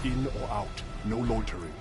In or out, no loitering.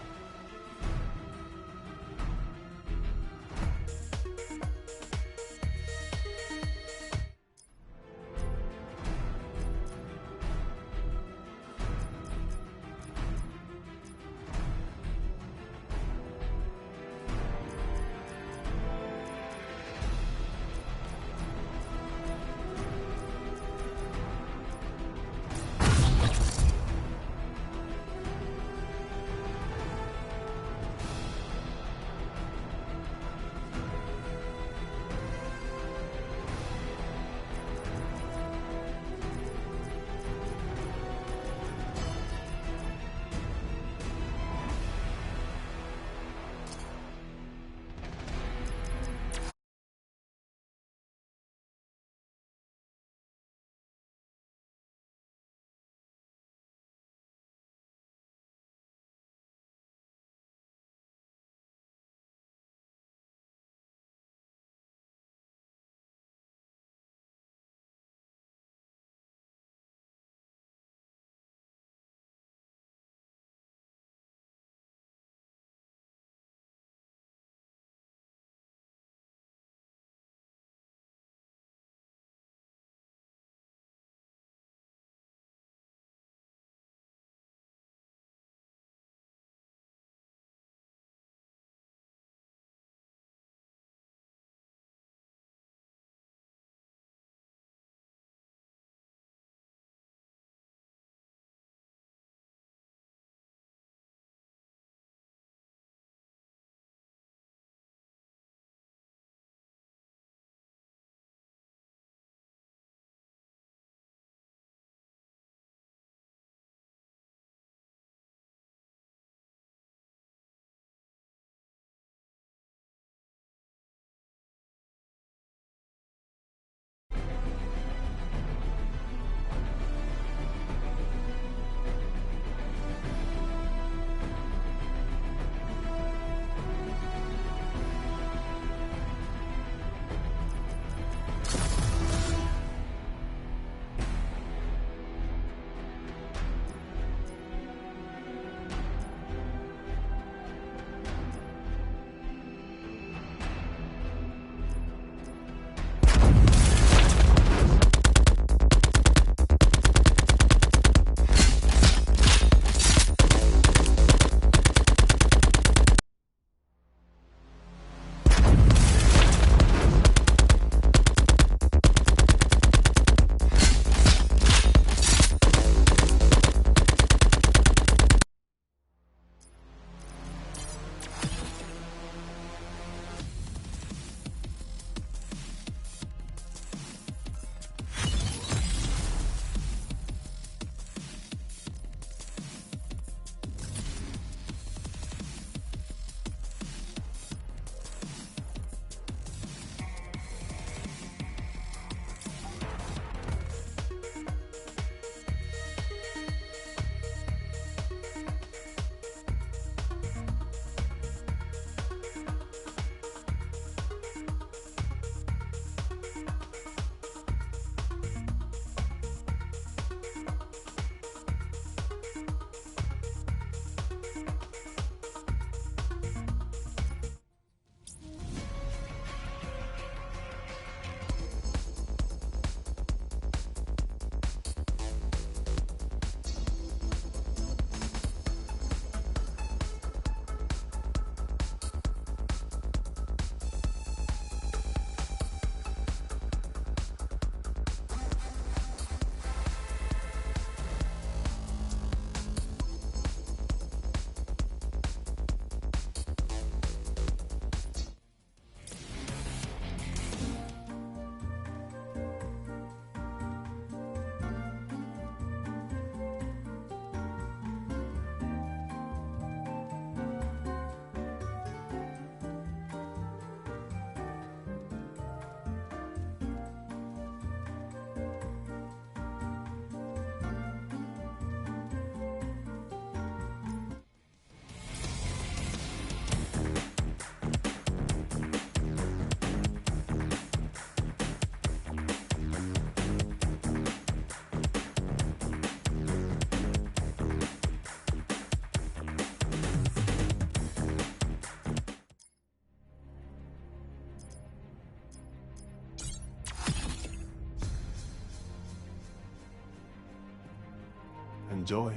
Enjoy.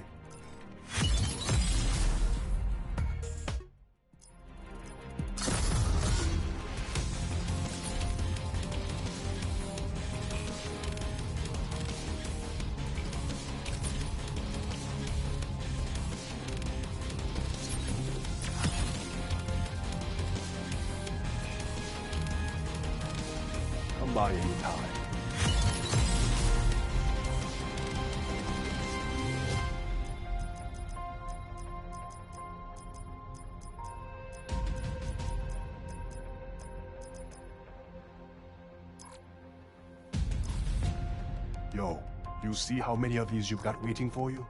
Come by anytime. Yo, you see how many of these you've got waiting for you?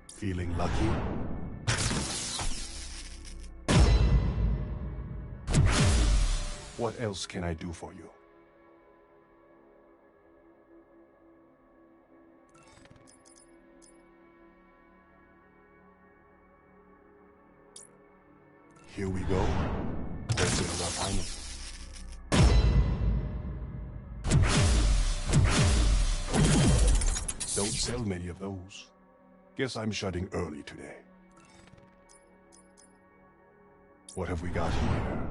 Feeling lucky? What else can I do for you? Here we go. Wholesale refinement. Don't sell many of those. Guess I'm shutting early today. What have we got here?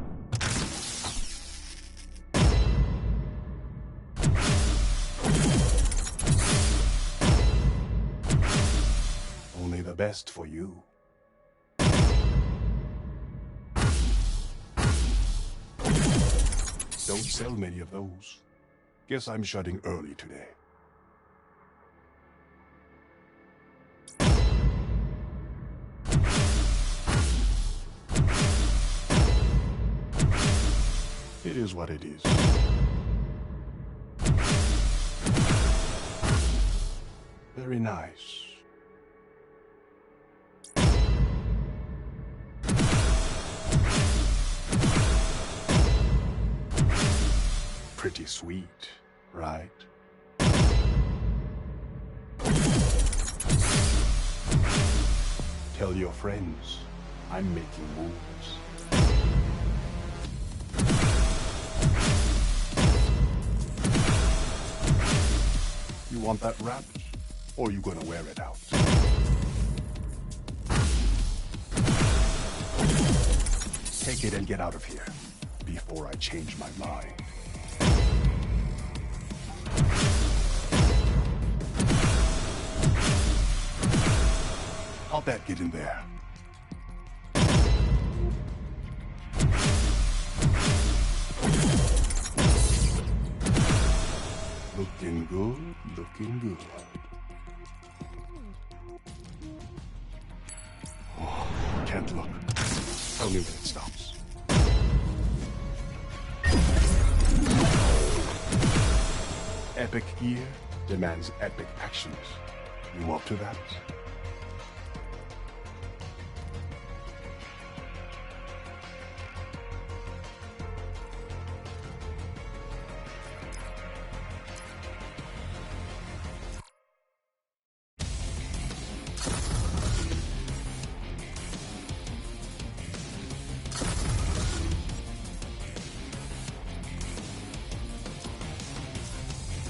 Only the best for you. Don't sell many of those. Guess I'm shutting early today. It is what it is. Very nice. Pretty sweet, right? Tell your friends I'm making moves. You want that wrapped? Or you gonna wear it out? Take it and get out of here before I change my mind. How'd that get in there? Looking good, looking good. Oh, can't look. Tell me when it stops. Epic gear demands epic actions. You up to that?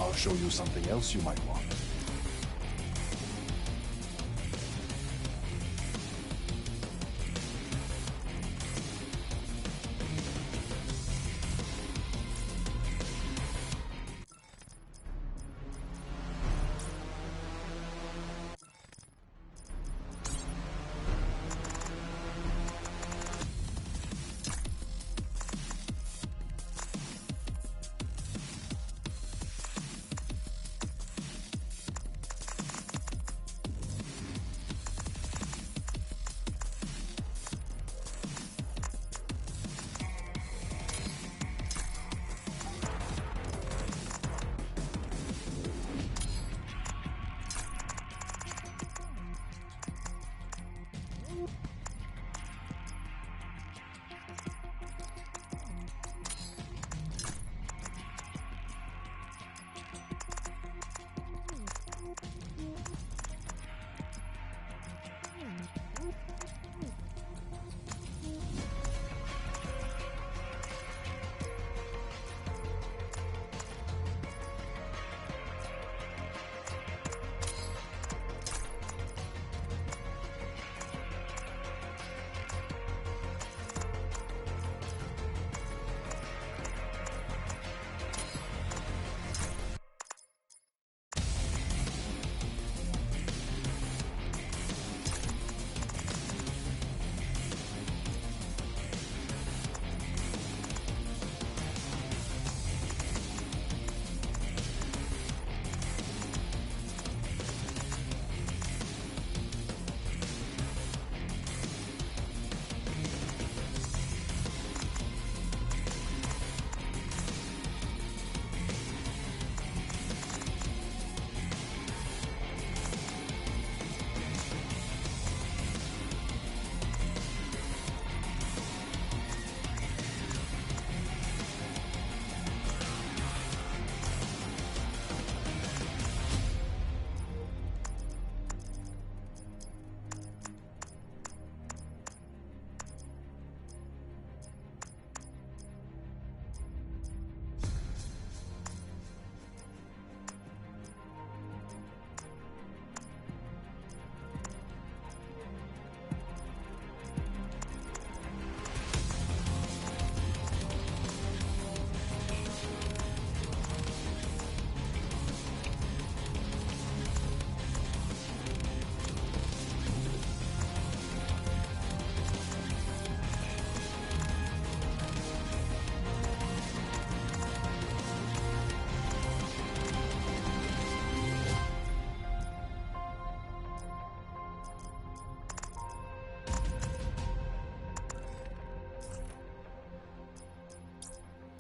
I'll show you something else you might want.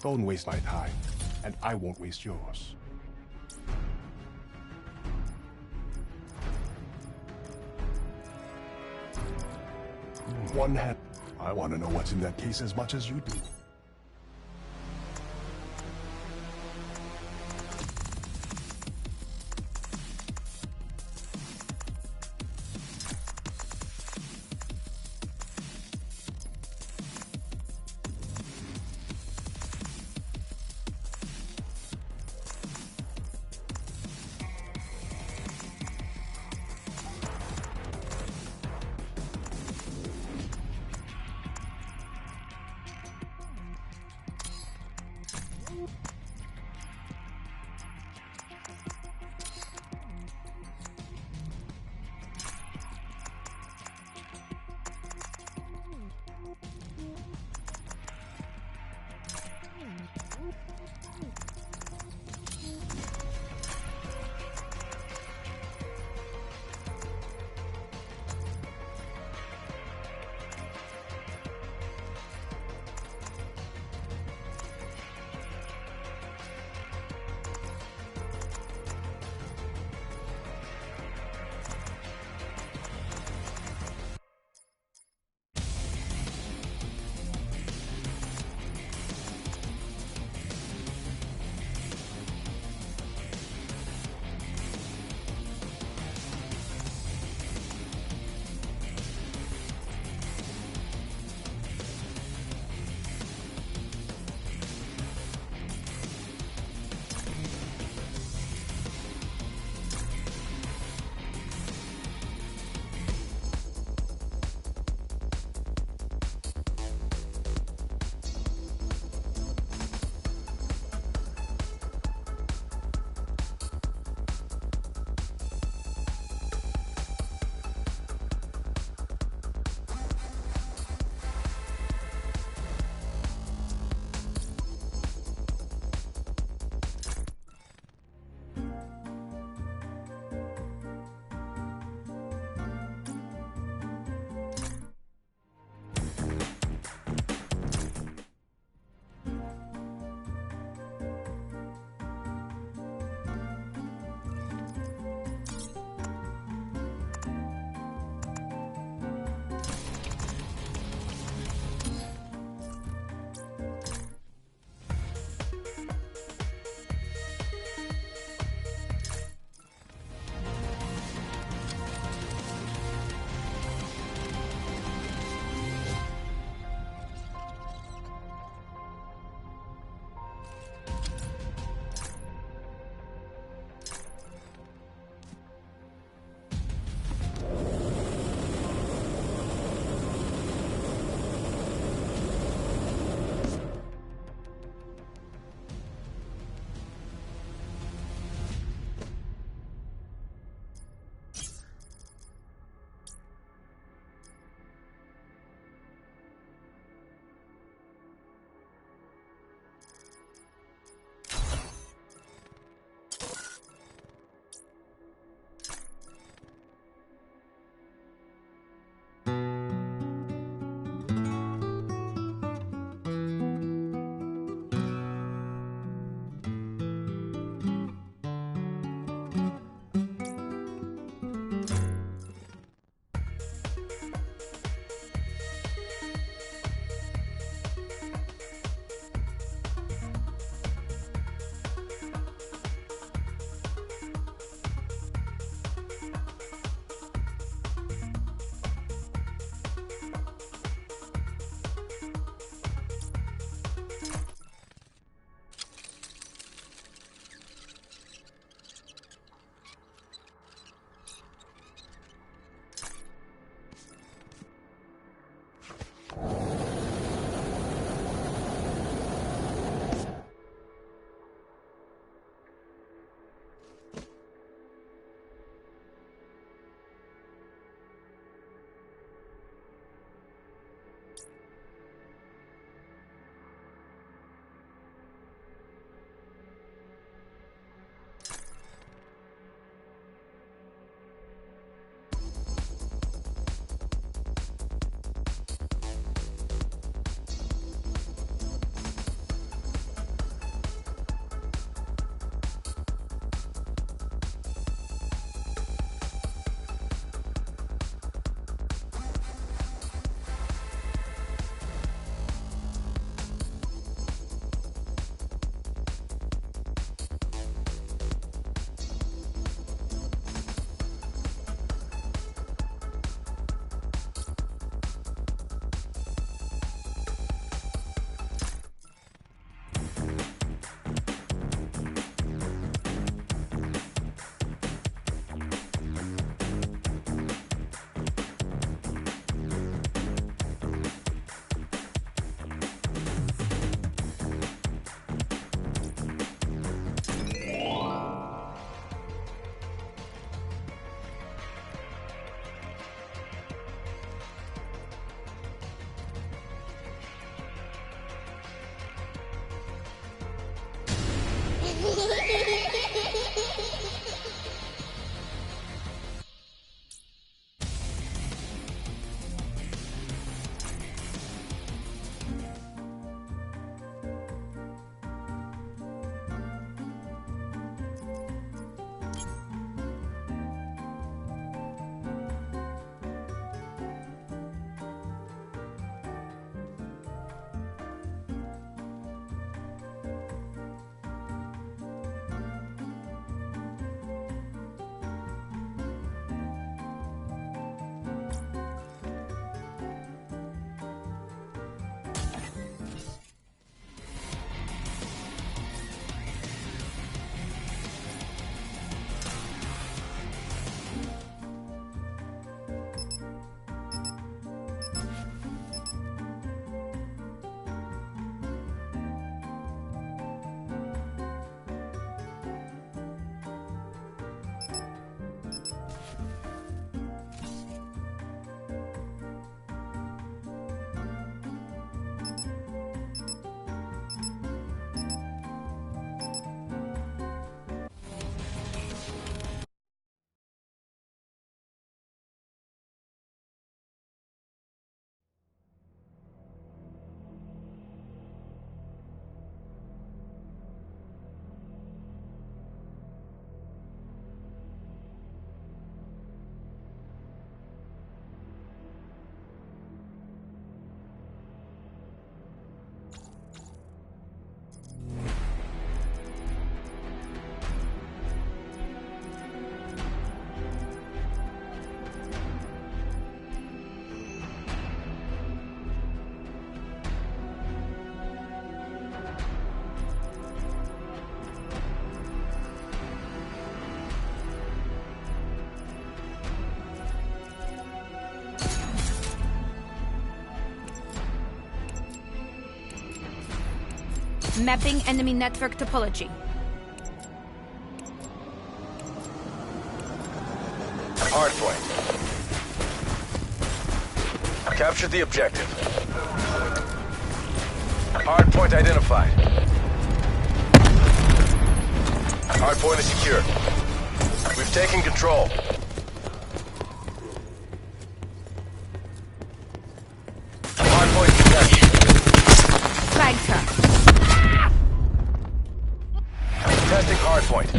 Don't waste my time, and I won't waste yours. One hand. I want to know what's in that case as much as you do. Mapping enemy network topology. Hardpoint. Capture the objective. Hardpoint identified. Hardpoint is secure. We've taken control. Hardpoint contested. Flagged her. Contesting hardpoint.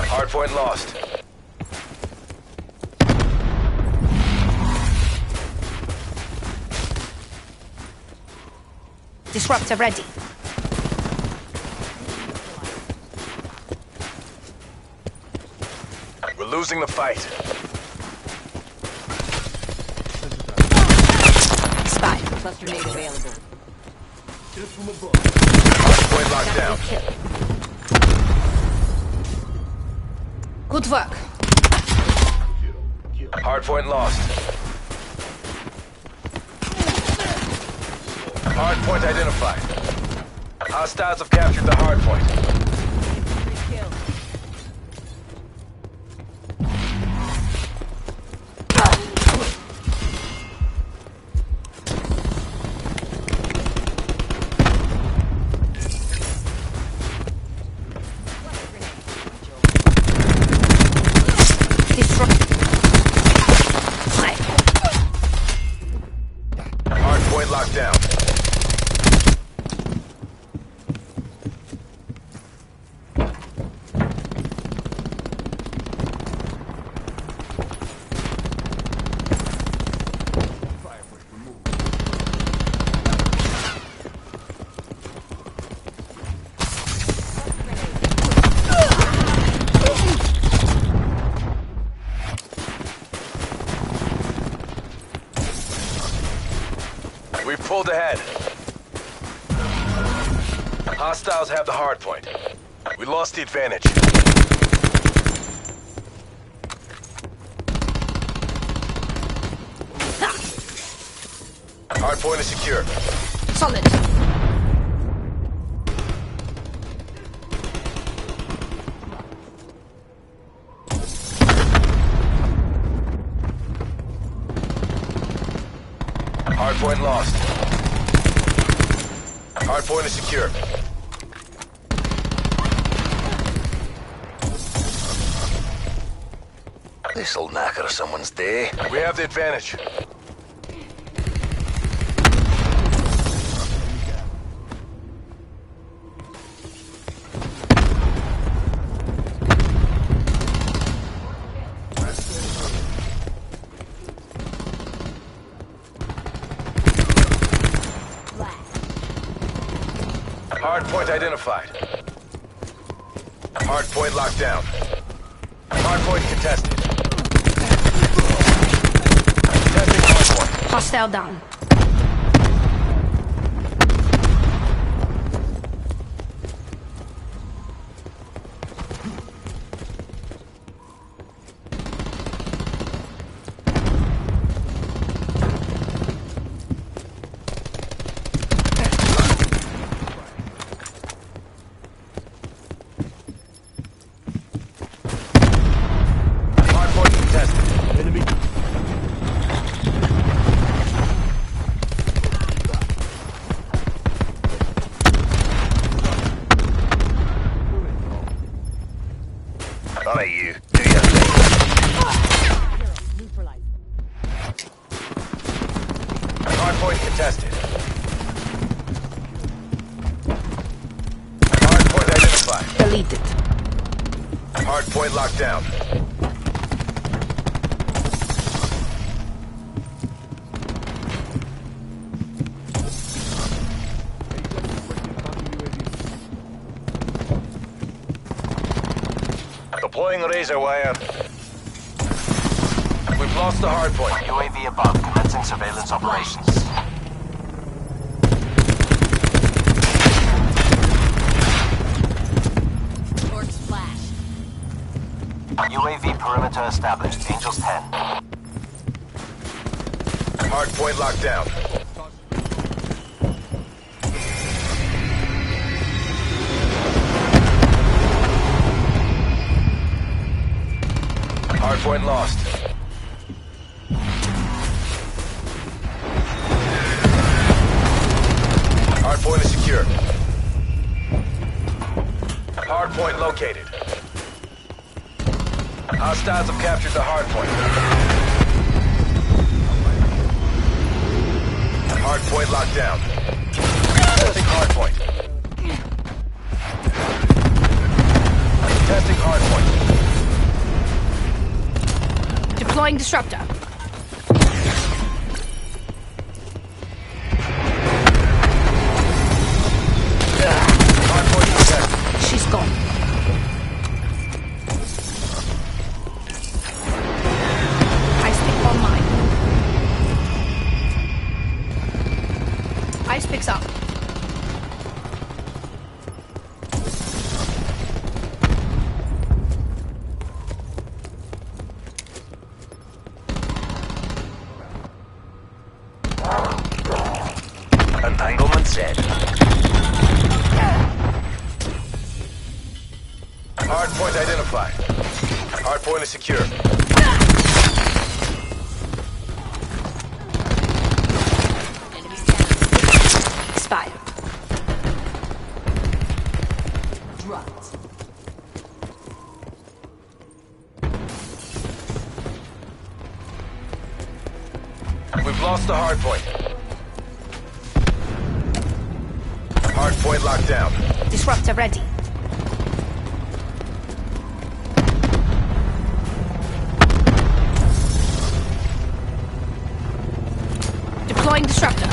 Hardpoint lost. Disruptor ready. We're losing the fight. Spy. Cluster nade available. Hardpoint locked down. Good work. Hardpoint lost. Hardpoint identified. Hostiles have captured the hardpoint. Hardpoint locked down. We've pulled ahead. Hostiles have the hard point. We lost the advantage. Hard point is secure. Solid. Hardpoint lost. Hardpoint is secure. This'll knacker someone's day. We have the advantage. Hardpoint identified. Hardpoint locked down. Hardpoint contested. Contesting hardpoint. Hostile down. None of you. Do your thing. Hardpoint contested. Hardpoint identified. Deleted. Hardpoint locked down. Deploying razor wire. We've lost the hardpoint. UAV above, commencing surveillance operations. Torch splash. UAV perimeter established. Angels 10. Hardpoint locked down. Hardpoint lost. Hardpoint is secure. Hardpoint located. Hostiles have captured the hardpoint. Hardpoint locked down. Testing hardpoint. Testing hardpoint. Deploying disruptor. Hardpoint detected. She's gone. Ice pick online. Ice picks up. Entanglement set. Hardpoint identified. Hardpoint is secure. Expired. Dropped. We've lost the hardpoint. Hardpoint locked down. Disruptor ready. Deploying disruptor.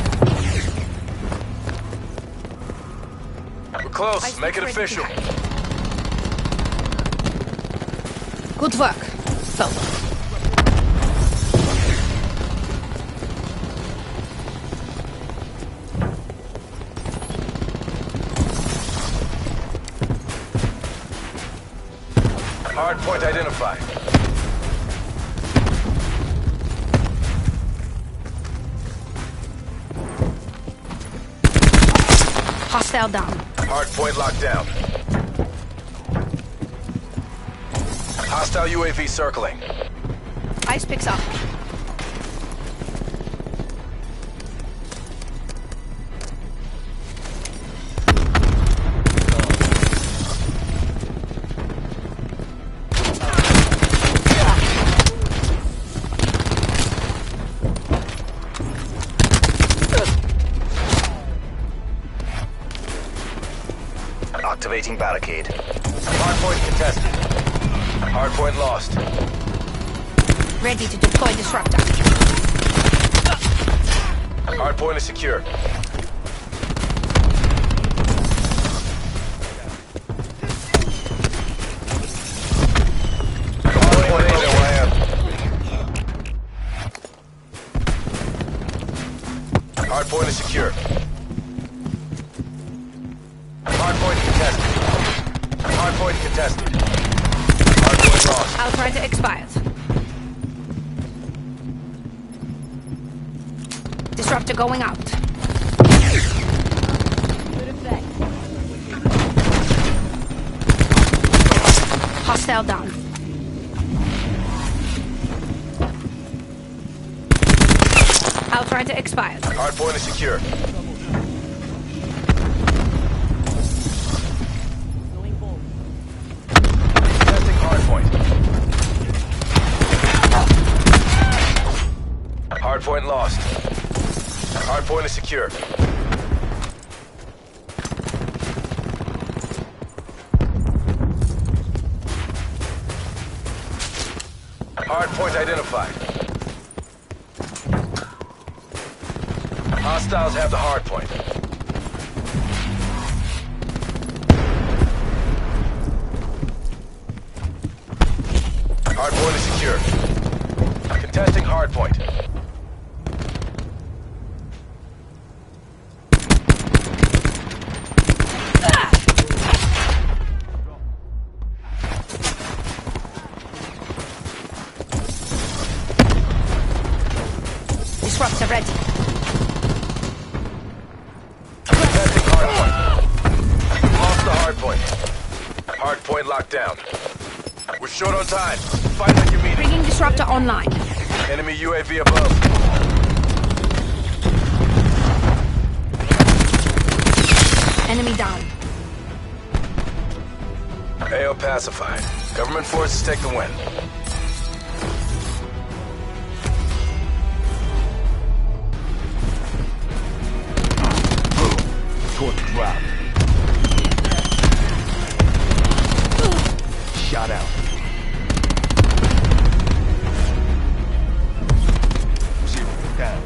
We're close. Ice Make it ready. official. Good work. Follow. Hardpoint identified. Hostile down. Hardpoint locked down. Hostile UAV circling. Ice picks up. Activating barricade. Hardpoint contested. Hardpoint lost. Ready to deploy disruptor. Hardpoint is secure. Hardpoint is in. Hardpoint is secure. Hardpoint contested. Hardpoint contested. Hardpoint lost. Outrider expired. Disruptor going out. Hostile down. Outrider expired. Hardpoint is secure. Testing hardpoint. Hardpoint lost. Hardpoint is secure. Hardpoint identified. Hostiles have the hardpoint. Hardpoint is secure. Contesting hardpoint. Disruptor ready. Contesting hardpoint. Lost the hardpoint. Hardpoint locked down. We're short on time. Fight like you're meeting. Bringing disruptor online. Enemy UAV above. Enemy down. AO pacified. Government forces take the win. Torch drop. Shot out. Zero down.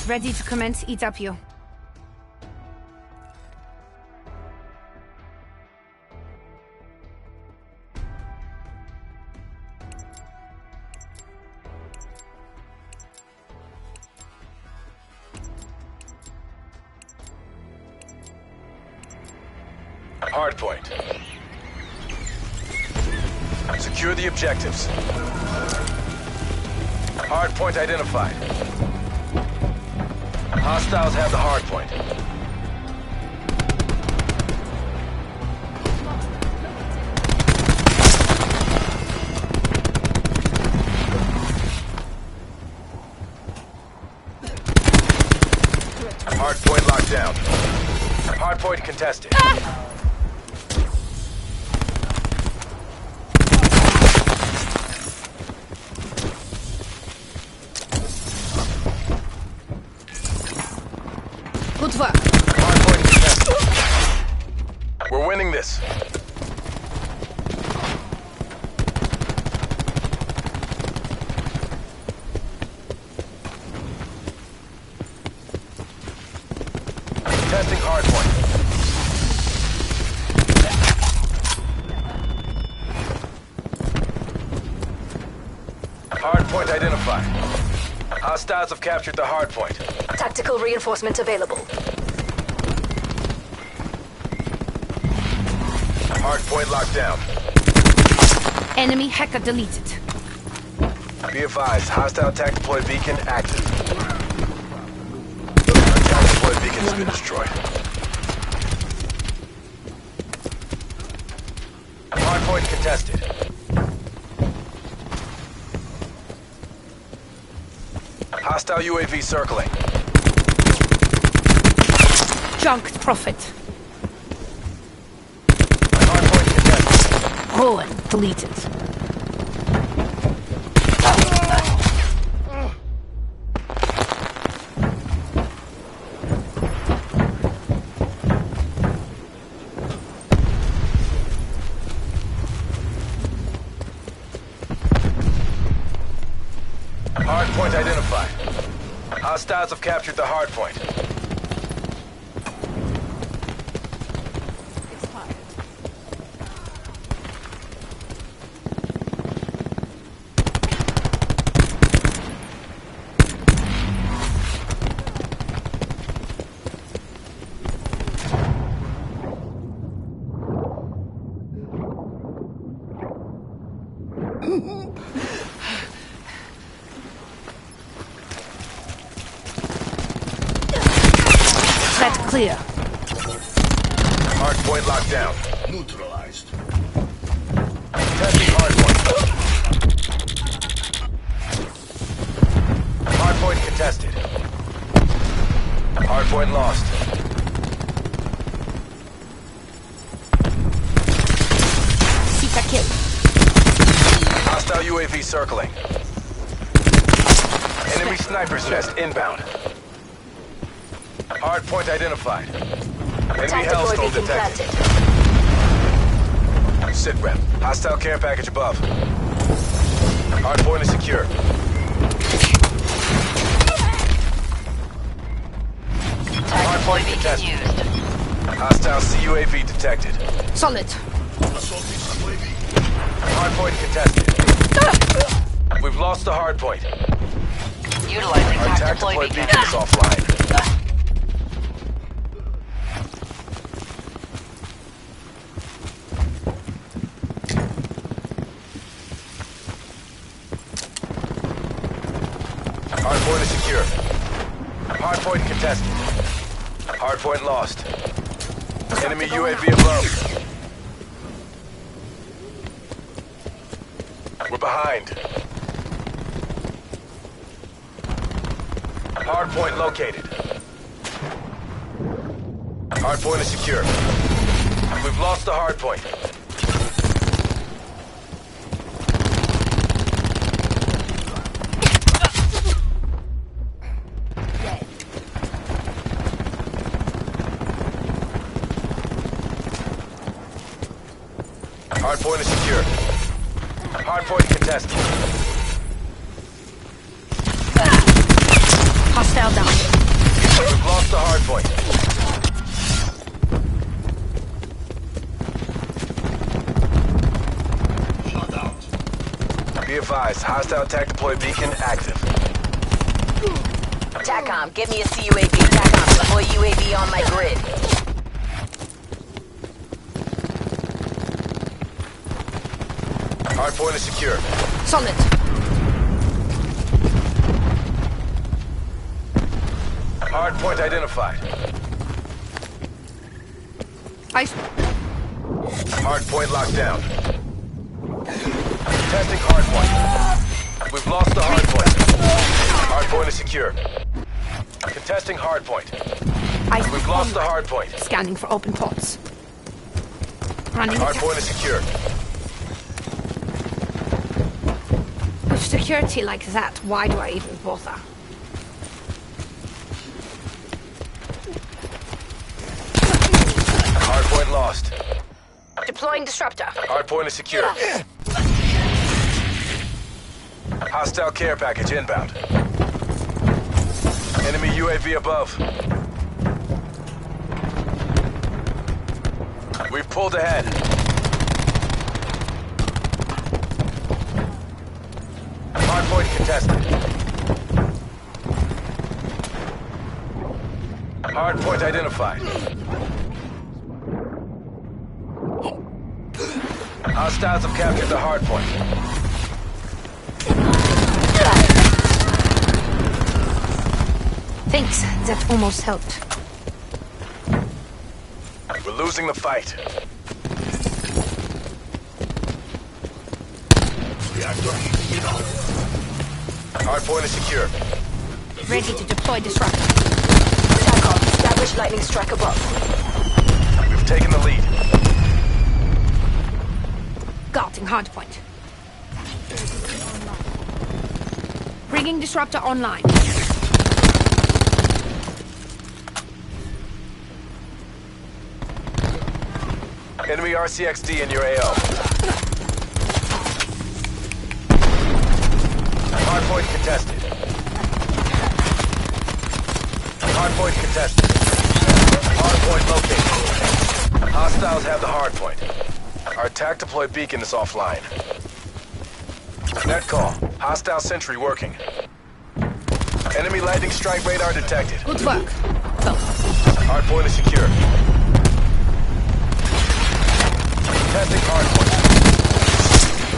Ready to commence EW. Hardpoint. Secure the objectives. Hardpoint identified. Hostiles have the hardpoint. Hardpoint locked down. Hardpoint contested. Good work. Hardpoint contested. We're winning this. Testing hardpoint. Hardpoint identified. Hostiles have captured the hardpoint. Tactical reinforcement available. Hardpoint locked down. Enemy hacker deleted. Be advised, hostile attack deployed beacon active. Attack deployed beacon has been destroyed. Hardpoint contested. Hostile UAV circling. Junked Prophet. Hardpoint contested. Ruin deleted. Hardpoint identified. Hostiles have captured the hardpoint. Threat clear. Hardpoint locked down. Neutralized. Testing hardpoint. Hardpoint contested. Hardpoint lost. Sita kill. Hostile UAV circling. Enemy sniper's nest inbound. Hardpoint identified. Enemy hellstorm detected. Sit rep. Hostile care package above. Hardpoint is secure. Hardpoint contested. Hostile CUAV detected. Solid. Hardpoint contested. We've lost the hardpoint. Utilizing Our attack deployed beacon is offline. Hardpoint is secure. Hardpoint contested. Hardpoint lost. Enemy UAV above. We're behind. Hardpoint located. Hardpoint is secure. We've lost the hardpoint. Hardpoint is secure. Hardpoint contested. Hostile down. the hard point. Be advised, hostile attack deploy beacon active. TACOM, give me a CUAV. TACOM, deploy UAV on my grid. Hard point is secure. Solid. Hard point identified. Hard point locked down. Testing hard point. We've lost the hard point. Hard point is secure. Contesting hard point. We've lost the hard point. Scanning for open ports. Running Hard attack. point is secure. With security like that, why do I even bother? Hard point lost. Deploying disruptor. Hard point is secure. Hostile care package inbound. Enemy UAV above. We've pulled ahead. Hard point contested. Hard point identified. Hostiles have captured the hard point. Thanks, that almost helped. We're losing the fight. Hard point is secure. Ready to deploy disruptor. TACOM, establish lightning strike above. We've taken the lead. Guarding hardpoint. Bringing disruptor online. Enemy RCXD in your AO. Hardpoint contested. Hardpoint contested. Hardpoint located. Hostiles have the hardpoint. Our attack deploy beacon is offline. Net call. Hostile sentry working. Enemy lightning strike radar detected. Good work. Go. Hardpoint is secure. Testing hardpoint.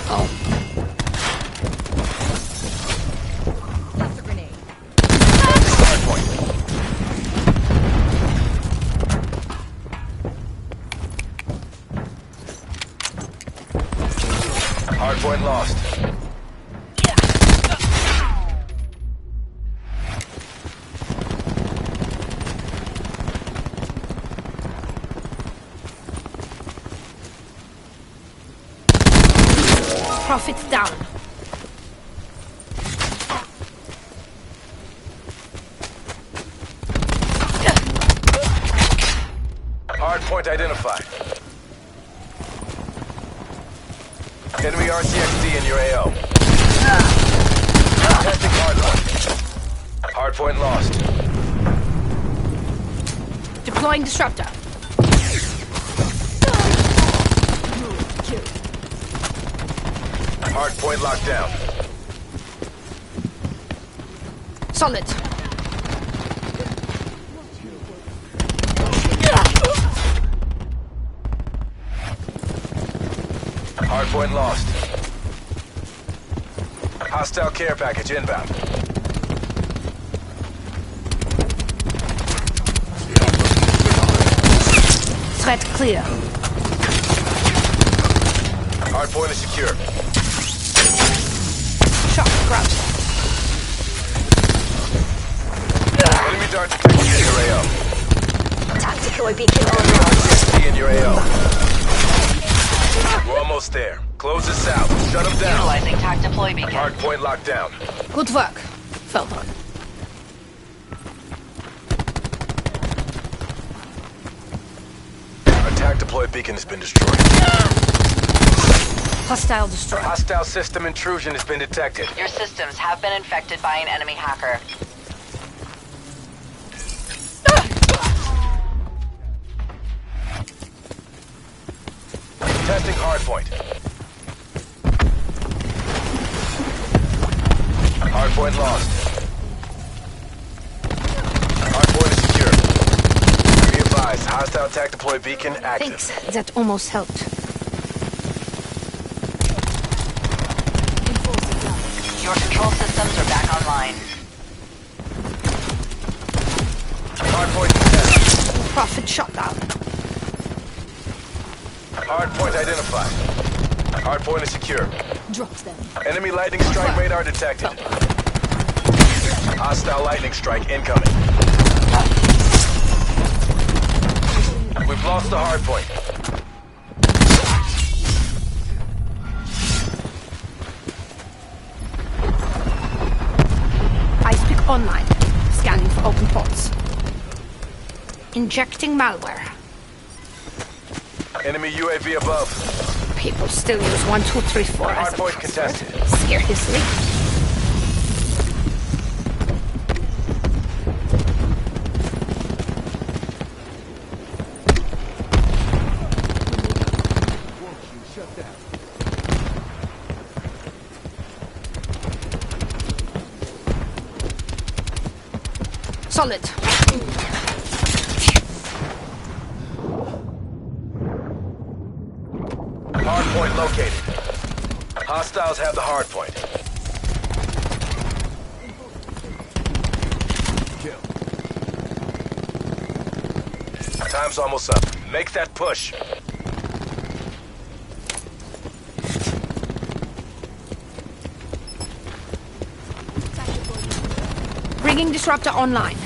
Oh. Hardpoint. Hardpoint lost. Profit down. Hardpoint identified. Enemy RCXD in your AO. Testing hardpoint. Hardpoint lost. Deploying disruptor. Hardpoint locked down. Solid. Hardpoint lost. Hostile care package inbound. Threat clear. Hardpoint is secure. Shock grab. Enemy dart detected in your AO. Tactical beacon online. RCXD in your AO. We're almost there. Close this out. Shut them down. Utilizing TAC deploy beacon. Hardpoint locked down. Good work. Well done. Our attack deploy beacon has been destroyed. Hostile destroyed. Hostile system intrusion has been detected. Your systems have been infected by an enemy hacker. Contesting hardpoint. Hardpoint lost. Hardpoint is secure. Be advised, hostile attack deploy beacon active. Thanks. That almost helped. Your control systems are back online. Hardpoint contested. Prophet shot down. Hardpoint identified. Hardpoint is secure. Dropped them. Enemy lightning strike radar detected. Hostile lightning strike incoming. We've lost the hardpoint. I speak online. Scanning for open ports. Injecting malware. Enemy UAV above. People still use 1, 2, 3, 4 as a Hardpoint password. contested. Seriously? Solid. Hardpoint located. Hostiles have the hardpoint. Time's almost up. Make that push. Bringing disruptor online.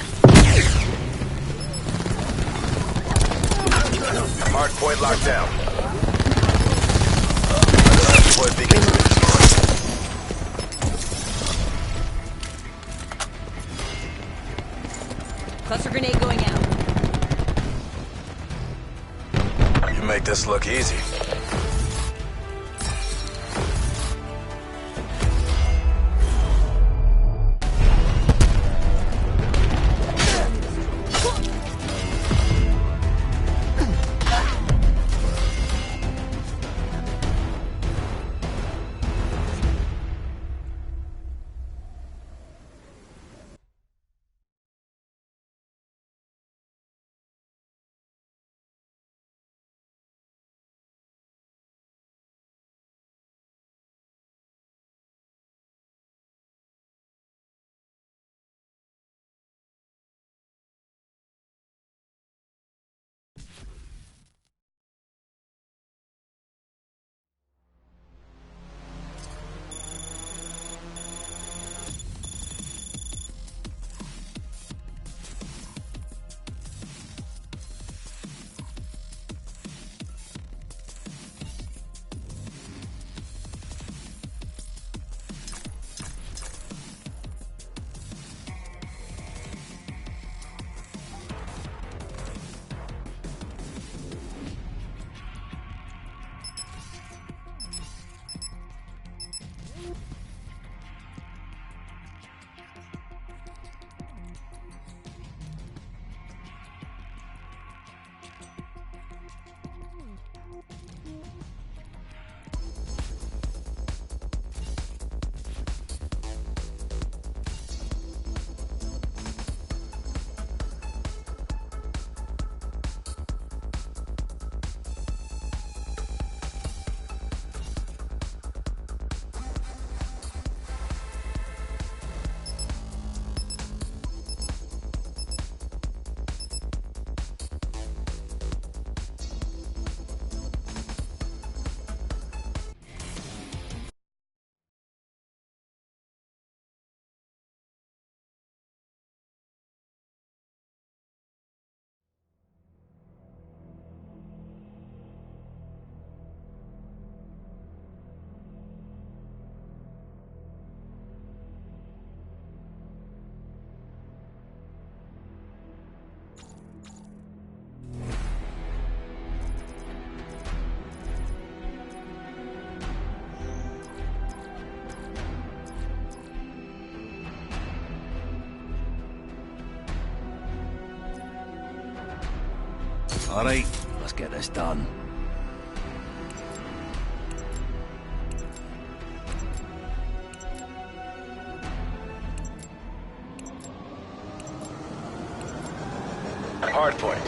Hardpoint locked down. Deploy beacon. Cluster grenade going out. You make this look easy. All right, let's get this done. Hardpoint.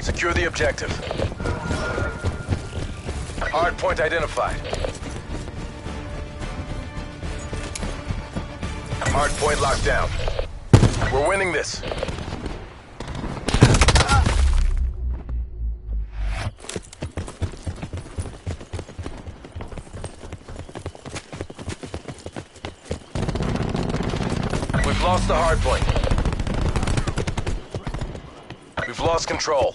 Secure the objective. Hardpoint identified. Hardpoint locked down. We're winning this. We've lost the hardpoint. We've lost control.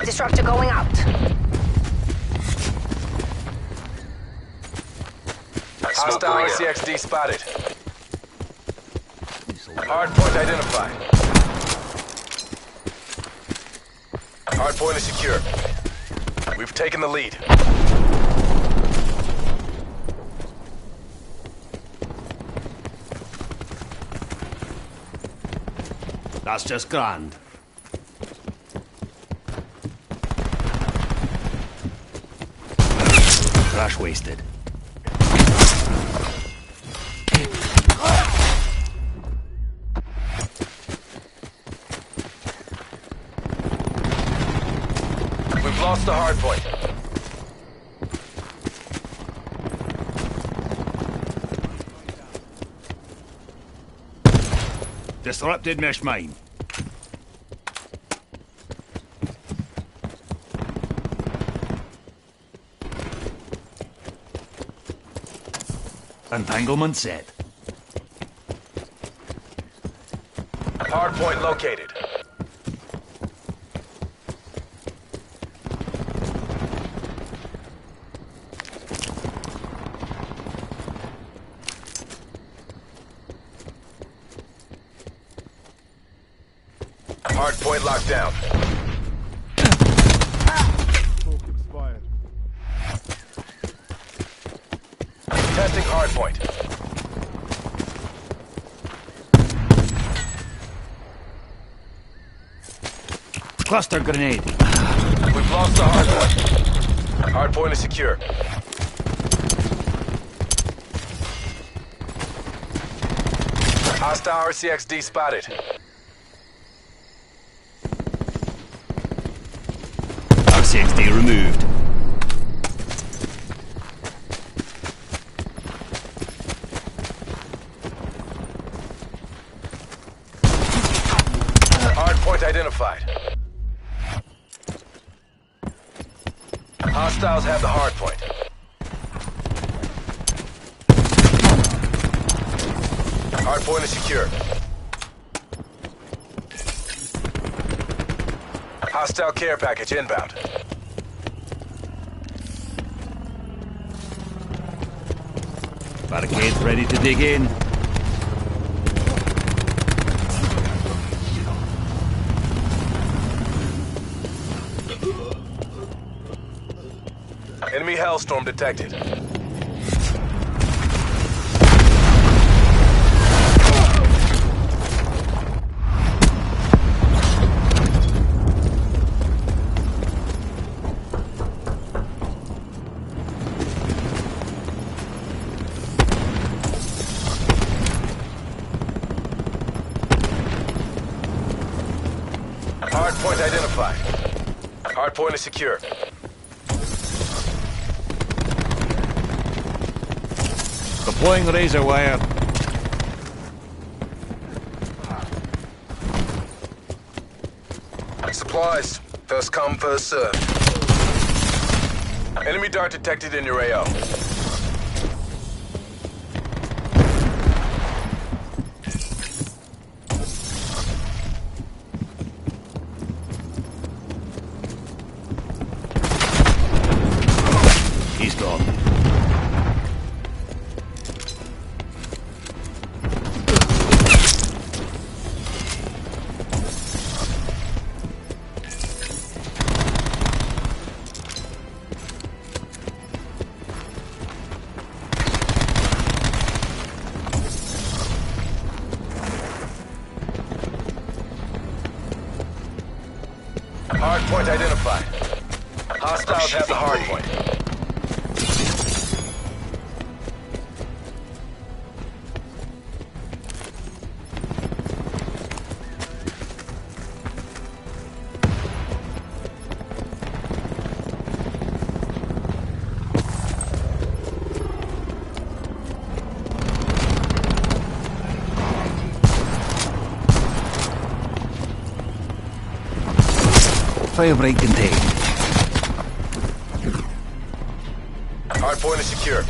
Disruptor going out. Hostile CXD spotted. Hardpoint identified. Hardpoint is secure. We've taken the lead. That's just grand. Crash wasted. We've lost the hardpoint. Disrupted mesh mine. Entanglement set. Hardpoint located. Hardpoint locked down. Talk expired. Testing hardpoint. Cluster grenade. We've lost the hardpoint. Hardpoint is secure. Hostile RCXD spotted. RCXD removed. Hardpoint identified. Hostiles have the hardpoint. Hardpoint is secure. Hostile care package inbound. Barricades ready to dig in. Enemy Hellstorm detected. Hardpoint identified. Hardpoint is secure. Deploying razor wire. Supplies. First come, first serve. Enemy dart detected in your AO. He's gone. Hardpoint identified. Hostiles have the hardpoint. Firebreak contained. Hardpoint is secure.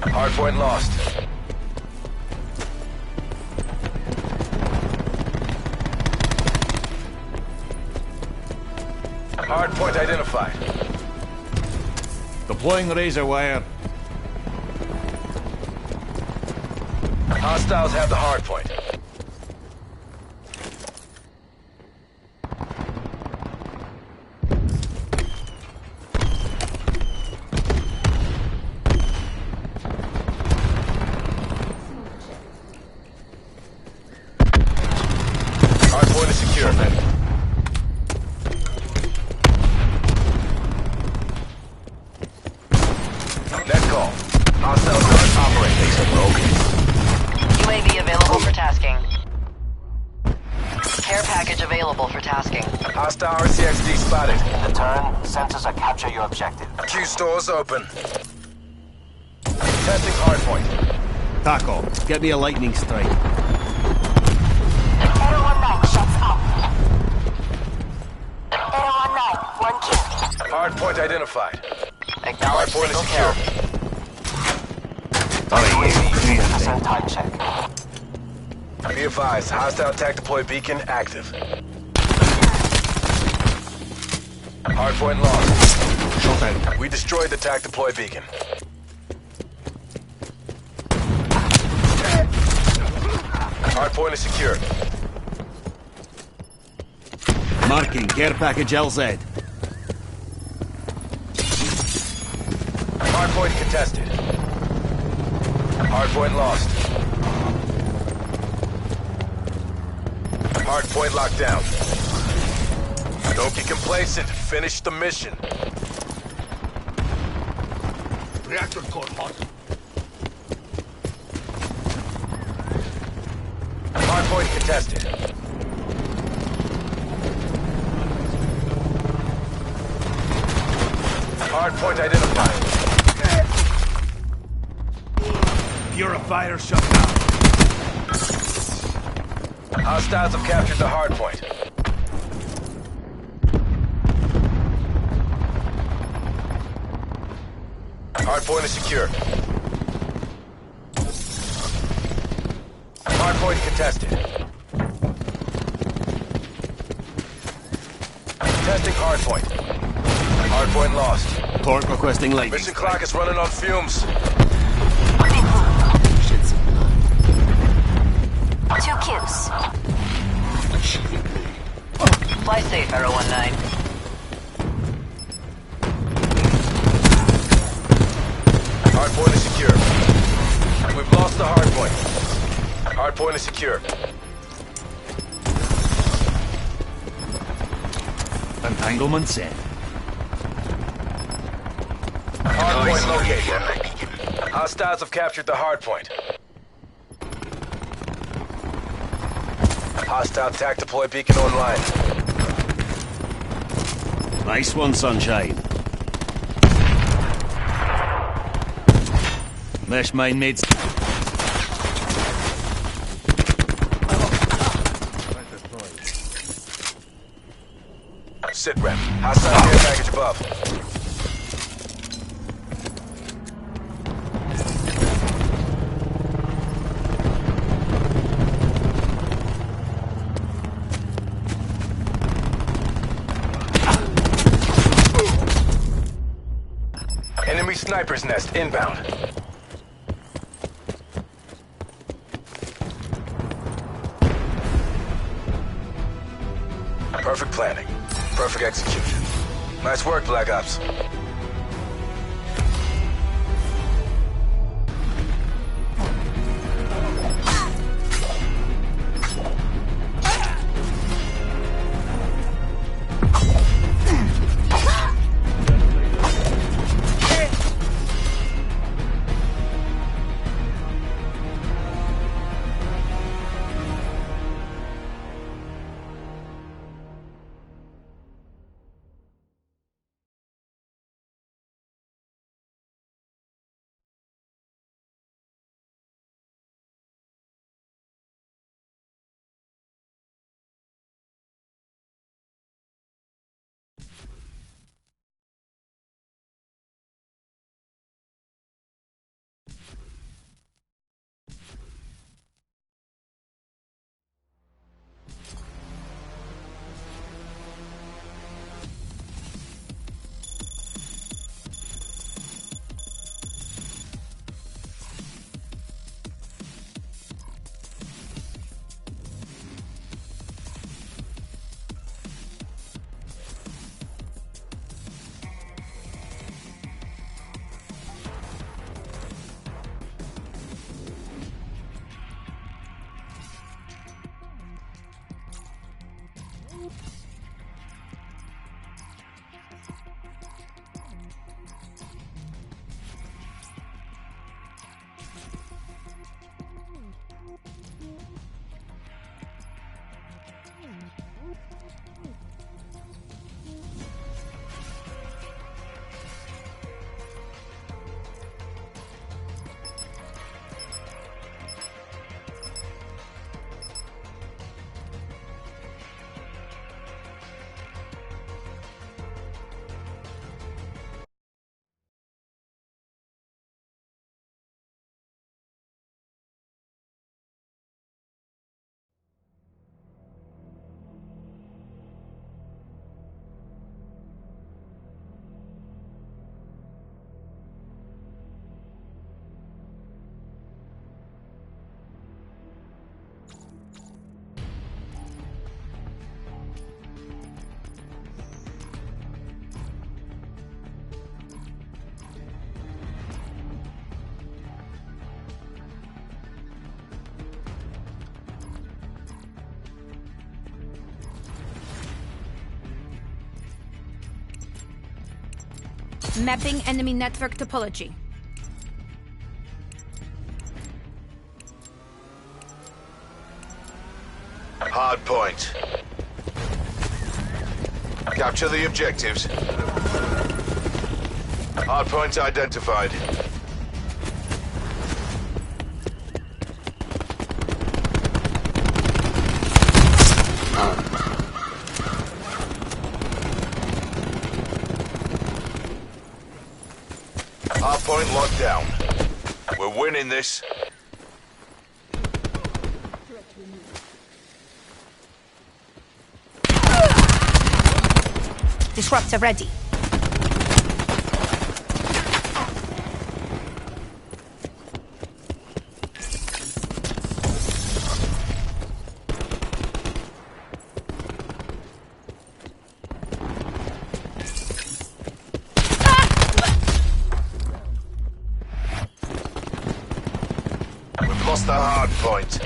Hardpoint lost. Hardpoint identified. Deploying razor wire. Hostiles have the hardpoint. Hardpoint is secure. Net call. Hostiles aren't operating. UAV available for tasking. Care package available for tasking. Hostile RCXD spotted. In the turn, sensors are capture your objective. Q stores open. Testing hardpoint. Taco, get me a lightning strike. Aero 19 shots up. Aero 19, 1 kill. Hardpoint identified. Acknowledge Hardpoint is single secure. kill. UAV 50% time check. Be advised, hostile attack deploy beacon active. Hardpoint lost. Shot out. We destroyed the attack deploy beacon. Hardpoint is secure. Marking care package LZ. Hardpoint contested. Hardpoint lost. Hardpoint locked down. Don't get complacent. Finish the mission. Reactor core hot. Hardpoint contested. Hardpoint identified. Purifier shut down. Hostiles have captured the hardpoint. Hardpoint is secure. Hardpoint contested. Testing hardpoint. Hardpoint lost. Torque requesting lightning. Mission clock is running on fumes. 2 kills. Fly safe, Aero 19. Hardpoint is secure. We've lost the hardpoint. Hardpoint is secure. Entanglement set. Hardpoint located. Hostiles have captured the hardpoint. Hostile attack deploy beacon online. Nice one, sunshine. Mesh mine made. Sit rep. Hostile care package above. Enemy sniper's nest inbound. Perfect planning. Perfect execution. Nice work, Black Ops. Mapping enemy network topology. Hard point. Capture the objectives. Hard point identified. Hard point locked down. We're winning this. Disruptor ready. We've lost the hard point.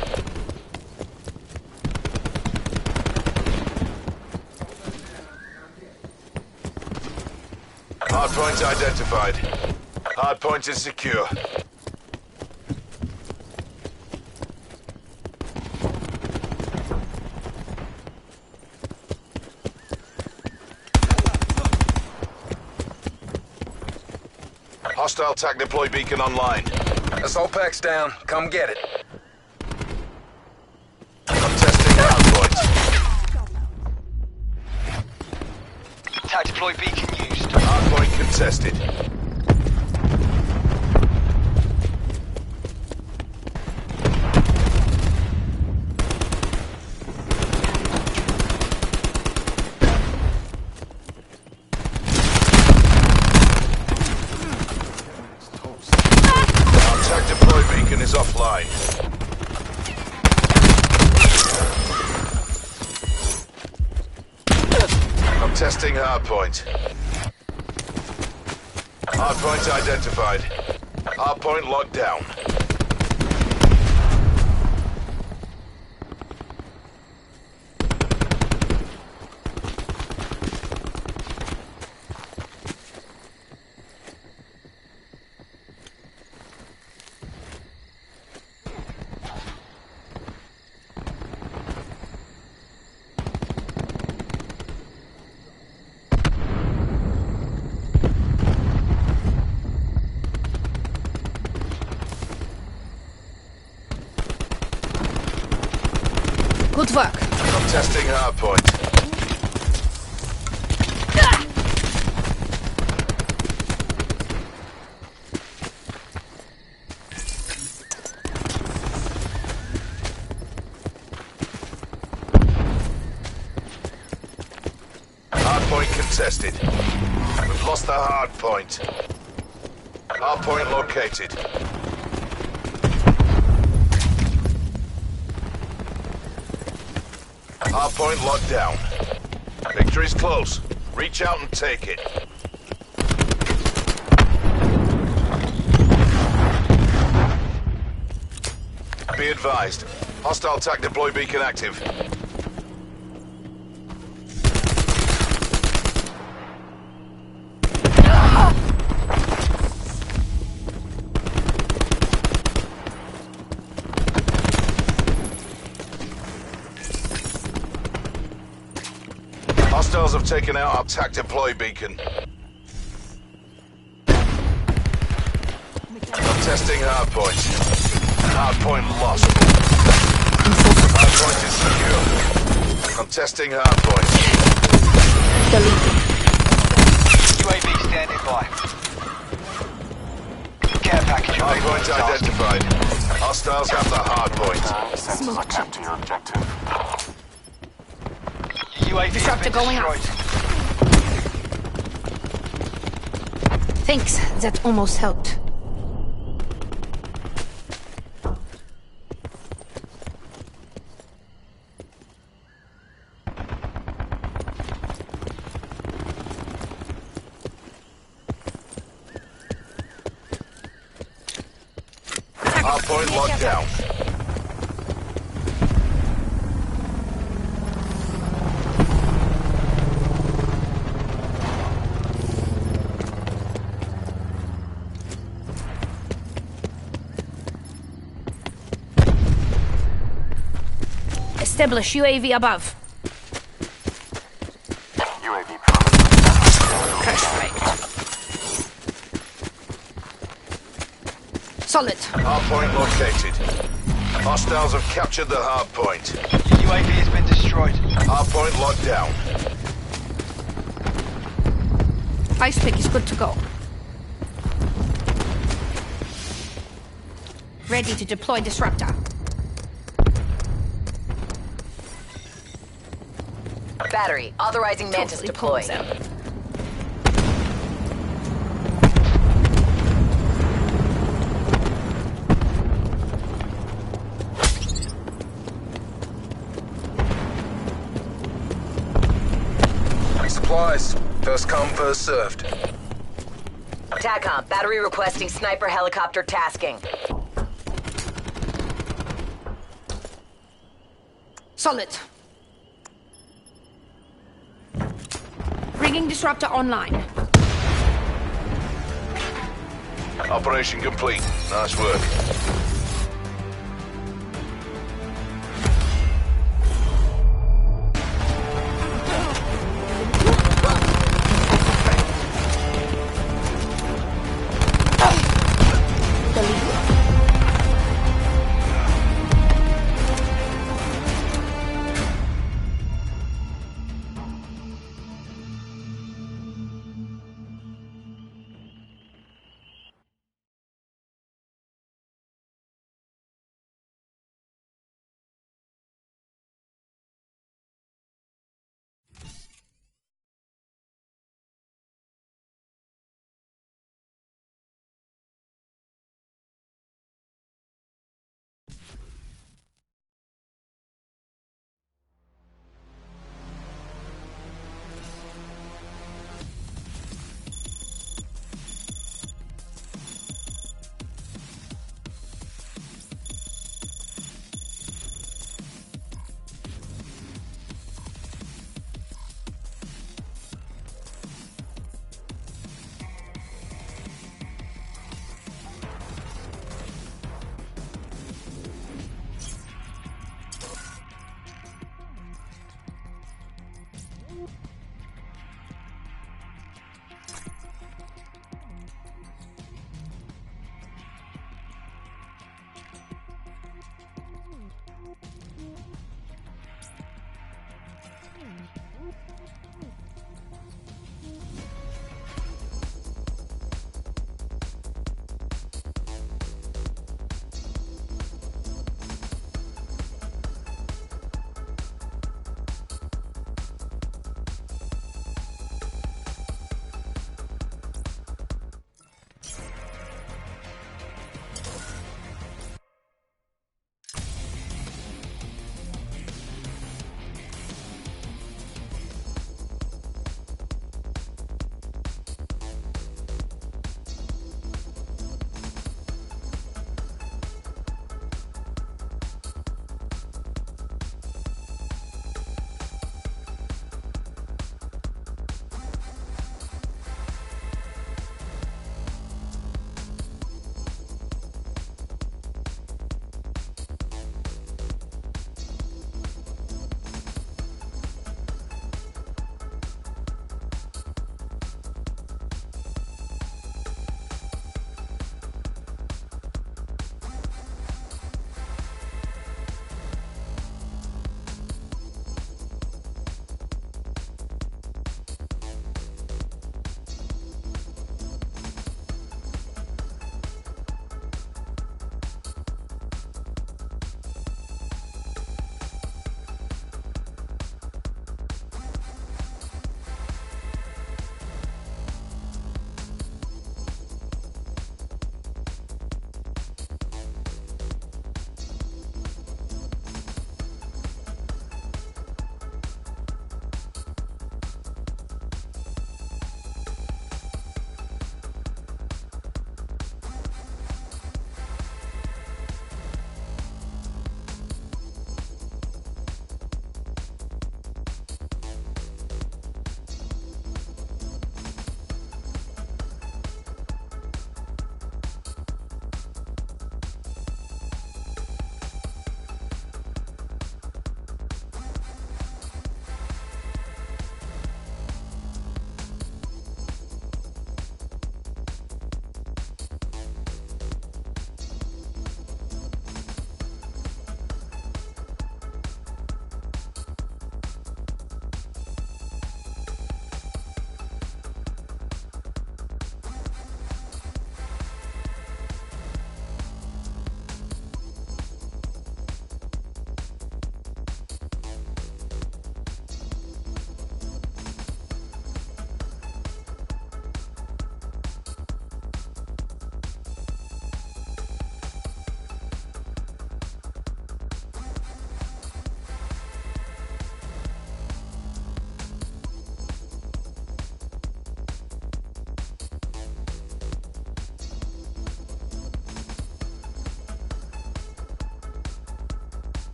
Hard point identified. Hard point is secure. Hostile TAC deploy beacon online. Assault pack's down. Come get it. I'm testing the hard point. TAC deploy beacon used. Hard point contested. Our TAC deploy beacon is offline. I'm Testing hardpoint. Hardpoint identified. Hardpoint locked down. Good work. I'm testing hardpoint. Hardpoint contested. We've lost the hardpoint. Hardpoint located. Hardpoint locked down. Victory's close. Reach out and take it. Be advised. Hostile TAC deploy beacon active. Hostiles have taken out our TAC deploy beacon. I'm testing hardpoint. Hardpoint lost. Hardpoint is secure. I'm testing hardpoint. UAV standing by. Care package. Hardpoint identified. Hostiles have the hardpoint. Sensors are capturing your objective. UAV Disruptor going out. Thanks, that almost helped. Hardpoint locked down. Establish UAV above. UAV Crash strike. Solid. Hardpoint located. Hostiles have captured the hardpoint. UAV has been destroyed. Hardpoint locked down. Ice pick is good to go. Ready to deploy disruptor. Battery. Authorizing Mantis Totally deploy. pulls out. Supplies. First come, first served. TACOM. Battery requesting sniper helicopter tasking. Solid. Bringing disruptor online. Operation complete. Nice work.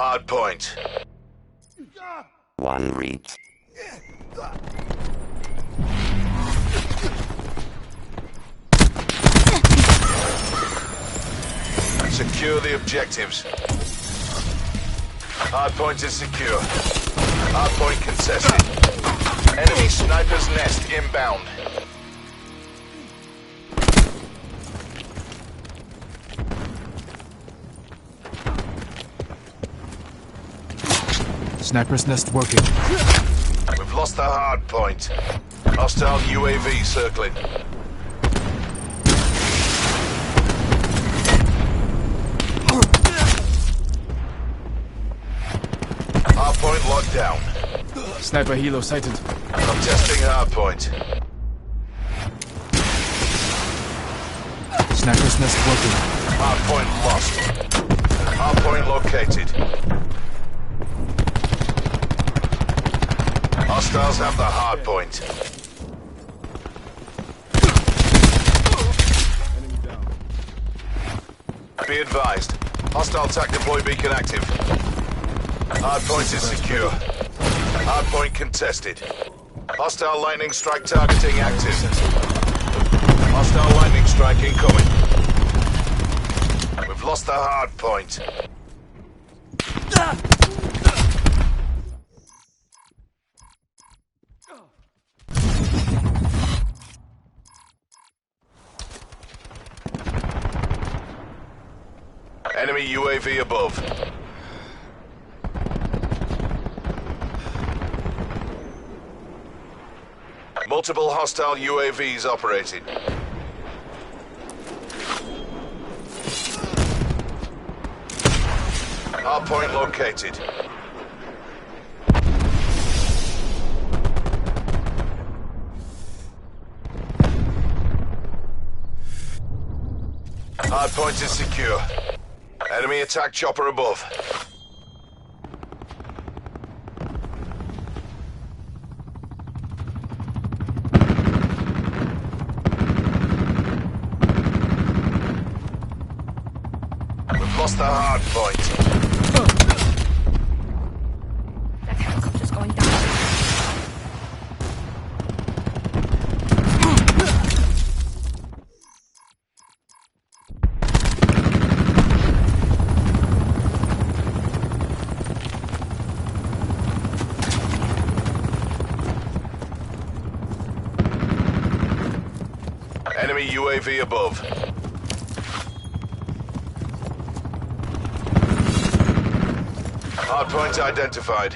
Hard point. One reach. Secure the objectives. Hard point is secure. Hard point contested. Enemy sniper's nest inbound. Sniper's nest working. We've lost the hard point. Hostile UAV circling. Hard point locked down. Sniper helo sighted. Contesting hard point. Sniper's nest working. Hard point lost. Hard point located. Hostiles have the hard point. Be advised. Hostile TAC deploy beacon active. Hard point is secure. Hard point contested. Hostile lightning strike targeting active. Hostile lightning strike incoming. We've lost the hard point. Enemy UAV above. Multiple hostile UAVs operating. Hardpoint located. Hardpoint is secure. Enemy attack chopper above. We've lost the hard point. That helicopter's going down. Enemy UAV above. Hardpoint identified.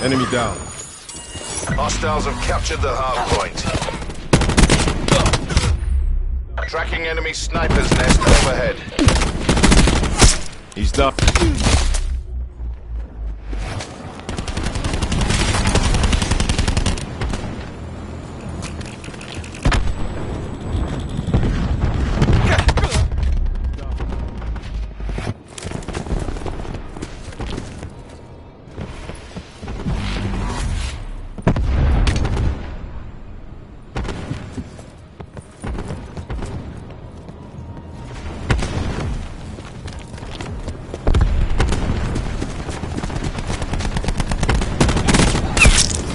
Enemy down. Hostiles have captured the hardpoint. Tracking enemy sniper's nest overhead. He's down.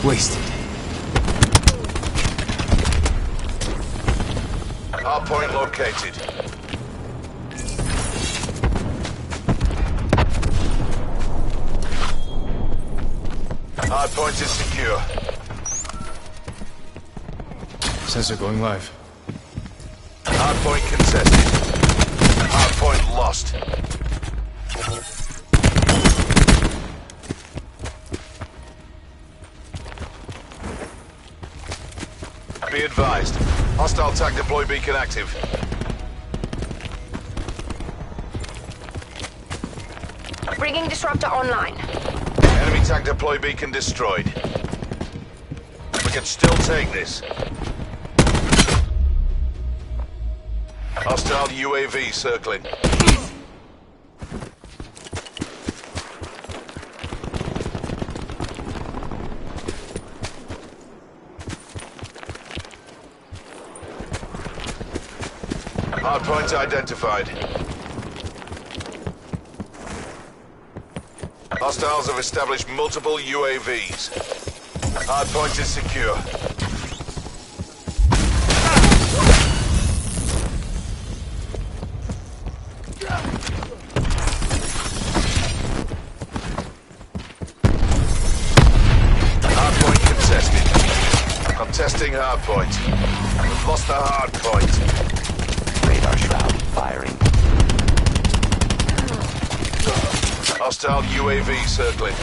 Wasted. Hardpoint located. Hardpoint is secure. Sensor going live. Hardpoint contested. Hardpoint lost. Be advised. Hostile TAC deploy beacon active. Bringing disruptor online. Enemy TAC deploy beacon destroyed. We can still take this. Hostile UAV circling. Hardpoint identified. Hostiles have established multiple UAVs. Hardpoint is secure. Hardpoint contested. Contesting hardpoint. We've lost the hardpoint. Radar shroud firing. Hostile UAV circling.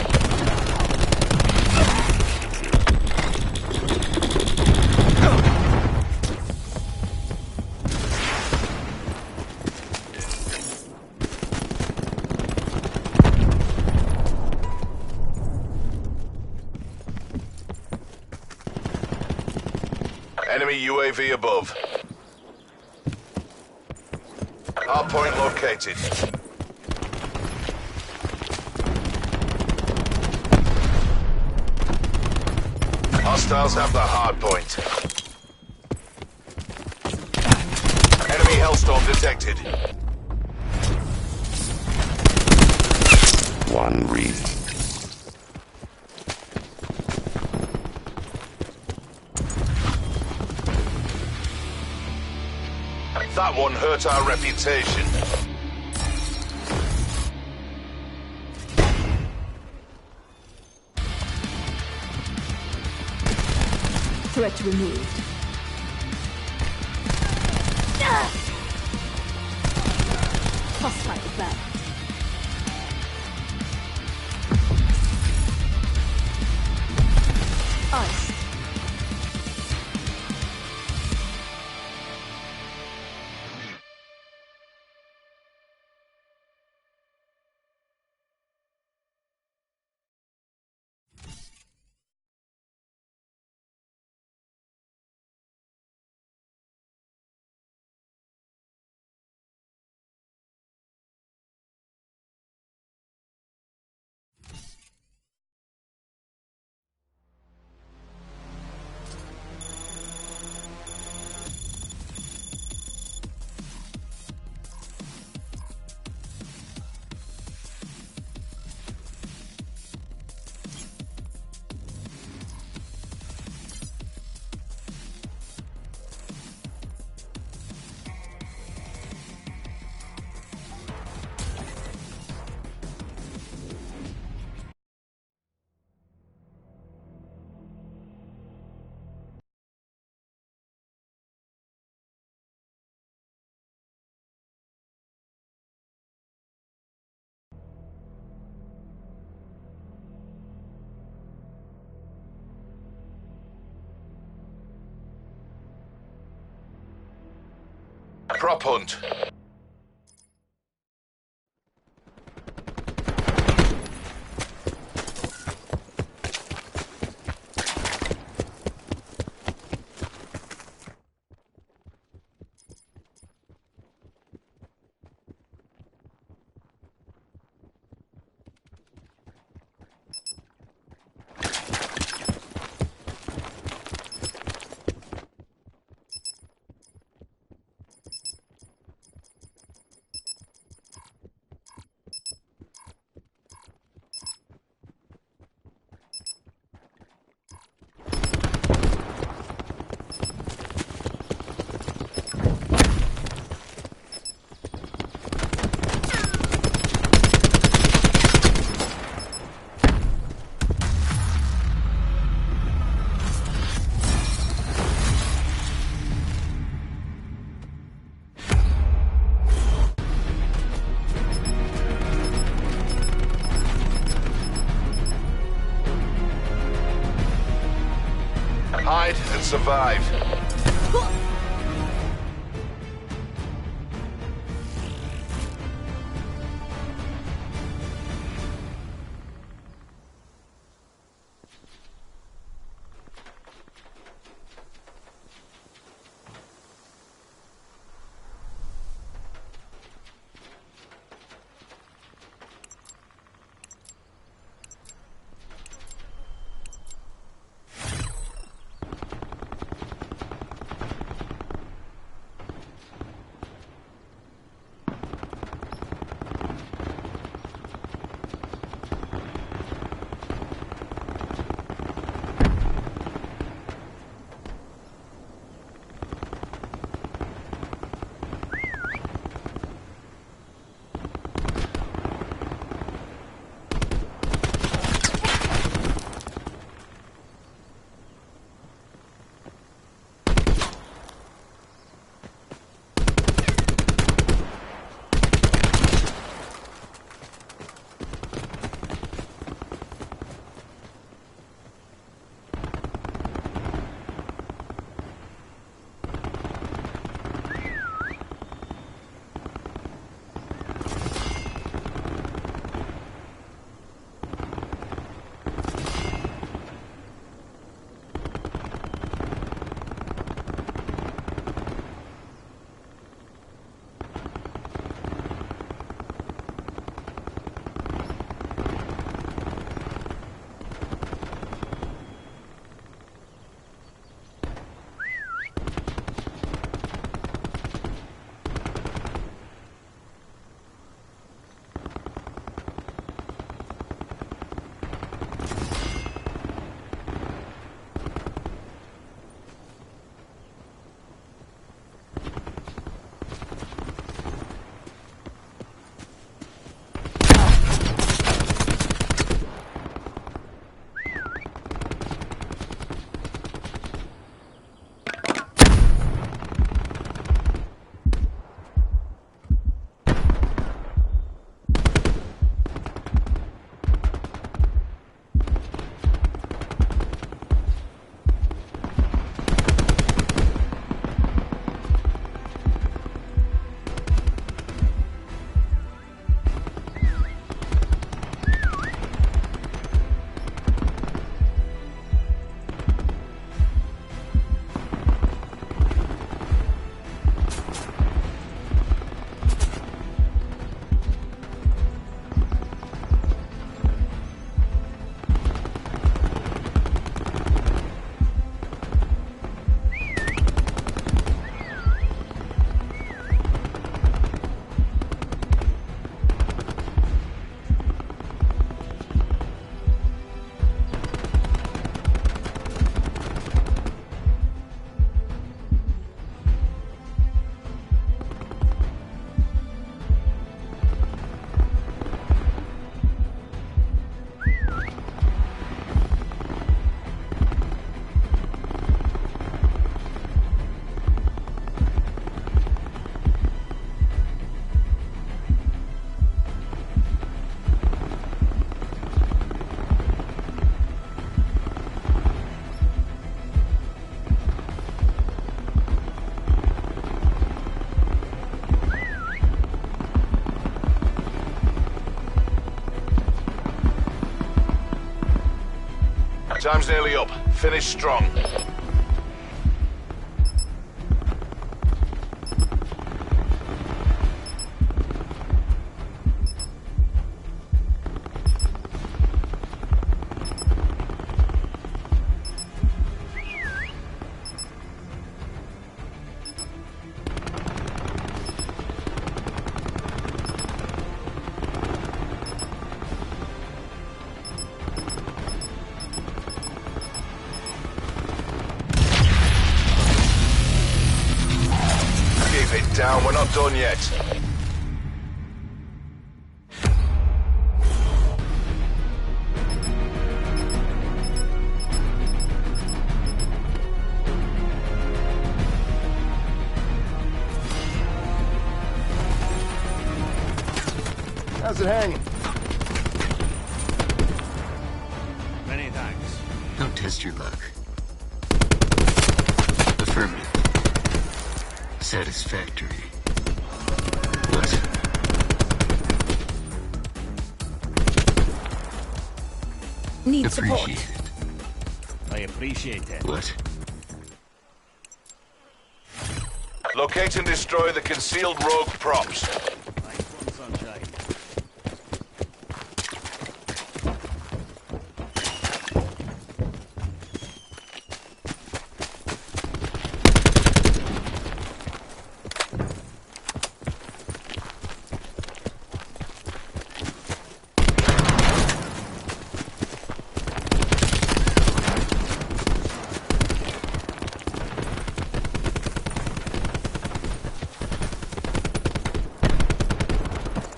Enemy UAV above. Hardpoint located. Hostiles have the hard point. Enemy Hellstorm detected. One reason. That one hurt our reputation. Threat removed. Hostile back. Ice. Prop hunt. Hide and survive. Time's nearly up. Finish strong. Keep it down, we're not done yet. How's it hanging? Many thanks. Don't test your luck. Affirmative. Satisfactory. What? Need support. Appreciate it. I appreciate it. What? Locate and destroy the concealed rogue props. Nice one, sunshine.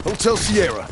Hotel Sierra.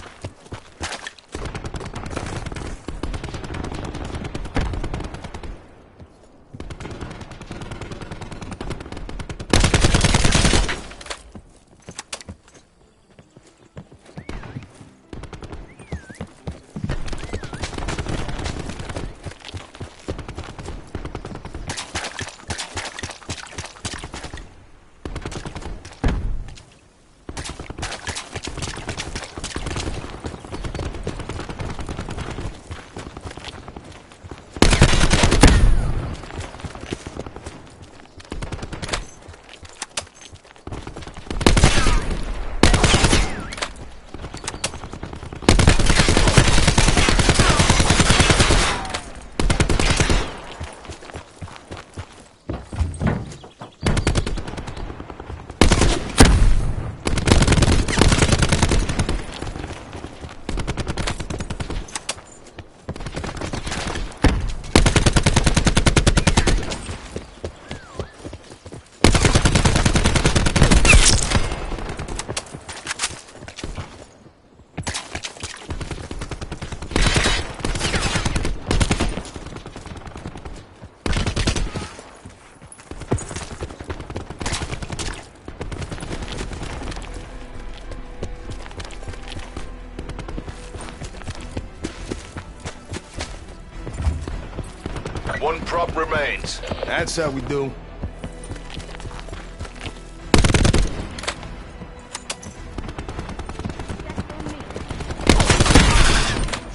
One prop remains. That's how we do.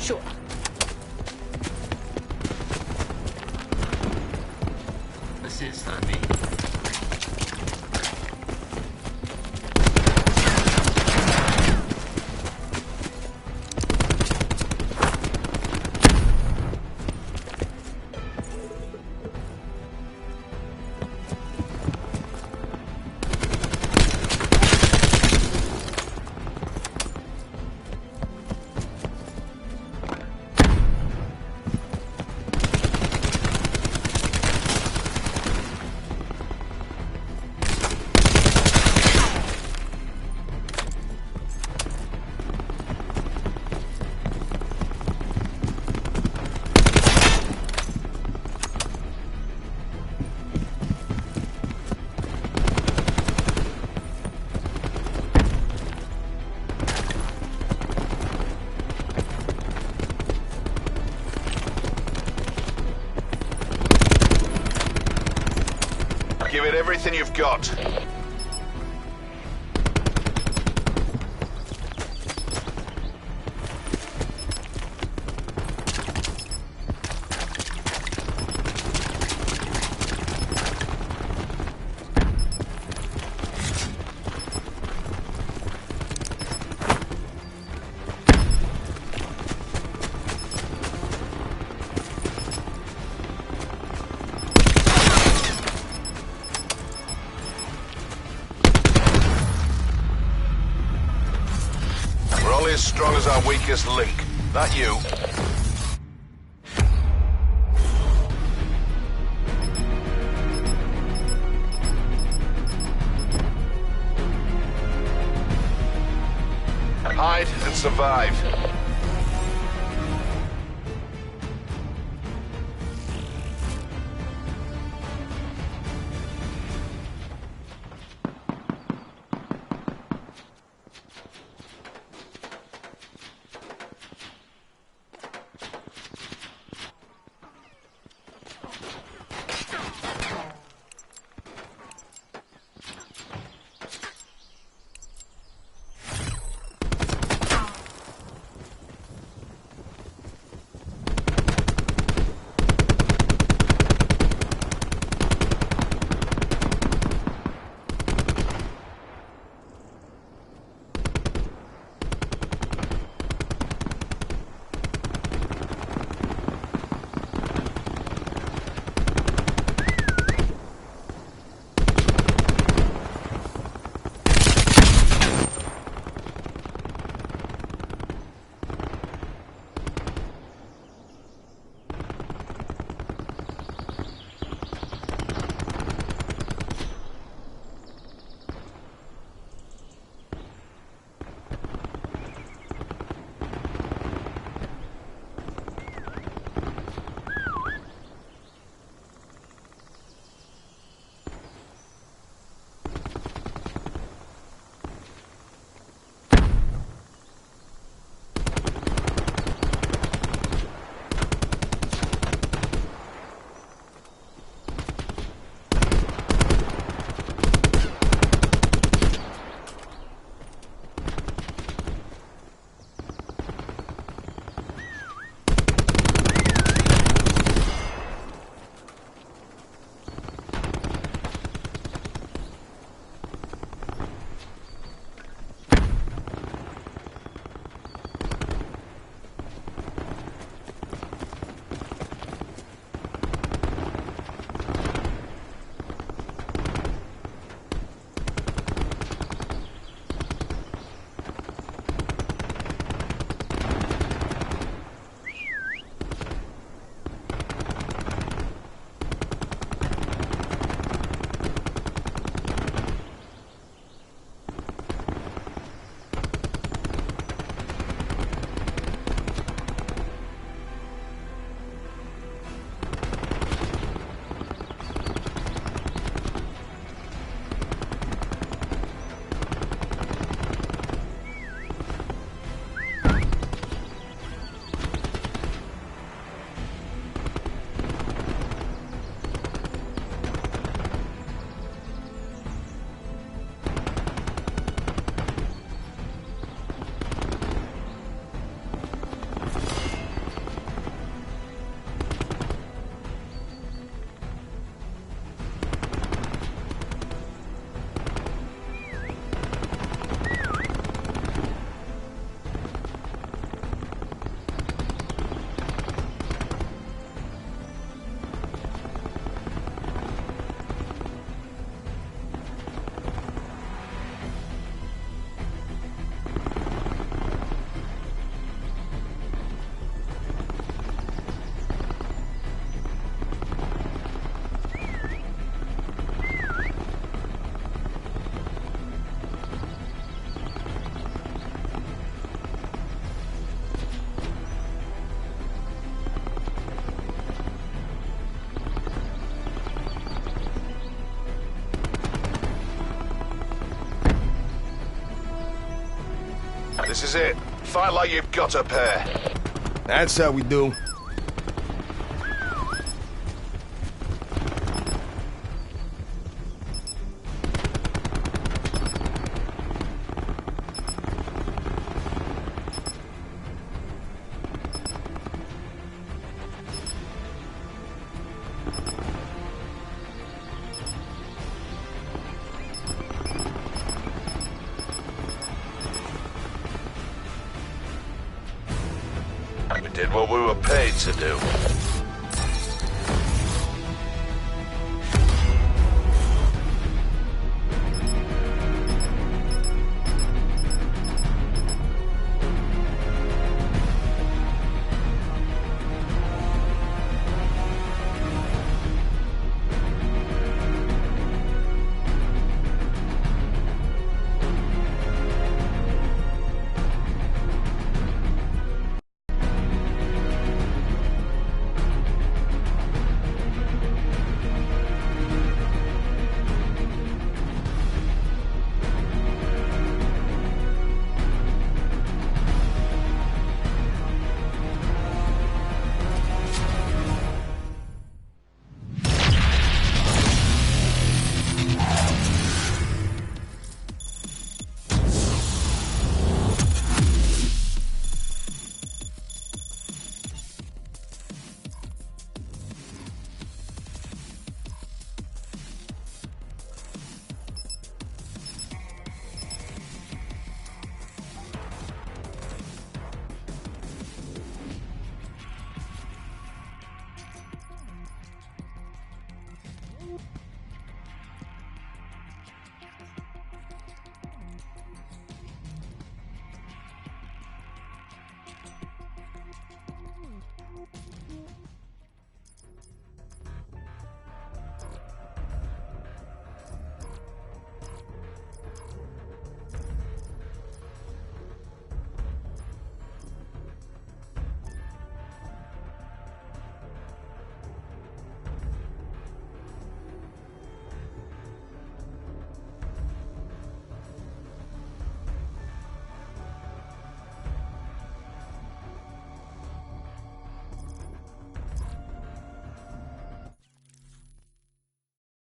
Sure. Assist on me. Give it everything you've got. as strong as our weakest link. That you? Hide and survive. This is it. Fight like you've got a pair. That's how we do. We did what we were paid to do.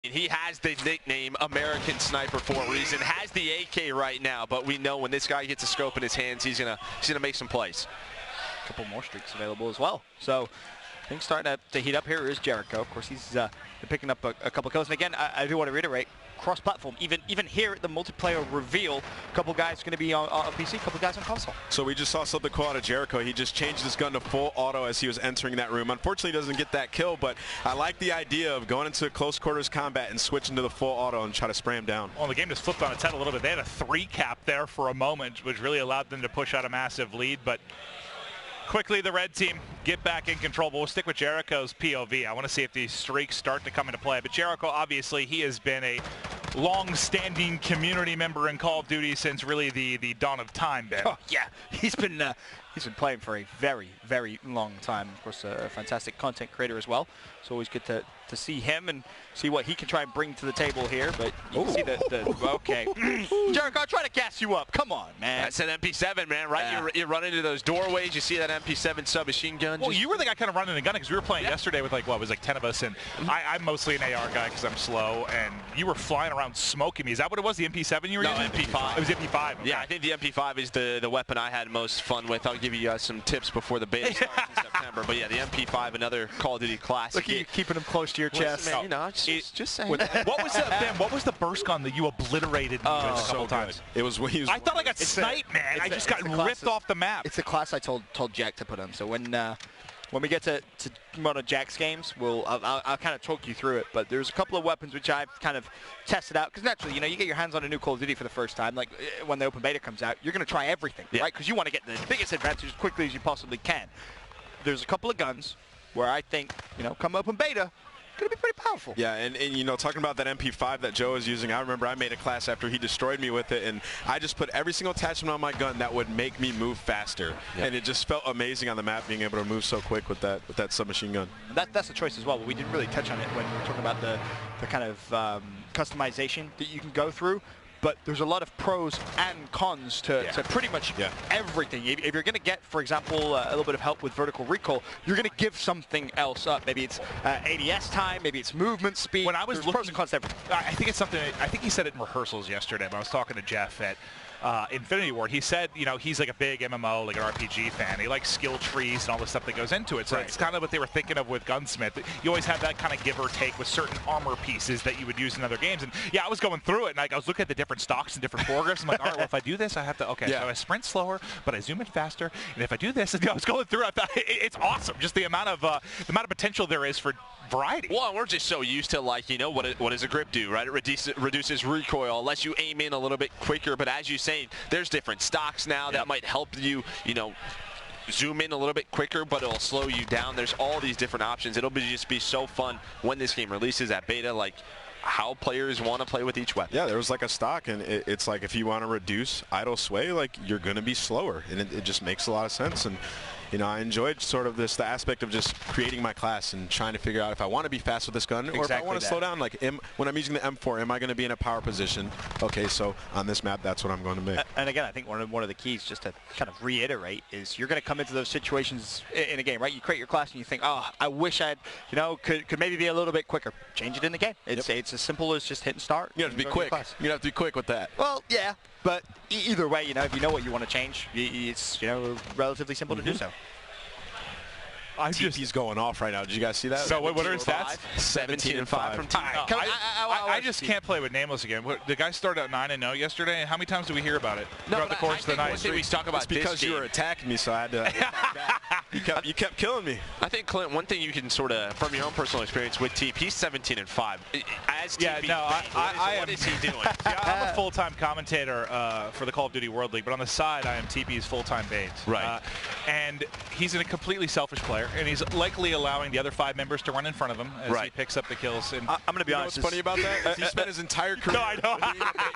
mean, he has the nickname American Sniper for a reason. Has the AK right now, but we know when this guy gets a scope in his hands, he's gonna make some plays. A couple more streaks available as well. So things starting to heat up. Here is Jericho. Of course, he's been picking up a couple kills. And again, I do want to reiterate, cross-platform. Even here at the multiplayer reveal, a couple guys going to be on PC, a couple guys on console. So we just saw something cool out of Jericho. He just changed his gun to full auto as he was entering that room. Unfortunately, he doesn't get that kill, but I like the idea of going into close quarters combat and switching to the full auto and try to spray him down. Well, the game just flipped on its head a little bit. They had a 3 cap there for a moment, which really allowed them to push out a massive lead, but quickly the red team get back in control. But we'll stick with Jericho's POV. I want to see if these streaks start to come into play. But Jericho, obviously, he has been a long-standing community member in Call of Duty since really the dawn of time, Ben. Oh, yeah. He's been playing for a very, very long time. Of course, a fantastic content creator as well. It's always good to see him and see what he can try and bring to the table here. But you can see okay. Jericho, try to gas you up. Come on, man. That's an MP7, man, right? Yeah. You run into those doorways. You see that MP7 submachine gun. Well, you were the guy kind of running the gun because we were playing yesterday with, like, what, it was like 10 of us. And I'm mostly an AR guy because I'm slow. And you were flying around smoking me. Is that what it was, the MP7 you were using? No, MP5. It was MP5. Okay. Yeah, I think the MP5 is the weapon I had most fun with. I'll give you some tips before the beta starts in September. But, yeah, the MP5, another Call of Duty classic. Look at you keeping them close to your chest. Man, you know, just saying. What was Ben? What was the burst gun that you obliterated me with a couple times? It was when he was. I thought I got sniped, man. I just got ripped off the map. It's the class I told Jack to put on. So when we get to one of Jack's games, I'll kind of talk you through it. But there's a couple of weapons which I've kind of tested out because naturally, you know, you get your hands on a new Call of Duty for the first time. Like when the open beta comes out, you're going to try everything, right? Because you want to get the biggest advantage as quickly as you possibly can. There's a couple of guns where I think, you know, come open beta, going to be pretty powerful. Yeah, and you know, talking about that MP5 that Joe is using, I remember I made a class after he destroyed me with it, and I just put every single attachment on my gun that would make me move faster. Yep. And it just felt amazing on the map being able to move so quick with that submachine gun. That's a choice as well, but we didn't really touch on it when we were talking about the kind of customization that you can go through. But there's a lot of pros and cons to pretty much everything. If you're going to get, for example, a little bit of help with vertical recoil, you're going to give something else up. Maybe it's ADS time, maybe it's movement speed. When I was looking, pros and cons to everything. I think it's something. I think he said it in rehearsals yesterday. But I was talking to Jeff at Infinity Ward. He said, you know, he's like a big MMO, like an RPG fan. He likes skill trees and all the stuff that goes into it. So it's kind of what they were thinking of with Gunsmith. You always have that kind of give or take with certain armor pieces that you would use in other games. And yeah, I was going through it, and I was looking at the different stocks and different progress. I'm like, all right, well, if I do this, I have to, so I sprint slower, but I zoom in faster. And if I do this, I was going through it. I thought, it's awesome. Just the amount of potential there is for variety. Well, we're just so used to, like, you know, what does a grip do, right? It reduces recoil, lets you aim in a little bit quicker. But as you say, there's different stocks now that might help you, you know, zoom in a little bit quicker, but it'll slow you down. There's all these different options. It'll just be so fun when this game releases at beta, like how players want to play with each weapon. Yeah, there was like a stock, and it's like if you want to reduce idle sway, like you're going to be slower, and it just makes a lot of sense. And you know, I enjoyed sort of the aspect of just creating my class and trying to figure out if I want to be fast with this gun or if I want to slow down. Like, when I'm using the M4, am I going to be in a power position? Okay, so on this map, that's what I'm going to make. And again, I think one of the keys, just to kind of reiterate, is you're going to come into those situations in a game, right? You create your class and you think, oh, I wish I'd, you know, could maybe be a little bit quicker. Change it in the game. It's as simple as just hit and start. You have to be quick. You have to be quick with that. Well, yeah. But either way, you know, if you know what you want to change, it's, you know, relatively simple to do so. TP's going off right now. Did you guys see that? So what are his stats? 17-5 from TP. I just can't play with Nameless again. The guy started out 9-0 yesterday. How many times did we hear about it throughout the course of the night? One thing we talk about it's because you were attacking me, so I had to. You kept killing me. I think, Clint, one thing you can sort of, from your own personal experience with TP, he's 17-5. As TP, what is he doing? I'm a full-time commentator for the Call of Duty World League, but on the side, I am TP's full-time bait. Right. And he's a completely selfish player. And he's likely allowing the other 5 members to run in front of him as he picks up the kills. And I'm going to be honest. What's funny about that? He spent his entire career being a bait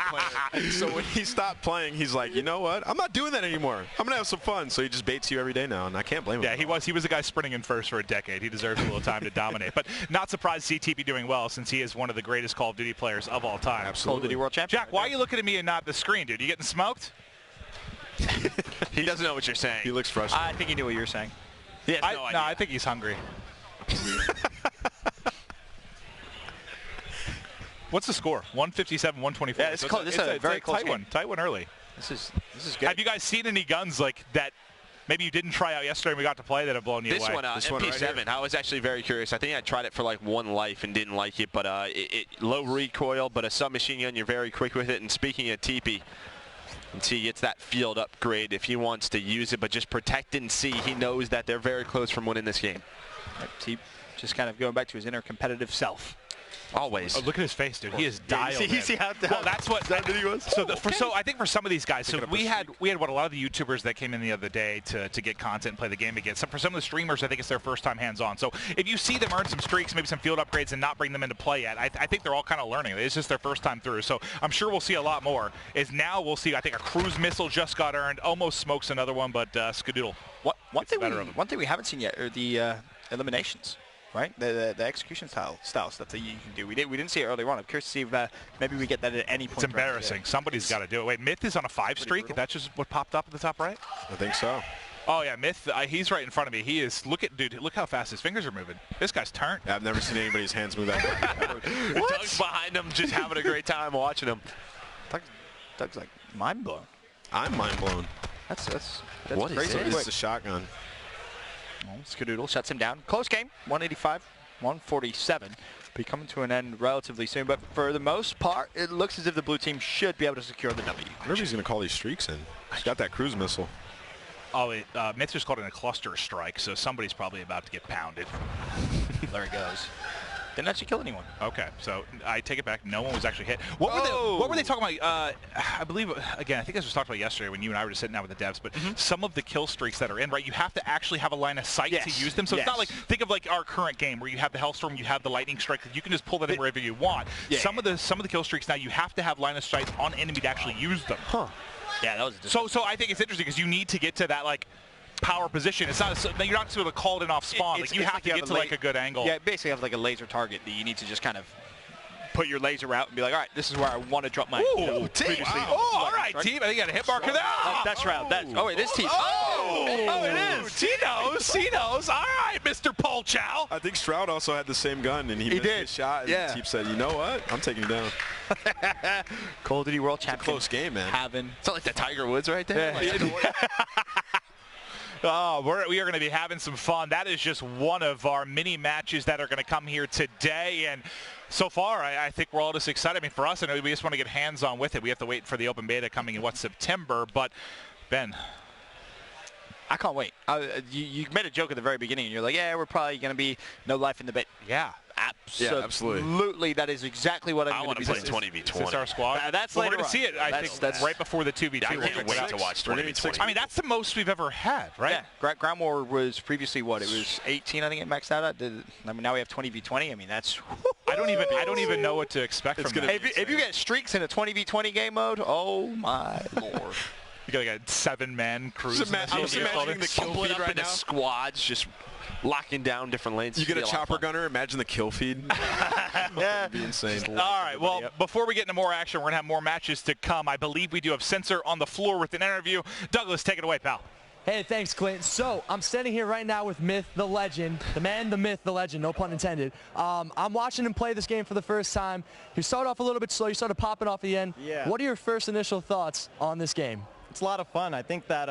player. So when he stopped playing, he's like, you know what? I'm not doing that anymore. I'm going to have some fun. So he just baits you every day now, and I can't blame him. Yeah, he was the guy sprinting in first for a decade. He deserves a little time to dominate. But not surprised to see TP doing well, since he is one of the greatest Call of Duty players of all time. Absolutely. Call of Duty World Champion. Jack, why are you looking at me and not the screen, dude? You getting smoked? He doesn't know what you're saying. He looks frustrated. I think he knew what you were saying. He has no idea. No, I think he's hungry. What's the score? 157, 124. Yeah, it's close. This is a very close tight game. one. Tight one early. This is good. Have you guys seen any guns like that? Maybe you didn't try out yesterday and we got to play that have blown you this away. One, MP7, right, I was actually very curious. I think I tried it for like one life and didn't like it, but low recoil, but a submachine gun, you're very quick with it. And speaking of TP, he gets that field upgrade if he wants to use it, but just protect and see. He knows that they're very close from winning this game. Teep just kind of going back to his inner competitive self. Always. Oh, look at his face, dude. He is dialed in. You see how well, that's what he was. So I think for some of these guys, so we had what a lot of the YouTubers that came in the other day to get content and play the game again. So for some of the streamers, I think it's their first time hands-on. So if you see them earn some streaks, maybe some field upgrades, and not bring them into play yet, I think they're all kind of learning. It's just their first time through. So I'm sure we'll see a lot more. Now we'll see. I think a cruise missile just got earned. Almost smokes another one, but Skadoodle. One thing we haven't seen yet are the eliminations. Right, the execution style stuff that you can do. We didn't see it earlier on. I'm curious to see if maybe we get that at any point. It's embarrassing. Somebody's got to do it. Wait, Myth is on a 5 streak. That's just what popped up at the top right. I think so. Oh yeah, Myth. He's right in front of me. He is. Dude. Look how fast his fingers are moving. This guy's turned. Yeah, I've never seen anybody's hands move that quick. Doug's behind him, just having a great time watching him. Doug's like mind blown. I'm mind blown. That's what crazy. This is a shotgun. Skadoodle shuts him down. Close game, 185, 147. Be coming to an end relatively soon, but for the most part, it looks as if the blue team should be able to secure the W. I wonder if he's going to call these streaks in. He's got that cruise missile. Oh, Myth just called it a cluster strike, so somebody's probably about to get pounded. There he goes. Didn't actually kill anyone. Okay, so I take it back. No one was actually hit. What were they talking about? I believe, again, I think this was talked about yesterday when you and I were just sitting down with the devs, but some of the kill streaks that are in, right, you have to actually have a line of sight to use them. So it's not like, think of like our current game where you have the Hellstorm, you have the Lightning Strike, you can just pull that in wherever you want. Yeah. Some of the kill streaks now, you have to have line of sight on enemy to actually use them. Huh. Yeah, that was so I think it's interesting because you need to get to that, like, power position. It's not. You're not supposed to call it in off spawn. Like you have to get to like a good angle. Yeah, basically have like a laser target that you need to just kind of put your laser out and be like, all right, this is where I want to drop my. Team. All right, team. I think you got a hit marker there. That's right. Oh, it is team. It is. He knows. All right, Mr. Polchow. I think Stroud also had the same gun, and he missed his shot. And Teep said, you know what? I'm taking you down. Call of Duty World Champion. Close game, man. It's not like the Tiger Woods right there. Oh, we are going to be having some fun. That is just one of our mini matches that are going to come here today. And so far, I think we're all just excited. I mean, for us, I know we just want to get hands-on with it. We have to wait for the open beta coming in, September. But, Ben. I can't wait. You made a joke at the very beginning, and you're like, yeah, we're probably going to be no life in the bit. Yeah. Absolutely. That is exactly what I'm going to be doing. I want to play 20v20. That's our squad. That's we're going to see it, I think, that's right before the 2v2. I can't wait to watch 20v20. I mean, that's the most we've ever had, right? Yeah. Ground War was previously what? It was 18, I think it maxed out at. I mean, now we have 20v20. I mean, that's... I don't even know what to expect from that. If you get streaks in a 20v20 game mode, oh my lord. You got like a 7-man cruise. I'm just imagining the kill feed right now. Squads just locking down different lanes. You get a chopper gunner, imagine the kill feed. That'd be insane. All right, well, before we get into more action, we're going to have more matches to come. I believe we do have Sensor on the floor with an interview. Douglas, take it away, pal. Hey, thanks, Clint. So, I'm standing here right now with Myth, the legend, the man, the myth, the legend, no pun intended. I'm watching him play this game for the first time. He started off a little bit slow. You started popping off the end. Yeah. What are your first initial thoughts on this game? It's a lot of fun. I think that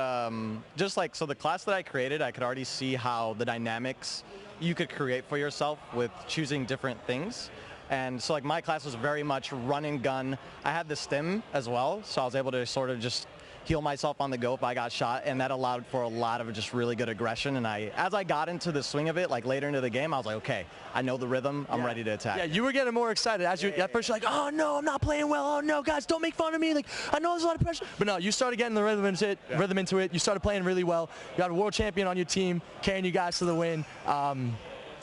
so the class that I created, I could already see how the dynamics you could create for yourself with choosing different things. And so like my class was very much run and gun. I had the stim as well, so I was able to sort of just heal myself on the go if I got shot, and that allowed for a lot of just really good aggression. And as I got into the swing of it, like later into the game, I was like, okay, I know the rhythm. I'm ready to attack. Yeah, you were getting more excited. At first you're like, oh no, I'm not playing well. Oh no, guys, don't make fun of me. Like, I know there's a lot of pressure. But no, you started getting the rhythm into it. You started playing really well. You got a world champion on your team, carrying you guys to the win.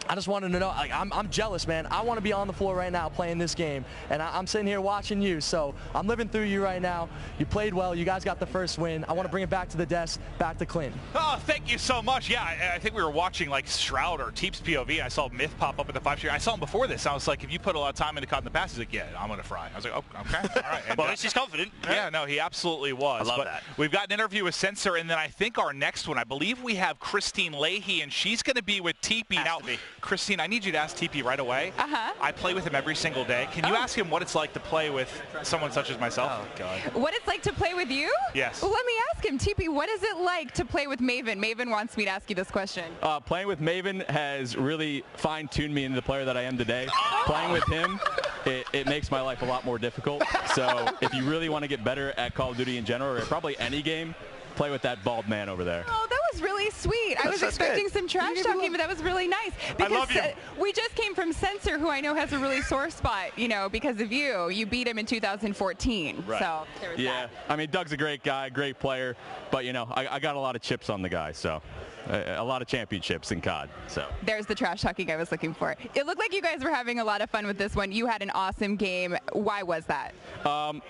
I just wanted to know, like, I'm jealous, man. I want to be on the floor right now playing this game, and I'm sitting here watching you, so I'm living through you right now. You played well. You guys got the first win. I want to bring it back to the desk, back to Clint. Oh, thank you so much. Yeah, I think we were watching, like, Shroud or Teep's POV. I saw Myth pop up at the 5-shooter. I saw him before this. I was like, if you put a lot of time into cutting the pass, he's like, yeah, I'm going to fry. I was like, oh, okay, all right. And, well, at least he's confident. Yeah, no, he absolutely was. I love that. We've got an interview with Sensor, and then I think our next one, I believe we have Christine Leahy, and she's going to be with Teepee. Now, Christine, I need you to ask TP right away. I play with him every single day. Can you ask him what it's like to play with someone such as myself? Oh, God. What it's like to play with you? Yes. Well, let me ask him, TP, what is it like to play with Maven? Maven wants me to ask you this question. Playing with Maven has really fine-tuned me into the player that I am today. Playing with him, it makes my life a lot more difficult. So if you really want to get better at Call of Duty in general, or probably any game, play with that bald man over there. Oh, that was really sweet. I was expecting some trash talking, but that was really nice. Because I love you. We just came from Sensor, who I know has a really sore spot, you know, because of you. You beat him in 2014. Right. So there was Yeah, I mean, Doug's a great guy, great player, but, you know, I got a lot of chips on the guy, so a lot of championships in COD. So There's the trash talking I was looking for. It looked like you guys were having a lot of fun with this one. You had an awesome game. Why was that?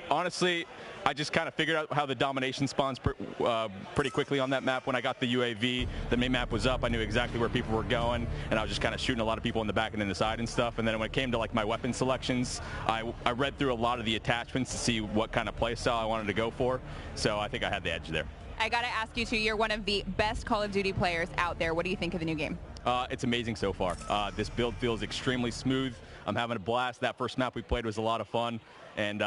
Honestly, I just kind of figured out how the domination spawns pretty quickly on that map. When I got the UAV, the main map was up. I knew exactly where people were going, and I was just kind of shooting a lot of people in the back and in the side and stuff. And then when it came to like my weapon selections, I read through a lot of the attachments to see what kind of play style I wanted to go for. So I think I had the edge there. I got to ask you, too, you're one of the best Call of Duty players out there. What do you think of the new game? It's amazing so far. This build feels extremely smooth. I'm having a blast. That first map we played was a lot of fun. And,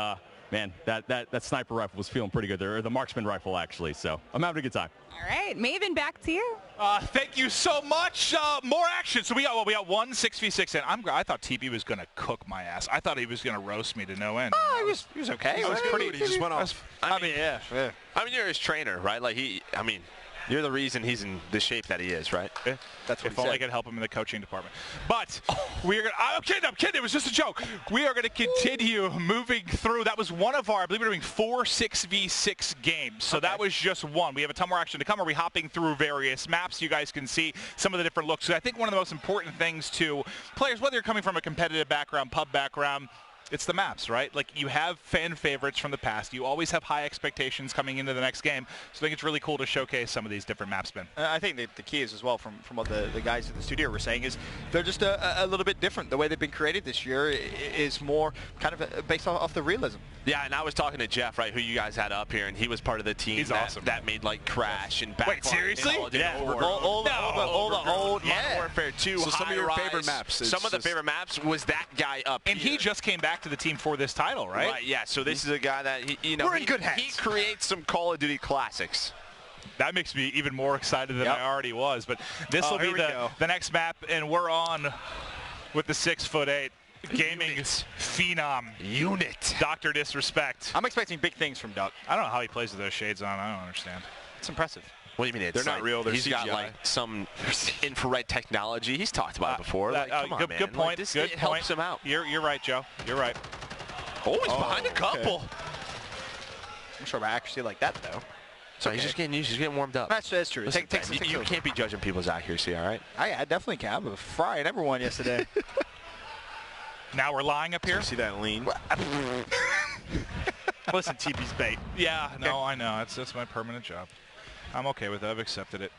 man, that sniper rifle was feeling pretty good there, or the marksman rifle, actually. So I'm having a good time. All right, Maven, back to you. Thank you so much. More action. So we got one 6v6 in. I thought TP was going to cook my ass. I thought he was going to roast me to no end. Oh, he was okay. It was pretty. He just went off. I mean, I mean, you're his trainer, right? Like you're the reason he's in the shape that he is, right? Yeah, that's what if only I could help him in the coaching department. But we're gonna. I'm kidding. It was just a joke. We are going to continue moving through. That was one of our. I believe we're doing 4 6v6 games. So that was just one. We have a ton more action to come. Are we hopping through various maps? You guys can see some of the different looks. So I think one of the most important things to players, whether you're coming from a competitive background, pub background, it's the maps, right? Like, you have fan favorites from the past. You always have high expectations coming into the next game. So I think it's really cool to showcase some of these different maps, Ben. I think the key is as well from what the guys at the studio were saying is they're just a little bit different. The way they've been created this year is more kind of based off the realism. Yeah, and I was talking to Jeff, right, who you guys had up here, and he was part of the team that made, like, Crash and Backline. Wait, seriously? Yeah. All the old, Modern Warfare 2, so some of your favorite maps. Some of the favorite maps was that guy up and here. he just came back to the team for this title, right? Right, yeah. So this is a guy that, we're in good hands. He creates some Call of Duty classics. That makes me even more excited than I already was. But this will be the next map, and we're on with the 6'8" gaming phenom unit. Dr. Disrespect. I'm expecting big things from Duck. I don't know how he plays with those shades on. I don't understand. It's impressive. What do you mean? They're not real. They're He's CGI. got like some infrared technology. He's talked about it before. Like, come on, man. Good point. Like, this good point. helps him out. You're right, Joe. You're right. Oh, he's behind a couple. Okay. I'm sure about accuracy like that though. So he's just getting warmed up. That's true. Listen, you can't be judging people's accuracy, all right? I definitely can. I'm frying everyone yesterday. Now we're lying up here. See that lean? Listen, TP's bait. Yeah, no, I know. That's my permanent job. I'm okay with it. I've accepted it.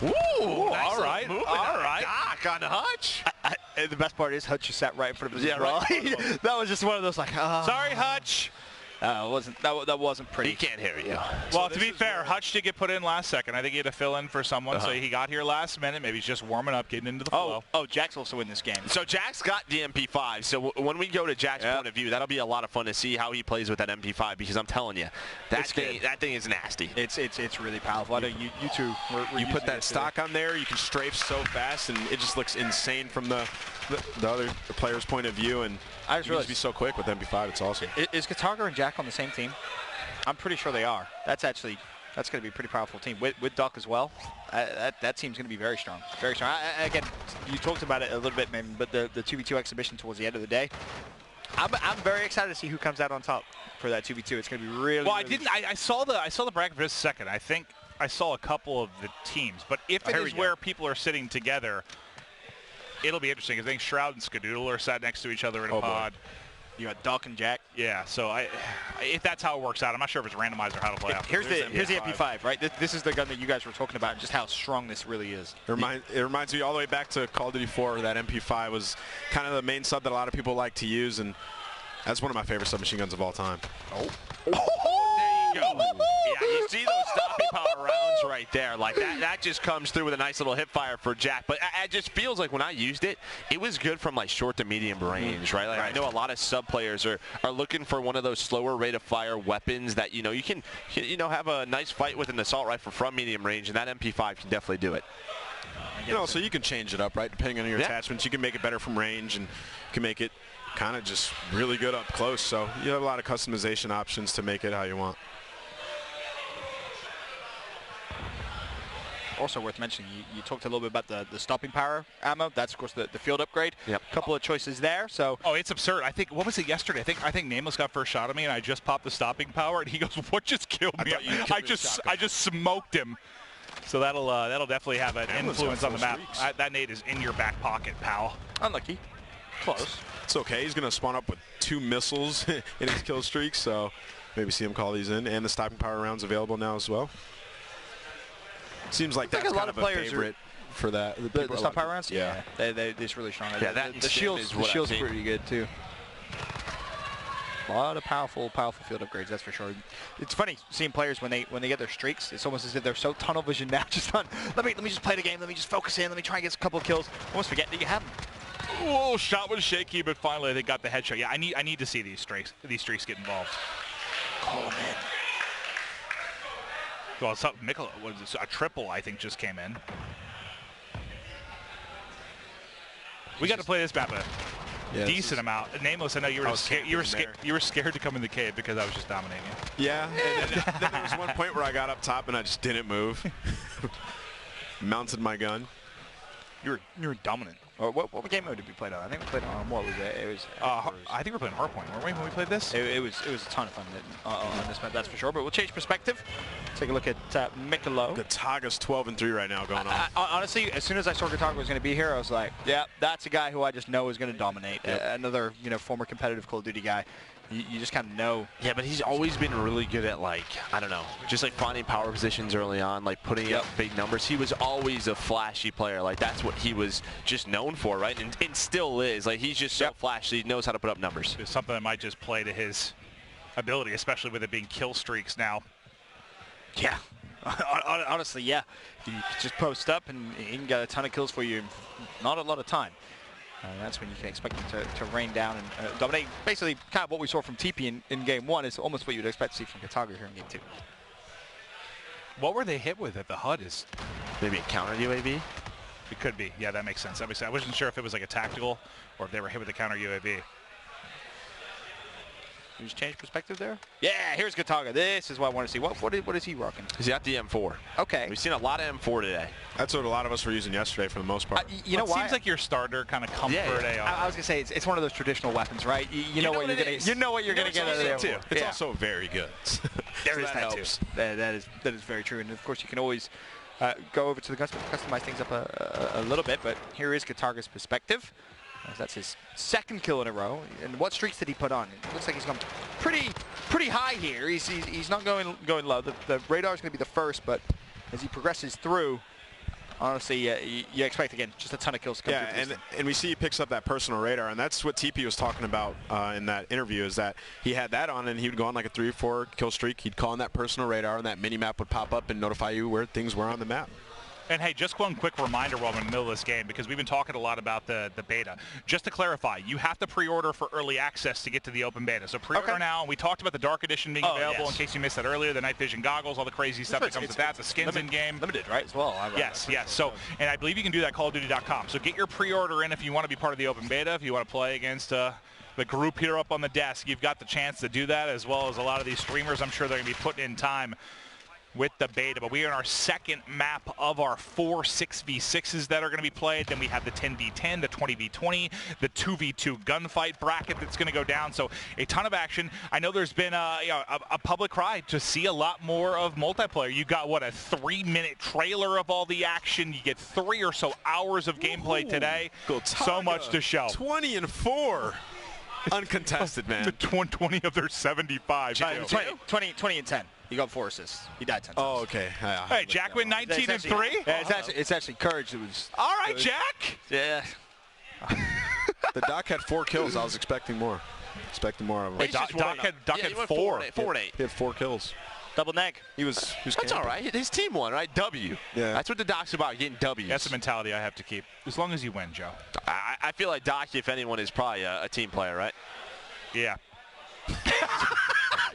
Ooh, nice all right. All right. Doc on Hutch. The best part is Hutch just sat right in front of his right. That was just one of those like, sorry, Hutch. That wasn't pretty. He can't hear you. Well, to be fair, Hutch did get put in last second. I think he had to fill in for someone, so he got here last minute. Maybe he's just warming up, getting into the flow. Oh, Jack's also in this game. So Jack's got the MP5. So when we go to Jack's point of view, that'll be a lot of fun to see how he plays with that MP5, because I'm telling you, that thing is nasty. It's really powerful. I know you two were you put that stock on there, you can strafe so fast, and it just looks insane from the other player's point of view, and I just realized be so quick with MP5. It's awesome. Is Kataga and Jack on the same team? I'm pretty sure they are. That's going to be a pretty powerful team with Duck as well. That team's going to be very strong. Very strong. Again, you talked about it a little bit, man, but the 2v2 exhibition towards the end of the day, I'm very excited to see who comes out on top for that 2v2. It's going to be really. Well, I saw the bracket for just a second. I think I saw a couple of the teams, but if it is where people are sitting together, it'll be interesting. I think Shroud and Skadoodle are sat next to each other in a pod. Boy. You got Duck and Jack. Yeah, so if that's how it works out, I'm not sure if it's randomized or how to play out. Here's the MP5, right? This is the gun that you guys were talking about, and just how strong this really is. It reminds me all the way back to Call of Duty 4. That MP5 was kind of the main sub that a lot of people like to use, and that's one of my favorite submachine guns of all time. Oh. There you go. Yeah, you see those stopping power rounds right there. Like that just comes through with a nice little hip fire for Jack. But it just feels like when I used it, it was good from like short to medium range, right? Like I know a lot of sub players are looking for one of those slower rate of fire weapons that you can have a nice fight with an assault rifle from medium range, and that MP5 can definitely do it. So you can change it up, right? Depending on your attachments, you can make it better from range, and you can make it kind of just really good up close. So you have a lot of customization options to make it how you want. Also worth mentioning, you talked a little bit about the stopping power ammo. That's, of course, the field upgrade. Yep. Couple of choices there. So. Oh, it's absurd. I think, what was it yesterday? I think Nameless got first shot at me, and I just popped the stopping power, and he goes, "What just killed me?" I just smoked him. So that'll definitely have an influence on the map. That nade is in your back pocket, pal. Unlucky. Close. It's okay. He's going to spawn up with 2 missiles in his kill streak, so maybe see him call these in. And the stopping power rounds available now as well. Seems like that's kind of a favorite for that. The stopping power rounds? Yeah. They're just really strong. Yeah, the shield's pretty good, too. A lot of powerful field upgrades, that's for sure. It's funny seeing players when they get their streaks. It's almost as if they're so tunnel vision now. Just on, let me just play the game. Let me just focus in. Let me try and get a couple of kills. Almost forget that you have them. Oh, shot was shaky, but finally they got the headshot. Yeah, I need to see these streaks get involved. Oh man. Well, Mikkel, a triple I think just came in. We got to play this map decent amount. Nameless, I know you were scared. You were scared to come in the cave because I was just dominating you. Yeah, and then there was one point where I got up top and I just didn't move. Mounted my gun. You were dominant. Or what game mode did we play on? I think we played on what was it? It was. I think we were playing Hardpoint, weren't we, when we played this? It was a ton of fun on this map, that's for sure. But we'll change perspective. Take a look at Mikelo. Gataga's 12-3 right now going on. Honestly, as soon as I saw Gataga was going to be here, I was like, yeah, that's a guy who I just know is going to dominate. Another former competitive Call of Duty guy. You just kind of know. Yeah, but he's always been really good at, like, I don't know, just like finding power positions early on, like putting up big numbers. He was always a flashy player. Like, that's what he was just known for, right? And still is. Like, he's just so flashy. He knows how to put up numbers. It's something that might just play to his ability, especially with it being kill streaks now. Yeah. Honestly, yeah. You just post up and he can get a ton of kills for you in not a lot of time. That's when you can expect him to rain down and dominate. Basically, kind of what we saw from TP in Game 1 is almost what you'd expect to see from Gataga here in Game 2. What were they hit with if the HUD is? Maybe a counter UAV? It could be. Yeah, that makes sense. I wasn't sure if it was like a tactical or if they were hit with a counter UAV. You just change perspective there? Yeah, here's Gataga. This is what I want to see. What is he rocking? He's got the M4. Okay. We've seen a lot of M4 today. That's what a lot of us were using yesterday for the most part. You know why? It seems like your starter kind of comfort AR. I was gonna say it's one of those traditional weapons, right? You know what you're gonna get. You know what you're gonna get out of there too. It's also very good. There is that too. That is very true, and of course you can always go over to the customize things up a little bit. But here is Gataga's perspective. That's his second kill in a row. And what streaks did he put on? It looks like he's gone pretty high here. He's not going low. The radar is going to be the first, but as he progresses through, honestly, you expect again just a ton of kills to come through. And we see he picks up that personal radar, and that's what TP was talking about in that interview. Is that he had that on, and he would go on like a 3 or 4 kill streak. He'd call on that personal radar, and that mini map would pop up and notify you where things were on the map. And hey, just one quick reminder while we're in the middle of this game, because we've been talking a lot about the beta. Just to clarify, you have to pre-order for early access to get to the open beta. So pre-order now. We talked about the Dark Edition being available in case you missed that earlier, the night vision goggles, all the crazy stuff that comes with that, the skins in-game. Limited, right, as well? Yes. So, and I believe you can do that at CallOfDuty.com. So get your pre-order in if you want to be part of the open beta, if you want to play against the group here up on the desk. You've got the chance to do that, as well as a lot of these streamers. I'm sure they're going to be putting in time with the beta, but we are in our second map of our 4 6v6s that are going to be played. Then we have the 10v10, the 20v20, the 2v2 gunfight bracket that's going to go down. So a ton of action. I know there's been a public cry to see a lot more of multiplayer. You got, what, a 3-minute trailer of all the action. You get 3 or so hours of gameplay today. So much to show. 20-4. Uncontested, man. The 20 of their 75. 20 and 10. He got 4 assists. He died 10 times. Oh, okay. Hey, Jack went 19 and 3. Yeah, it's actually Courage that was. All right, Jack. Yeah. The Doc had 4 kills. I was expecting more. Expecting more of him. Wait, Doc had 4. 4 and 8. He had 4 kills. Double neg. He was That's all right. His team won, right? W. Yeah. That's what the Doc's about, getting W's. That's the mentality I have to keep. As long as you win, Joe. I feel like Doc, if anyone, is probably a team player, right? Yeah.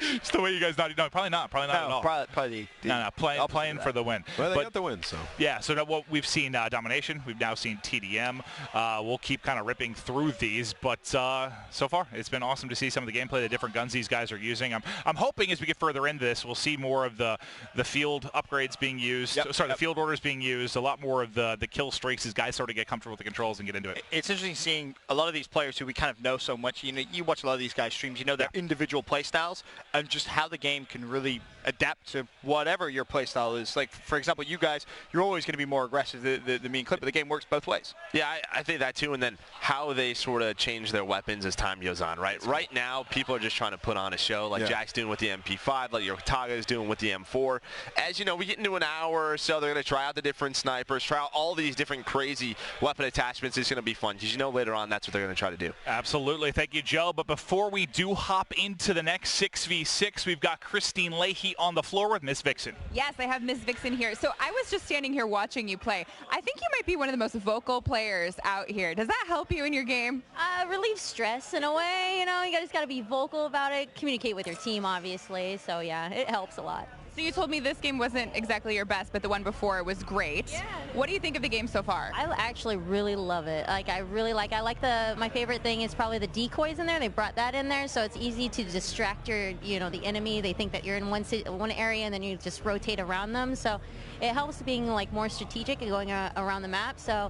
It's the way you guys not. No, probably not. Probably not at all. Probably No, playing for the win. Well, they But- got the win, so. Yeah, so now what we've seen domination. We've now seen TDM. We'll keep kind of ripping through these, but so far it's been awesome to see some of the gameplay, the different guns these guys are using. I'm hoping as we get further into this, we'll see more of the field upgrades being used. The field orders being used. A lot more of the kill streaks as guys sort of get comfortable with the controls and get into it. It's interesting seeing a lot of these players who we kind of know so much. You know, you watch a lot of these guys' streams. You know their individual play styles and just how the game can really adapt to whatever your play style is. Like, for example, you guys, you're always going to be more aggressive than me and Clip, but the game works both ways. Yeah, I think that too, and then how they sort of change their weapons as time goes on, right? Right now, people are just trying to put on a show, like Jack's doing with the MP5, like Yotaga is doing with the M4. As you know, we get into an hour or so, they're going to try out the different snipers, try out all these different crazy weapon attachments. It's going to be fun, because you know later on that's what they're going to try to do. Absolutely. Thank you, Joe. But before we do hop into the next 6v6, we've got Christine Leahy on the floor with Miss Vixen. Yes, I have Miss Vixen here. So I was just standing here watching you play. I think you might be one of the most vocal players out here. Does that help you in your game? Relieves stress in a way, you know. You just got to be vocal about it, communicate with your team, obviously. So, yeah, it helps a lot. So you told me this game wasn't exactly your best, but the one before was great. Yeah. What do you think of the game so far? I actually really love it. I like my favorite thing is probably the decoys in there. They brought that in there, so it's easy to distract the enemy. They think that you're in one area and then you just rotate around them. So it helps being like more strategic and going around the map. So,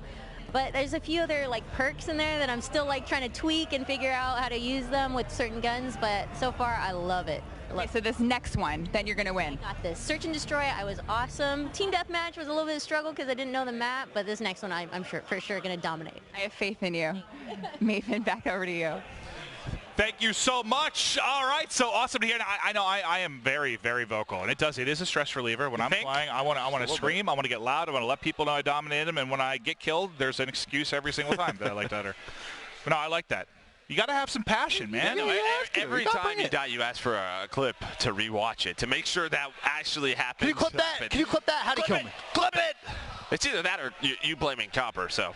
but there's a few other like perks in there that I'm still like trying to tweak and figure out how to use them with certain guns. But so far, I love it. Okay, so this next one, then you're going to win. I got this. Search and Destroy, I was awesome. Team Deathmatch was a little bit of a struggle because I didn't know the map, but this next one I'm for sure going to dominate. I have faith in you. Maven, back over to you. Thank you so much. All right, so awesome to hear. I know I am very, very vocal, and it is a stress reliever. When I'm playing, I want to scream, I want to get loud, I want to let people know I dominated them, and when I get killed, there's an excuse every single time that I like to utter. But no, I like that. You got to have some passion, man. Every time you die, you ask for a clip to rewatch it to make sure that actually happens. Can you clip that? Can you clip that? How'd he kill me? Clip it! It's either that or you blaming Copper, so.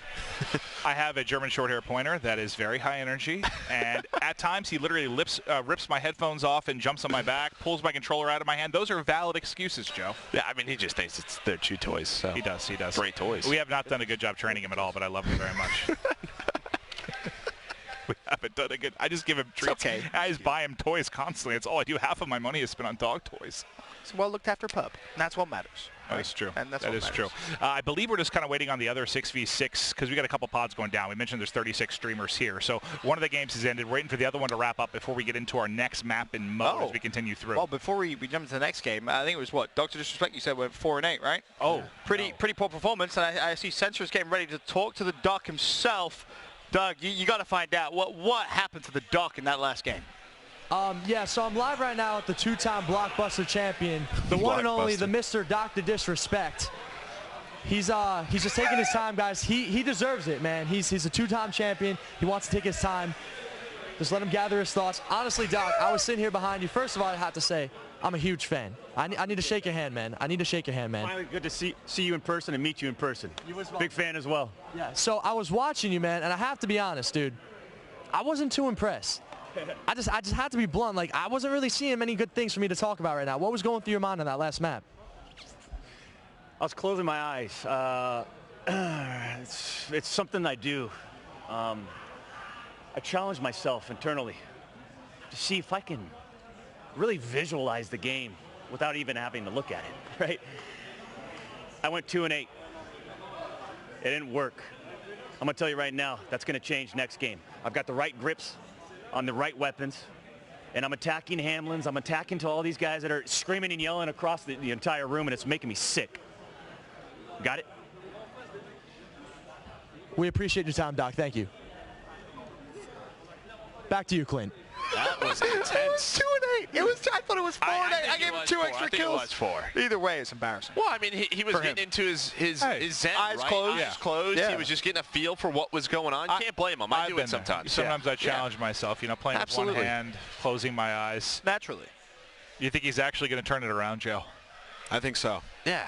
I have a German short-hair pointer that is very high energy, and at times he literally rips my headphones off and jumps on my back, pulls my controller out of my hand. Those are valid excuses, Joe. Yeah, I mean, he just thinks they're chew toys. So. He does. Great toys. We have not done a good job training him at all, but I love him very much. We haven't done a good. I just give him treats. Okay. I just buy him toys constantly. That's all I do. Half of my money is spent on dog toys. It's a well-looked-after pup. And that's what matters. That's true. And that is true. I believe we're just kind of waiting on the other 6v6 because we got a couple pods going down. We mentioned there's 36 streamers here. So one of the games has ended. We're waiting for the other one to wrap up before we get into our next map and mode as we continue through. Well, before we jump into the next game, I think it was what? Dr. Disrespect, you said went 4-8, right? Oh. Pretty poor performance. And I see Censor's getting ready to talk to the Doc himself. Doug, you got to find out what happened to the Doc in that last game. Yeah, so I'm live right now with the two-time Blockbuster champion, the one and only, the Mr. Dr. Disrespect. He's just taking his time, guys. He deserves it, man. He's a two-time champion. He wants to take his time. Just let him gather his thoughts. Honestly, Doc, I was sitting here behind you. First of all, I have to say, I'm a huge fan. I need to shake your hand, man. I need to shake your hand, man. Finally good to see you in person and meet you in person. You as well. Big fan as well. Yeah, so I was watching you, man, and I have to be honest, dude. I wasn't too impressed. I just had to be blunt. Like, I wasn't really seeing many good things for me to talk about right now. What was going through your mind on that last map? I was closing my eyes. It's something I do. I challenge myself internally to see if I can really visualize the game without even having to look at it, right? I went 2-8. It didn't work. I'm gonna tell you right now, that's gonna change next game. I've got the right grips on the right weapons, and I'm attacking Hamlins. I'm attacking to all these guys that are screaming and yelling across the entire room, and it's making me sick. Got it? We appreciate your time, Doc. Thank you. Back to you, Clint. That was intense. 2-8. I thought it was 4-8. I gave him 2 extra kills. I think it was 4. Either way, it's embarrassing. Well, I mean, he was getting into his zen, eyes right? closed. Eyes closed. Yeah. He was just getting a feel for what was going on. You can't blame him. I do it sometimes. Sometimes I challenge myself, playing with one hand, closing my eyes. Naturally. You think he's actually going to turn it around, Joe? I think so. Yeah.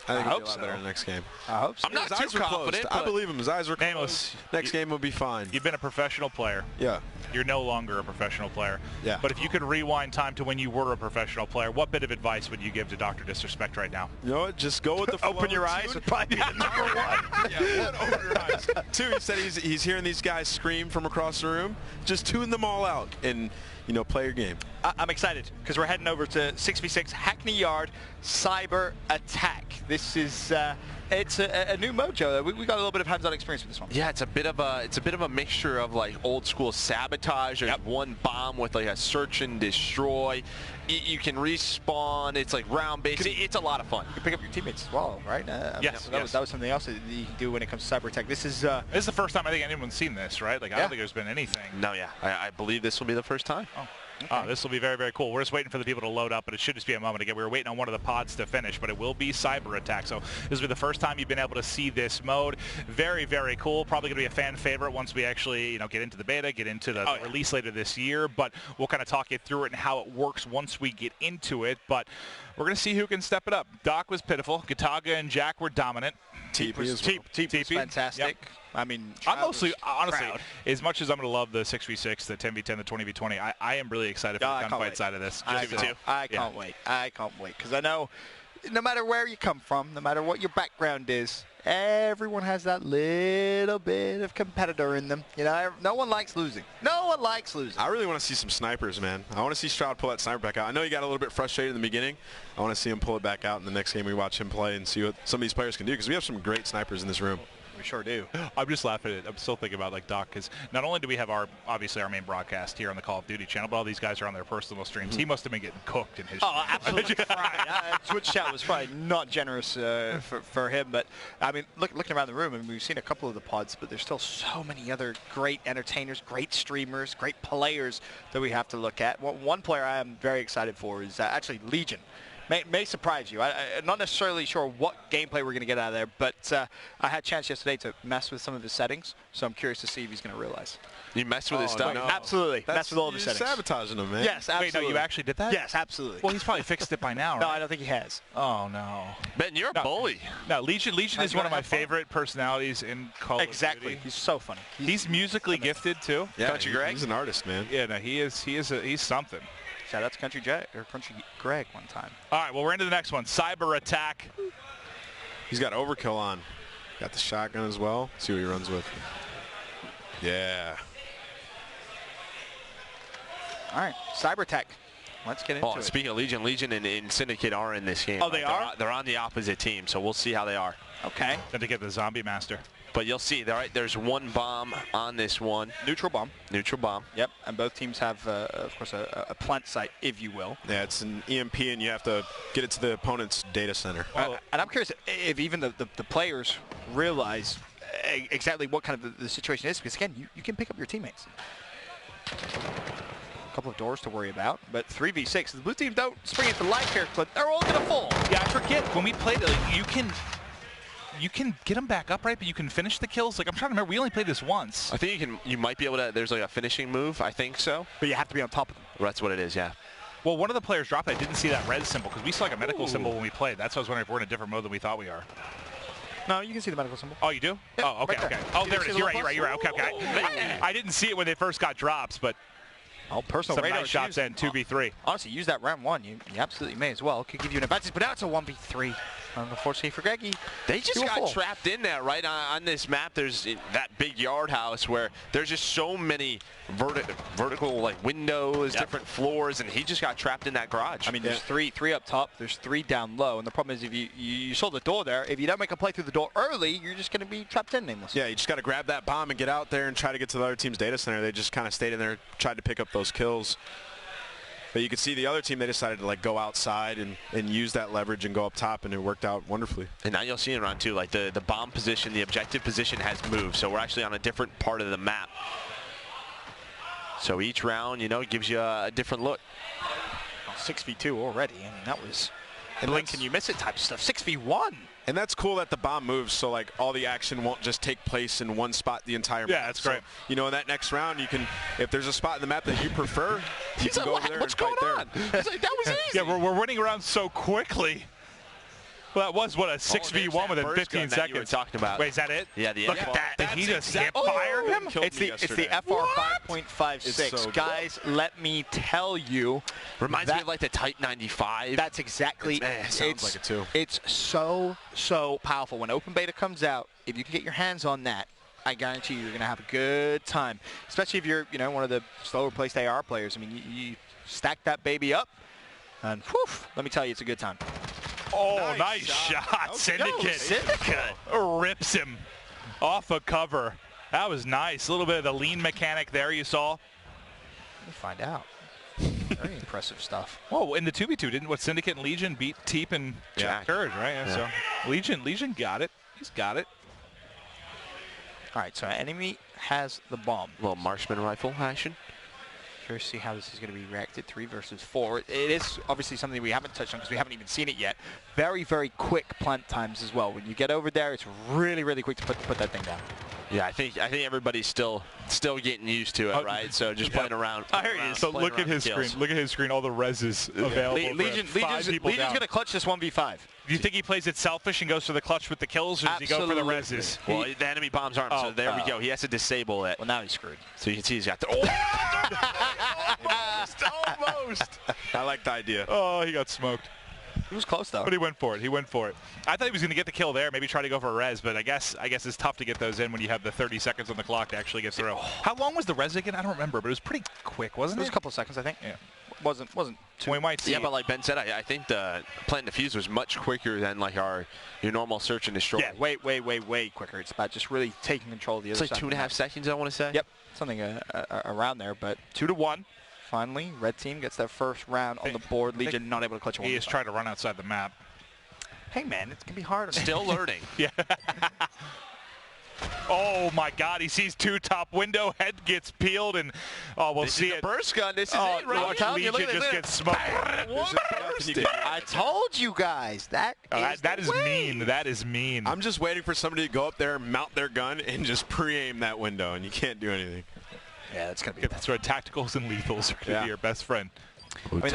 I think I he'll hope be a lot so. better in the next game. I hope so. I'm not His too eyes were confident. closed. I believe him. His eyes were closed. Amos, Next game will be fine. You've been a professional player. Yeah. You're no longer a professional player. Yeah. But if you could rewind time to when you were a professional player, what bit of advice would you give to Dr. Disrespect right now? You know what? Just go with the flow. Open your eyes would probably be the number one. Yeah, one, open your eyes. Two, he said he's hearing these guys scream from across the room. Just tune them all out and, you know, play your game. I'm excited because we're heading over to 6v6 Hackney Yard Cyber Attack. This is it's a new mojo. We got a little bit of hands-on experience with this one. Yeah, it's a bit of a mixture of like old school sabotage. There's one bomb with like a search and destroy. You can respawn. It's like round based. It's a lot of fun. You can pick up your teammates as well, right? Yes. That was something else that you can do when it comes to cyber attack. This is the first time I think anyone's seen this, right? Like I don't think there's been anything. No, yeah. I believe this will be the first time. Oh. Okay. This will be very, very cool. We're just waiting for the people to load up, but it should just be a moment. Again, we were waiting on one of the pods to finish, but it will be Cyber Attack. So this will be the first time you've been able to see this mode. Very, very cool. Probably going to be a fan favorite once we actually, get into the beta, get into the release later this year. But we'll kind of talk you through it and how it works once we get into it. But we're going to see who can step it up. Doc was pitiful. Gataga and Jack were dominant. Teep was fantastic. Yep. I mean, I'm mostly, honestly, as much as I'm going to love the 6v6, the 10v10, the 20v20, I am really excited for the gunfight side of this. I can't wait. I can't wait because I know no matter where you come from, no matter what your background is, everyone has that little bit of competitor in them. No one likes losing. No one likes losing. I really want to see some snipers, man. I want to see Stroud pull that sniper back out. I know he got a little bit frustrated in the beginning. I want to see him pull it back out in the next game we watch him play and see what some of these players can do because we have some great snipers in this room. We sure do. I'm just laughing at it. I'm still thinking about like Doc because not only do we have obviously our main broadcast here on the Call of Duty channel, but all these guys are on their personal streams. He must have been getting cooked in his. Oh, absolutely fried. Twitch chat was probably not generous for him, but I mean, looking around the room, and we've seen a couple of the pods, but there's still so many other great entertainers, great streamers, great players that we have to look at. One player I am very excited for is actually Legion. May surprise you. I'm not necessarily sure what gameplay we're going to get out of there, but I had a chance yesterday to mess with some of his settings, so I'm curious to see if he's going to realize. You messed with his stuff? No. Absolutely. Messed with all of his settings. Sabotaging him, man. Yes, absolutely. Wait, no, you actually did that? Yes, absolutely. Well, he's probably fixed it by now, right? No, I don't think he has. Oh, no. Ben, you're a bully. No, Legion is one of my favorite personalities in Call of Duty. Exactly. He's so funny. He's musically gifted, too. Yeah, Country Greg? He's an artist, man. Yeah, no, he's something. Shout out to Country Greg one time. All right, well, we're into the next one. Cyber Attack. He's got overkill on. Got the shotgun as well. See what he runs with. Yeah. All right, Cyber Attack. Let's get into it. Speaking of Legion and Syndicate are in this game. Oh, they are? They're on the opposite team, so we'll see how they are. Okay. Then to get the Zombie Master. But you'll see, there's one bomb on this one. Neutral bomb. Neutral bomb. Yep, and both teams have, of course, a plant site, if you will. Yeah, it's an EMP, and you have to get it to the opponent's data center. And I'm curious if even the players realize exactly what kind of the situation is, because, again, you can pick up your teammates. A couple of doors to worry about, but 3v6, the blue team don't spring into life here, Clint. They're all going to fall. Yeah, I forget, when we played it, you can get them back up, right? But you can finish the kills. Like, I'm trying to remember, we only played this once. I think you might be able to, there's like a finishing move, I think so. But you have to be on top of them. That's what it is, yeah. Well, one of the players dropped it. I didn't see that red symbol, because we saw like a medical symbol when we played. That's why I was wondering if we're in a different mode than we thought we are. No, you can see the medical symbol. Oh, you do? Yep, oh, okay, right okay. there. Oh, there it is. You're right. Okay. I didn't see it when they first got drops, but personal some radar nice shots in 2v3. Honestly, use that round one. You absolutely may as well. It could give you an advantage, but now it's a 1v3. Unfortunately for Greggy, they just got trapped in there, right? On this map, there's that big yard house where there's just so many vertical like windows, different floors, and he just got trapped in that garage. I mean, there's three up top, there's 3 down low, and the problem is if you saw the door there, if you don't make a play through the door early, you're just going to be trapped in nameless. Yeah, you just got to grab that bomb and get out there and try to get to the other team's data center. They just kind of stayed in there, tried to pick up those kills. But you could see the other team, they decided to like go outside and use that leverage and go up top, and it worked out wonderfully. And now you'll see in round 2, like the bomb position, the objective position has moved. So we're actually on a different part of the map. So each round, gives you a different look. 6v2 already. I mean, that was blink and you miss it type of stuff. 6v1. And that's cool that the bomb moves, so like all the action won't just take place in one spot the entire map. Yeah, that's great. So, in that next round, you can, if there's a spot in the map that you prefer, He's like, what's going on? He's like, that was easy. Yeah, we're running around so quickly. Well, that was, what, a 6v1 within 15 seconds. You were talking about. Wait, is that it? Yeah, the Look FR. at that. Did he just hip fire him? It's the FR 5.56. So guys, let me tell you. Reminds me of like the Type 95. That's exactly. Sounds like it too. It's so powerful. When open beta comes out, if you can get your hands on that, I guarantee you're going to have a good time. Especially if you're, one of the slower placed AR players. I mean, you stack that baby up, and whew, let me tell you, it's a good time. Oh, nice shot. Syndicate rips him off a cover. That was nice. A little bit of the lean mechanic there you saw. We'll find out. Very impressive stuff. Oh, in the 2v2, didn't Syndicate and Legion beat Teep and Courage, right? Yeah. So Legion got it. He's got it. All right, so enemy has the bomb. Little marksman rifle action. Curious to see how this is going to be reacted. 3 versus 4. It is obviously something we haven't touched on because we haven't even seen it yet. Very, very quick plant times as well. When you get over there, it's really, really quick to put that thing down. Yeah, I think everybody's still getting used to it, right? So just playing around. Oh, here he is. So look at his screen. Look at his screen. All the reses available. Legion's going to clutch this 1v5. Do you think he plays it selfish and goes for the clutch with the kills, or does he go for the reses? Well, the enemy bombs aren't, so there we go. He has to disable it. Well, now he's screwed. So you can see he's got the... Almost. I like the idea. Oh, he got smoked. He was close, though. But he went for it. I thought he was going to get the kill there, maybe try to go for a res, but I guess it's tough to get those in when you have the 30 seconds on the clock to actually get through. How long was the res again? I don't remember, but it was pretty quick, wasn't it? It was a couple of seconds, I think. Yeah. Wasn't too. We might see. Yeah, but like Ben said, I think the plant defuse was much quicker than like your normal search and destroy. Yeah, way quicker. It's about just really taking control of the other side. It's like 2.5 seconds, I want to say. Yep, something around there, but 2-1. Finally, red team gets their first round on the board. Legion not able to clutch one. He is trying to run outside the map. Hey, man, it's going to be hard. Still learning. Yeah. Oh, my God. He sees 2 top window. Head gets peeled, and we'll see it. Burst gun. This is it, right? Legion just gets smoked. I told you guys. That is mean. That is mean. I'm just waiting for somebody to go up there, mount their gun, and just pre-aim that window, and you can't do anything. Yeah, that's going to be that's where tacticals and lethals are going to be your best friend. I mean,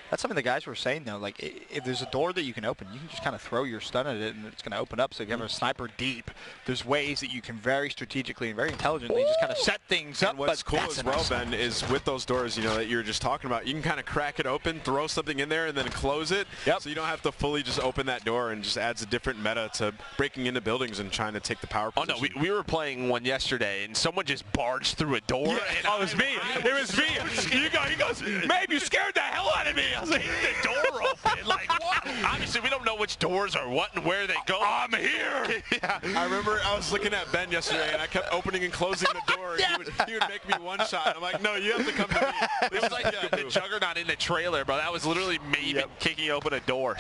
that's something the guys were saying, though. Like, if there's a door that you can open, you can just kind of throw your stun at it, and it's going to open up. So if you have a sniper deep, there's ways that you can very strategically and very intelligently just kind of set things up. And what's cool as well, Ben, is with those doors, that you're just talking about, you can kind of crack it open, throw something in there, and then close it. Yep. So you don't have to fully just open that door, and just adds a different meta to breaking into buildings and trying to take the power position. Oh, no, we were playing one yesterday, and someone just barged through a door. Yeah. Oh, it was me. It was me. He goes, Mabe, you scared the hell out of me. I was like, the door open. Like, what? Obviously, we don't know which doors are what and where they go. I'm here. Yeah. I remember I was looking at Ben yesterday, and I kept opening and closing the door. And he would make me one shot. I'm like, no, you have to come to me. It was like the Juggernaut in the trailer, bro. That was literally me kicking open a door.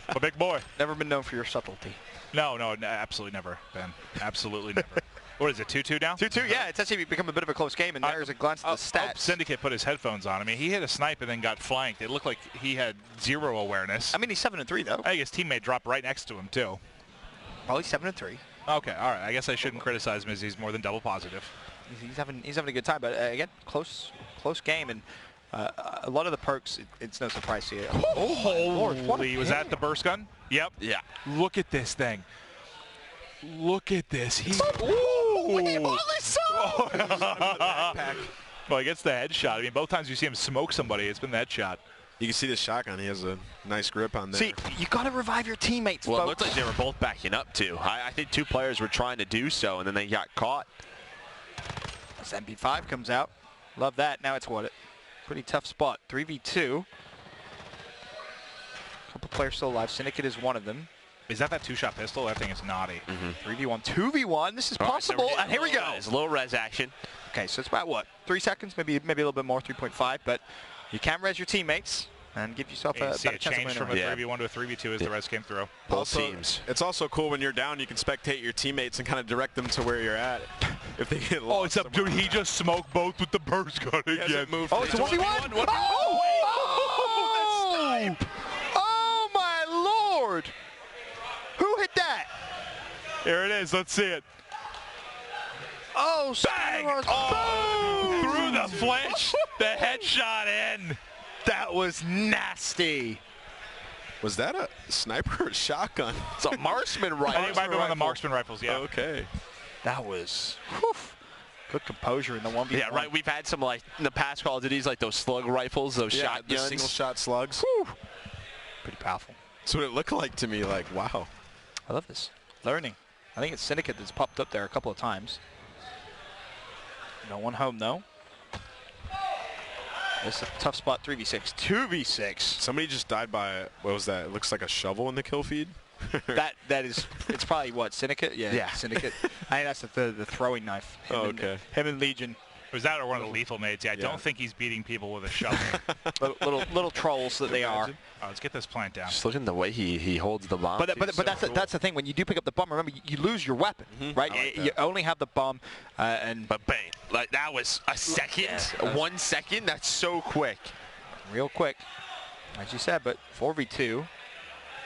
A big boy. Never been known for your subtlety. No, absolutely never, Ben. Absolutely never. What is it, 2-2 now? 2-2, yeah. It's actually become a bit of a close game, and there's a glance at the stats. Syndicate put his headphones on. I mean, he hit a snipe and then got flanked. It looked like he had 0 awareness. I mean, he's 7-3, though. I think his teammate dropped right next to him, too. Probably 7-3. Okay, all right. I guess I shouldn't criticize him as he's more than double positive. He's having a good time, but again, close game, and a lot of the perks, it's no surprise to you. Holy, was that the burst gun? Yep. Yeah. Look at this thing. Look at this. Look at all this Well, he gets the headshot. I mean, both times you see him smoke somebody, it's been that shot. You can see the shotgun. He has a nice grip on there. See, you got to revive your teammates, Well, folks. it looked like they were both backing up, too. I think 2 players were trying to do so, and then they got caught. As MP5 comes out. Love that. Now it's pretty tough spot. 3v2. Couple players still alive. Syndicate is one of them. Is that 2-shot pistol? That thing is naughty. 3v1, 2v1. This is possible. Right, so and here we go. It's a little res action. Okay, so it's about 3 seconds, maybe a little bit more, 3.5. But you can res your teammates and give yourself a better chance change from a 3v1 to a 3v2 as the res came through. Both teams. It's also cool when you're down, you can spectate your teammates and kind of direct them to where you're at. If they get lost. Dude, he just smoked both with the burst gun again. It's a 1v1. Oh, my Lord. Who hit that? Here it is. Let's see it. Oh, bang! Oh, through the the flinch. The headshot in. That was nasty. Was that a sniper or a shotgun? It's a marksman rifle. I think it might be one of the marksman rifles, yeah. Okay. That was whew, good composure in the 1v1. Yeah, right. We've had some, like, in the past Call of Duties, like those slug rifles, those Yeah, the shotguns. single-shot slugs. Whew. Pretty powerful. That's what it looked like to me, like, wow. I love this. Learning. I think it's Syndicate that's popped up there a couple of times. No one home, though. This is a tough spot, 3v6. 2v6. Somebody just died by, what was that? It looks like a shovel in the kill feed. that is, it's probably what, Syndicate? Yeah. Syndicate. I think that's the throwing knife. Okay. Him and Legion. Was that or one of the lethal mates? Yeah, I don't think he's beating people with a shovel. little trolls that they are. Oh, let's get this plant down. Just look at the way he holds the bomb. But that's the thing. When you do pick up the bomb, remember you lose your weapon, right? Like you only have the bomb, and but bang, like that was a second, 1 second. That's so quick, real quick, as you said. But 4v2,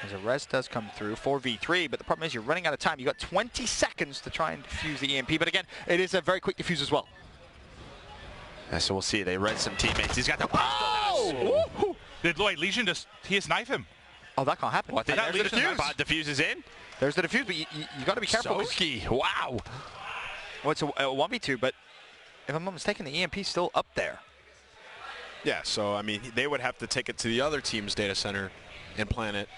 as a res does come through. 4v3, but the problem is you're running out of time. You got 20 seconds to try and defuse the EMP. But again, it is a very quick defuse as well. Yeah, so we'll see. They read some teammates. He's got the. Oh! Did Legion just snipe him? Oh, that can't happen. Well, I think And there's the defuse. Diffuse is in. There's the defuse, but you got to be careful. Soki, wow. Well, it's a 1v2, but if I'm not mistaken, the EMP's still up there. Yeah, so, I mean, they would have to take it to the other team's data center and plant it,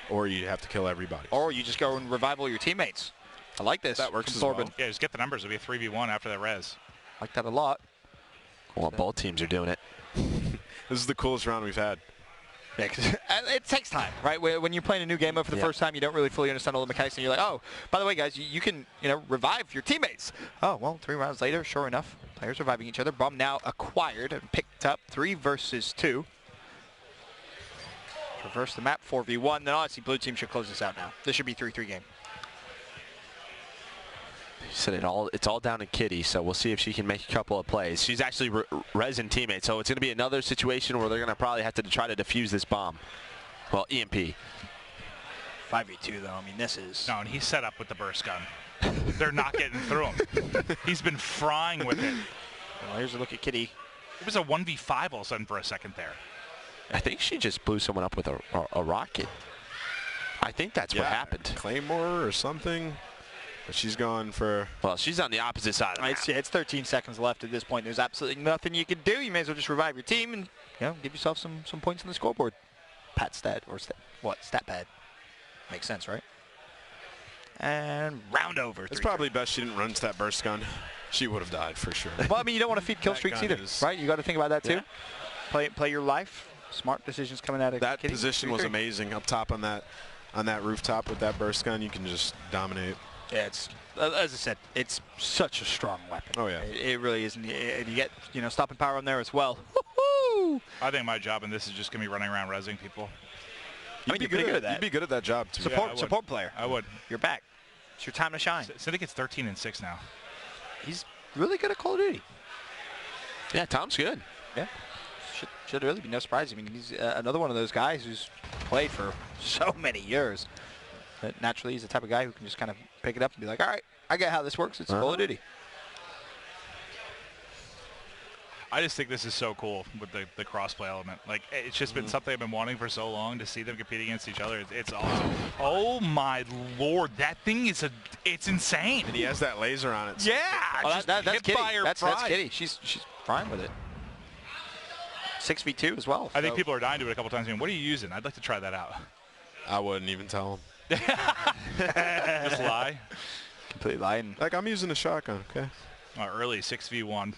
or you'd have to kill everybody. Or you just go and revive all your teammates. I like this. That works as well. Yeah, just get the numbers. It'll be a 3v1 after that res. I like that a lot. Well, both teams are doing it. This is the coolest round we've had. Yeah, 'cause it takes time, right? When you're playing a new game mode for the first time, you don't really fully understand all the mechanics, and you're like, oh, by the way, guys, you can revive your teammates. Oh, well, 3 rounds later, sure enough, players reviving each other. Bomb now acquired and picked up. 3 versus 2. Reverse the map, 4v1. Then honestly, blue team should close this out now. This should be 3-3 game. You said it's all down to Kitty, so we'll see if she can make a couple of plays. She's actually resin teammate, so it's going to be another situation where they're going to probably have to try to defuse this bomb. Well, EMP. 5v2 though. I mean, this is. No, and he's set up with the burst gun. They're not getting through him. He's been frying with it. Well, here's a look at Kitty. It was a 1v5 all of a sudden for a second there. I think she just blew someone up with a rocket. I think that's what happened. Claymore or something. But she's going for. Well, she's on the opposite side of the map. It's 13 seconds left at this point. There's absolutely nothing you can do. You may as well just revive your team and give yourself some points on the scoreboard. Pat stat or stat pad. Makes sense, right? And round over. It's probably best she didn't run to that burst gun. She would have died for sure. Well, I mean, you don't want to feed kill streaks either, right? You got to think about that too. Play your life. Smart decisions coming out of that Kitty. position was amazing up top on that rooftop with that burst gun. You can just dominate. Yeah, it's as I said, it's such a strong weapon. Oh yeah, it really is. And you get stopping power on there as well. I think my job in this is just gonna be running around rezzing people. I mean, you're pretty good at that. You'd be good at that job too. Support player. I would. You're back. It's your time to shine. Syndicate's 13-6 now. He's really good at Call of Duty. Yeah, Tom's good. Yeah. Should really be no surprise. I mean, he's another one of those guys who's played for so many years. But naturally, he's the type of guy who can just kind of pick it up and be like, all right, I get how this works. It's Call of Duty. I just think this is so cool with the crossplay element. Like, it's just been something I've been wanting for so long to see them compete against each other. It's awesome. Oh my Lord, that thing is it's insane. And he has that laser on it. Yeah, well, that's Kitty. That's fried. Kitty. She's fine with it. 6v2 as well. I think people are dying to it a couple times. I mean, what are you using? I'd like to try that out. I wouldn't even tell them. Just lie. Completely lying. Like, I'm using a shotgun. Okay. Early 6v1.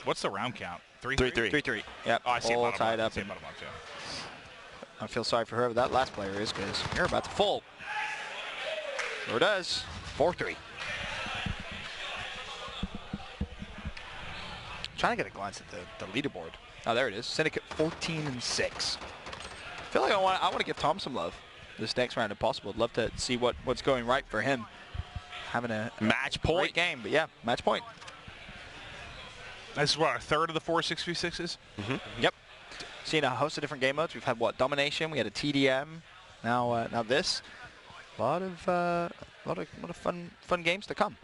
What's the round count? 3-3. 3-3. Yep. Oh, I see all it tied up. I see it I feel sorry for whoever that last player is because you're about to fold. Sure does. 4-3. Trying to get a glance at the leaderboard. Oh, there it is. Syndicate 14-6. I feel like I want to give Tom some love this next round if possible. I'd love to see what's going right for him. Having a match point great game, but yeah, match point. This is what, a third of the 4 6v6s? Yep. Seen a host of different game modes. We've had Domination. We had a TDM. Now this. A lot of fun games to come.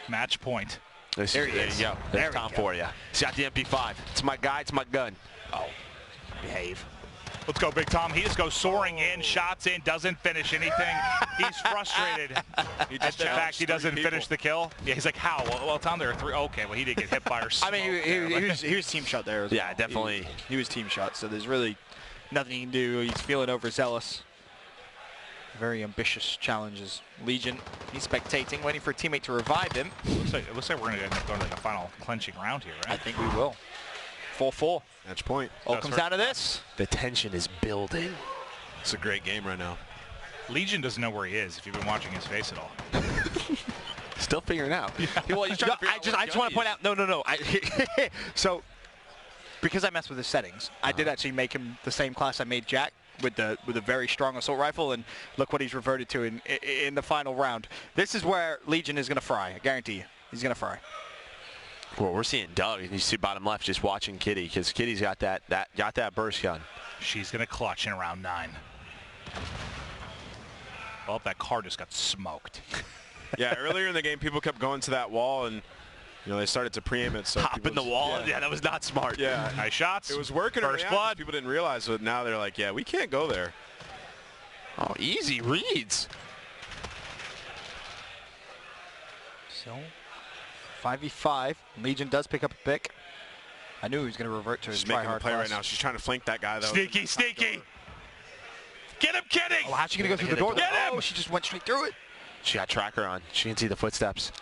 Match point. There you go. There's Tom for you. He's got the MP5. It's my guy. It's my gun. Oh, behave. Let's go, Big Tom. He just goes soaring in, shots in, doesn't finish anything. He's frustrated at the fact he doesn't finish the kill. Yeah, he's like, how? Well, Tom, there are 3. Okay, well, he did get hit by her smoke. I mean, he was team shot there as well. Yeah, definitely. He was team shot, so there's really nothing he can do. He's feeling overzealous. Very ambitious challenges. Legion, he's spectating, waiting for a teammate to revive him. It looks like we're going to end up going to the final clinching round here, right? I think we will. 4-4. Match point. All comes down to this. The tension is building. It's a great game right now. Legion doesn't know where he is, if you've been watching his face at all. Still figuring out. Yeah. Well, I just want to point out, no. So, because I messed with his settings, I did actually make him the same class I made Jack with a very strong assault rifle, and look what he's reverted to in the final round. This is where Legion is going to fry. I guarantee you, he's going to fry. Well, we're seeing Doug, and you see bottom left just watching Kitty, because Kitty's got that burst gun. She's going to clutch in round 9. Well, that car just got smoked. Yeah, earlier in the game, people kept going to that wall, and they started to pre-aim it. So Hop in the wall? Yeah, that was not smart. Yeah. Nice shots. It was working. First blood. People didn't realize, but now they're like, yeah, we can't go there. Oh, easy reads. So, 5v5. Legion does pick up a pick. I knew he was going to revert to his making a try-hard play class. right now. She's trying to flank that guy, though. Sneaky. Get him, Kitty! Oh, how's she going to go through the door? Get him! Oh, she just went straight through it. She got tracker on. She can see the footsteps.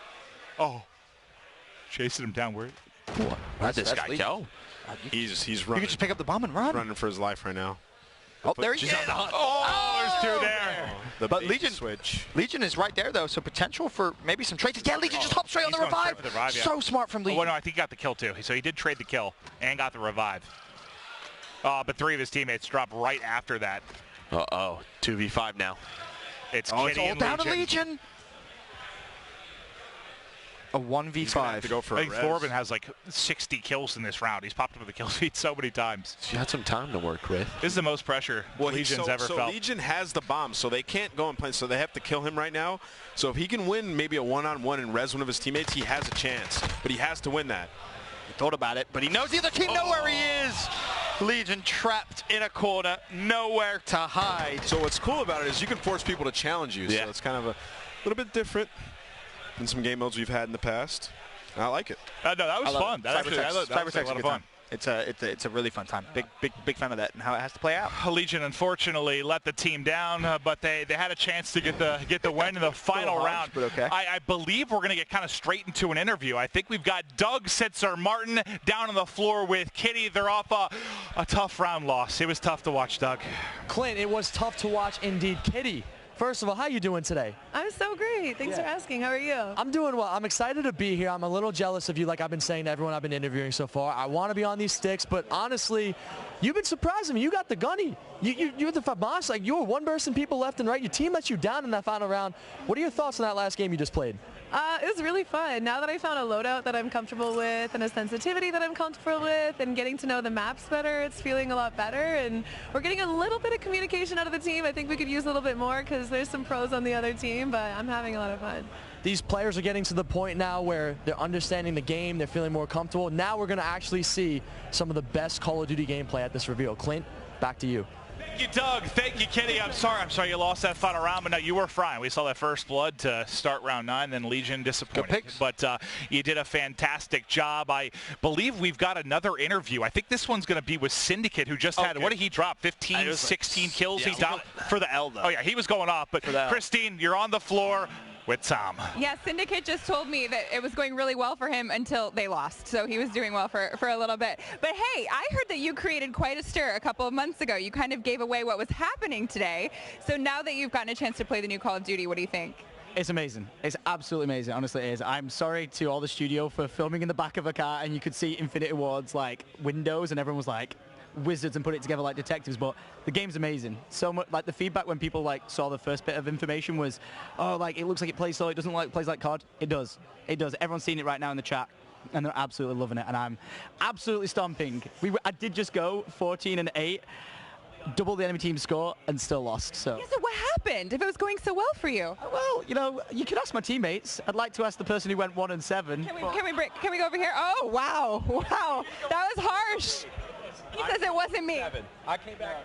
Oh. Chasing him down. Where? Where'd this guy go? He's You running. could just pick up the bomb and run. Running for his life right now. Oh, there he is. Oh, there's 2 there. But Legion is right there, though, so potential for maybe some trades. Yeah, Legion just hopped straight on the revive. Yeah. So smart from Legion. Oh, well, no, I think he got the kill, too. So he did trade the kill and got the revive. But 3 of his teammates dropped right after that. Uh-oh. 2v5 now. It's Kitty Kitty all and down Legion. to Legion. A 1v5. To go for I think a res. Thorben has like 60 kills in this round. He's popped up with the kill feed so many times. She had some time to work with. This is the most pressure Legion's ever felt. Legion has the bomb, so they can't go and play, so they have to kill him right now. So if he can win maybe a one-on-one and res one of his teammates, he has a chance. But he has to win that. He thought about it, but he knows the other team know where he is. Legion trapped in a corner, nowhere to hide. So what's cool about it is you can force people to challenge you. Yeah. So it's kind of a little bit different than some game modes we've had in the past. I like it. No, that was fun. That was a lot of fun. It's a really fun time. Big fan of that and how it has to play out. Legion unfortunately let the team down, but they had a chance to get the win in the final round. But okay. I believe we're going to get kind of straight into an interview. I think we've got Doug Sitzer-Martin down on the floor with Kitty. They're off a tough round loss. It was tough to watch, Doug. Clint, it was tough to watch indeed. Kitty, first of all, how you doing today? I'm so great. Thanks for asking. How are you? I'm doing well. I'm excited to be here. I'm a little jealous of you, like I've been saying to everyone I've been interviewing so far. I want to be on these sticks, but honestly, you've been surprising me. You got the gunny. You're the FAMAS. Like, you were one-bursting people left and right. Your team let you down in that final round. What are your thoughts on that last game you just played? It was really fun. Now that I found a loadout that I'm comfortable with and a sensitivity that I'm comfortable with and getting to know the maps better, it's feeling a lot better. And we're getting a little bit of communication out of the team. I think we could use a little bit more because there's some pros on the other team, but I'm having a lot of fun. These players are getting to the point now where they're understanding the game, they're feeling more comfortable. Now we're going to actually see some of the best Call of Duty gameplay at this reveal. Clint, back to you. Thank you, Doug. Thank you, Kitty. I'm sorry you lost that final round, but no, you were fine. We saw that first blood to start round 9, then Legion disappointed. But you did a fantastic job. I believe we've got another interview. I think this one's going to be with Syndicate, who just had, what did he drop? 15, 16 kills? Yeah, he dropped for the L, though. Oh, yeah, he was going off. But Christine, you're on the floor with Tom. Yeah, Syndicate just told me that it was going really well for him until they lost. So he was doing well for a little bit. But hey, I heard that you created quite a stir a couple of months ago. You kind of gave away what was happening today. So now that you've gotten a chance to play the new Call of Duty, what do you think? It's amazing. It's absolutely amazing. Honestly, it is. I'm sorry to all the studio for filming in the back of a car and you could see Infinity Ward's like windows and everyone was like wizards and put it together like detectives, but the game's amazing. So much, like the feedback when people like saw the first bit of information was, oh, like it looks like it plays so, it doesn't like plays like COD. It does. It does. Everyone's seen it right now in the chat and they're absolutely loving it and I'm absolutely stomping. I did just go 14-8. double the enemy team's score and still lost. So. Yeah, so what happened if it was going so well for you? Well, you know, you could ask my teammates. I'd like to ask the person who went 1 and 7. Can we go over here? Oh wow, wow, that was harsh. He says it wasn't me. I came back.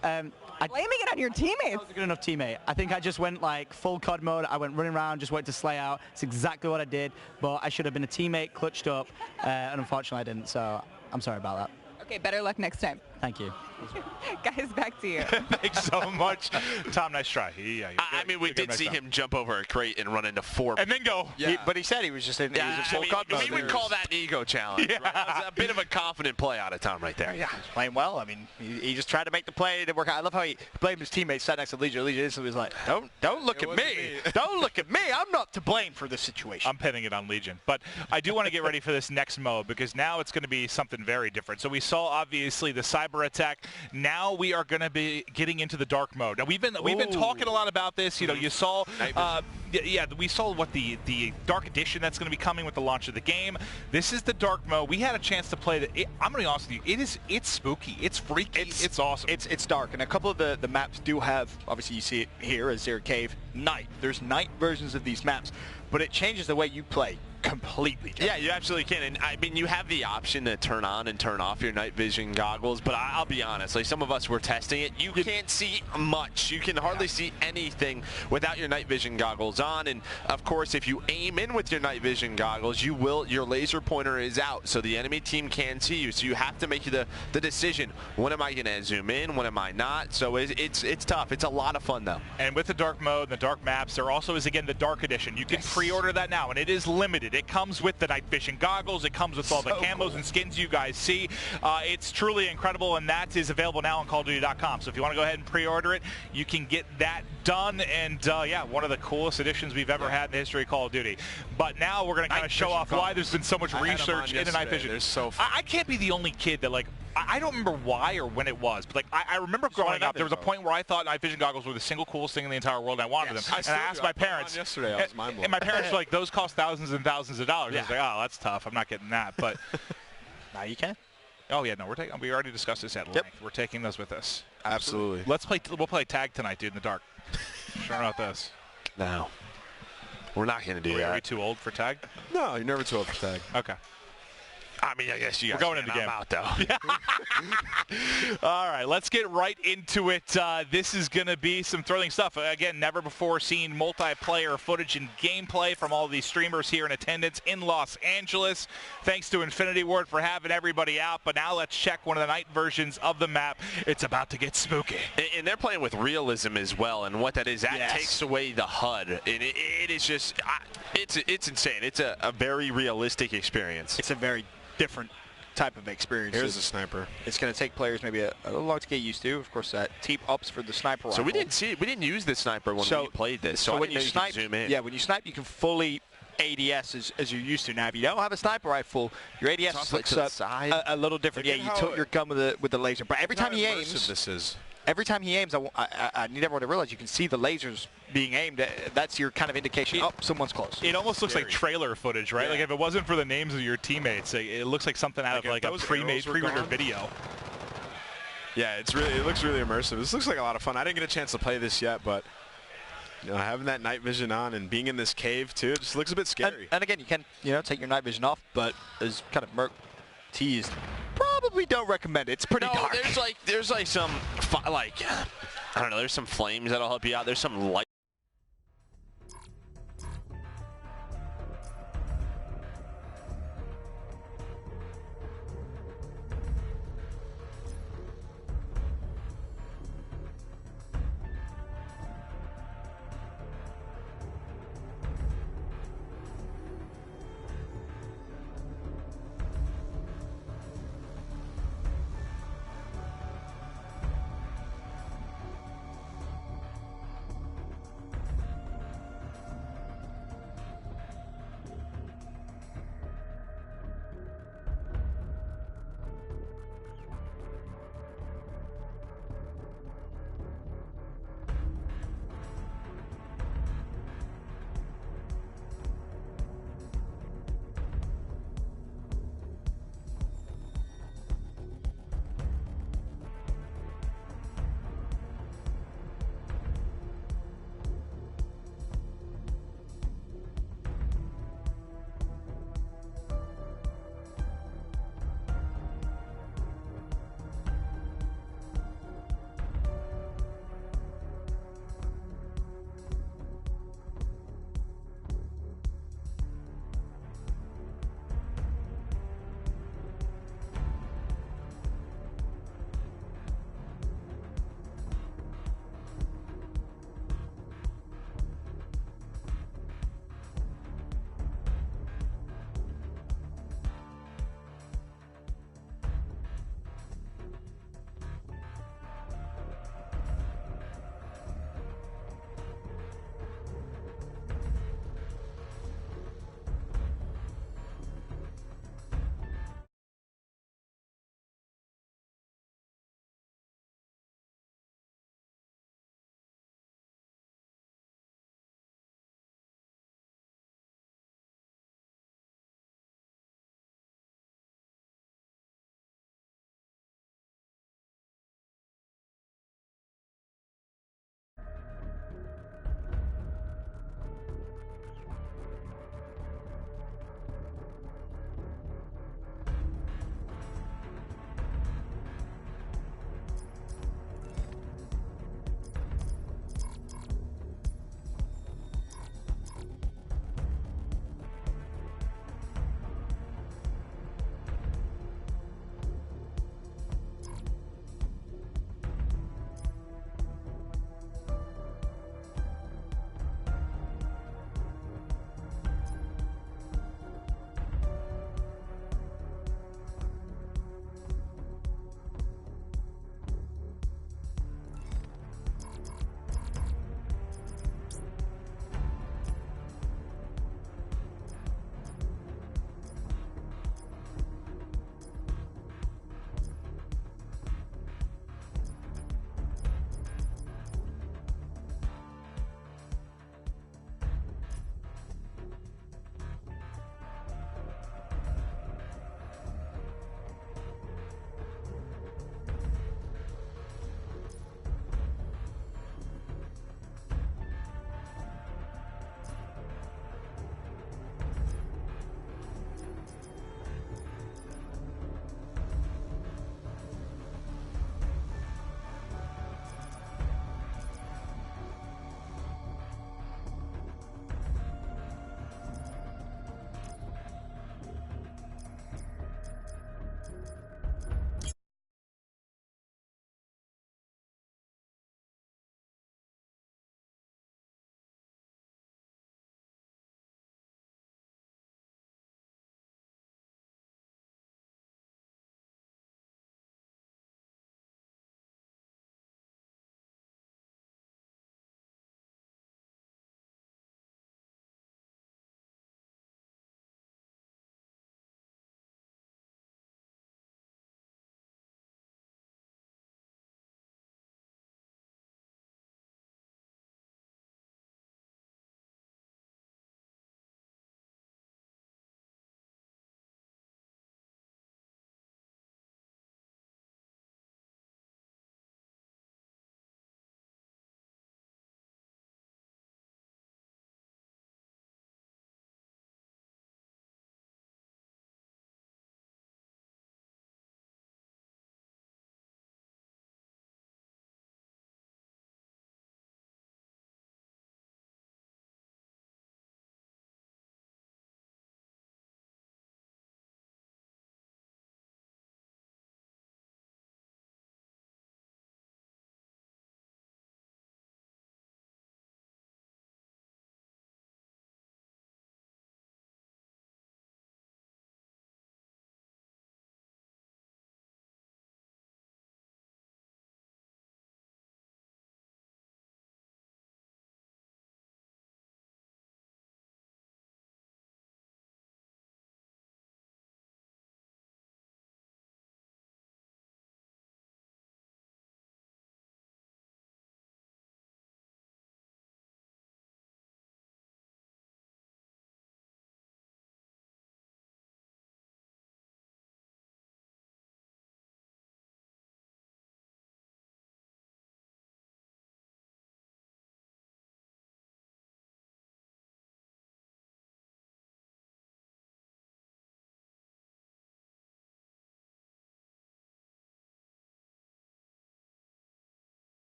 Blaming it on your teammates. I was a good enough teammate. I think I just went like full COD mode. I went running around, just waited to slay out. It's exactly what I did. But I should have been a teammate, clutched up, and unfortunately I didn't. So I'm sorry about that. Okay, better luck next time. Thank you. Guys, back to you. Thanks so much. Tom, nice try. I mean, we did see him jump over a crate and run into 4. And then go. Yeah. But he said he was just in full COD mode. We would call that an ego challenge. Right? That was a bit of a confident play out of Tom right there. Yeah, he's playing well. I mean, he just tried to make the play. It didn't work out. I love how he blamed his teammates, sat next to Legion. Legion instantly was like, don't look at me. Don't look at me. I'm not to blame for this situation. I'm pinning it on Legion. But I do want to get ready for this next mode because now it's going to be something very different. So we saw, obviously, the cyber attack. Now we are going to be getting into the dark mode. Now we've been talking a lot about this. You know, you saw, we saw what the dark edition that's going to be coming with the launch of the game. This is the dark mode. We had a chance to play it. I'm going to be honest with you. It's spooky. It's freaky. It's awesome. It's dark, and a couple of the maps do have. Obviously, you see it here as Zero Cave night. There's night versions of these maps, but it changes the way you play completely. Yeah, you absolutely can. And I mean, you have the option to turn on and turn off your night vision goggles, but I'll be honest, like some of us were testing it, you can't see much. You can hardly see anything without your night vision goggles on. And of course, if you aim in with your night vision goggles, your laser pointer is out, so the enemy team can see you. So you have to make the decision, when am I going to zoom in, when am I not? So it's tough. It's a lot of fun though. And with the dark mode and the dark maps, there also is again the dark edition. You can pre-order that now, and it is limited. It comes with the night vision goggles. It comes with all the camos and skins you guys see. It's truly incredible, and that is available now on CallOfDuty.com. So if you want to go ahead and pre-order it, you can get that done. And yeah, one of the coolest editions we've ever had in the history of Call of Duty. But now we're going to kind of show off why there's been so much research into night vision. They're so fun. I can't be the only kid that I don't remember why or when it was, but like I remember growing up, there was a point where I thought night vision goggles were the single coolest thing in the entire world, and I wanted them. And I asked my parents yesterday. I was mind blown. And my parents were like, "Those cost thousands and thousands of dollars." I was like, "Oh, that's tough. I'm not getting that." But now you can. Oh yeah, no, we already discussed this at length. We're taking those with us. Absolutely. We'll play tag tonight, dude, in the dark. Sure about this. No, we're not going to do that. Are we too old for tag? No, you're never too old for tag. Okay. I mean, I guess you guys we're going into the game. I'm out, though. All right, let's get right into it. This is going to be some thrilling stuff. Again, never before seen multiplayer footage and gameplay from all these streamers here in attendance in Los Angeles. Thanks to Infinity Ward for having everybody out. But now let's check one of the night versions of the map. It's about to get spooky. And they're playing with realism as well. And what that is, that takes away the HUD. And it is just, it's insane. It's a very realistic experience. It's a very different type of experience. Here's a sniper. It's going to take players maybe a little long to get used to. Of course, team ups for the sniper rifle. So we didn't use the sniper when we played this. So when you snipe, zoom in. Yeah, when you snipe, you can fully ADS as you're used to. Now, if you don't have a sniper rifle, your ADS looks a little different. Yeah, you tilt your gun with the laser. But every time he aims, every time he aims, I need everyone to realize you can see the lasers being aimed. That's your kind of indication. Someone's close. It almost looks like trailer footage, right? Yeah. Like if it wasn't for the names of your teammates, it looks like something out of like a pre-rendered video. Yeah, it looks really immersive. This looks like a lot of fun. I didn't get a chance to play this yet, but you know, having that night vision on and being in this cave too, it just looks a bit scary. And again, you can take your night vision off, but as kind of Merc teased, probably don't recommend it. It's pretty dark. There's like some I don't know. There's some flames that'll help you out. There's some light.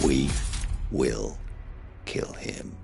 We will kill him.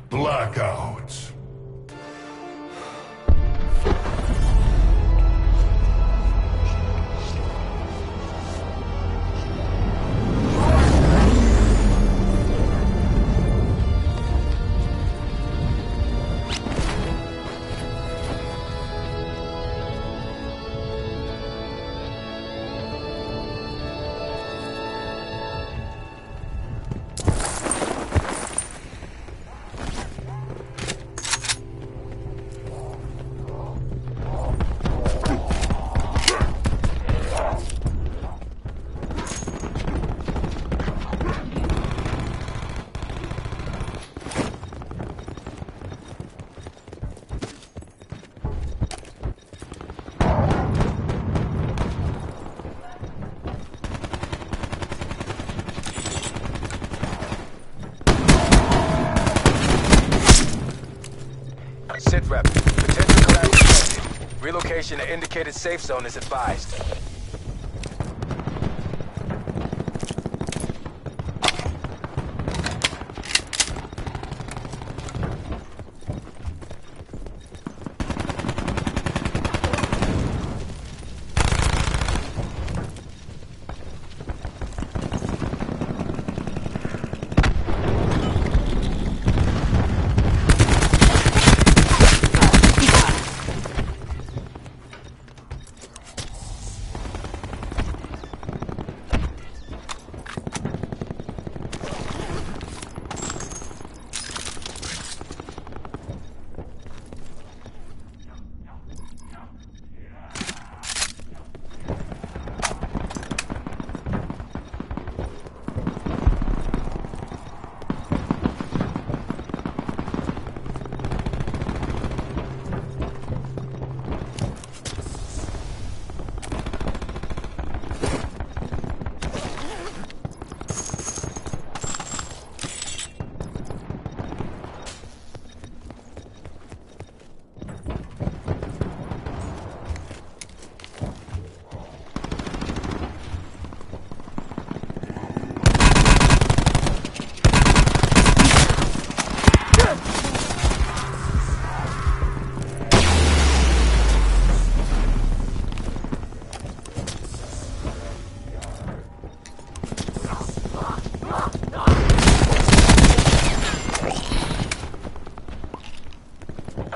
Blackouts. Sit rep. Potential collapse detected. Relocation to indicated safe zone is advised.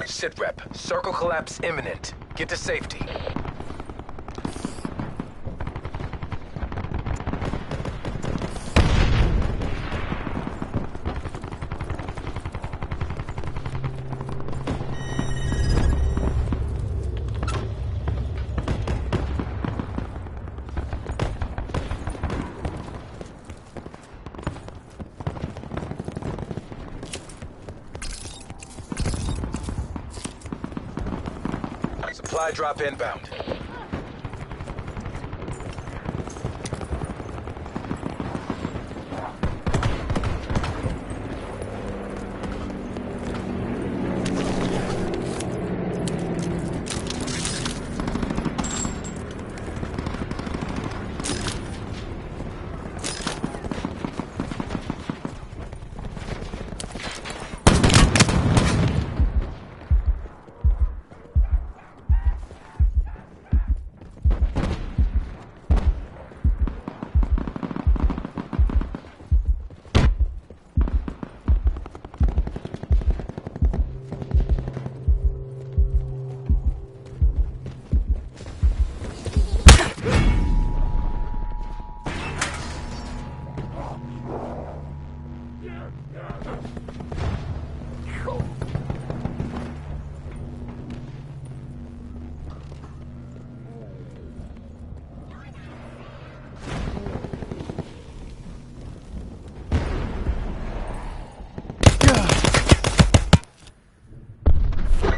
Sit rep. Circle collapse imminent. Get to safety. Supply drop inbound.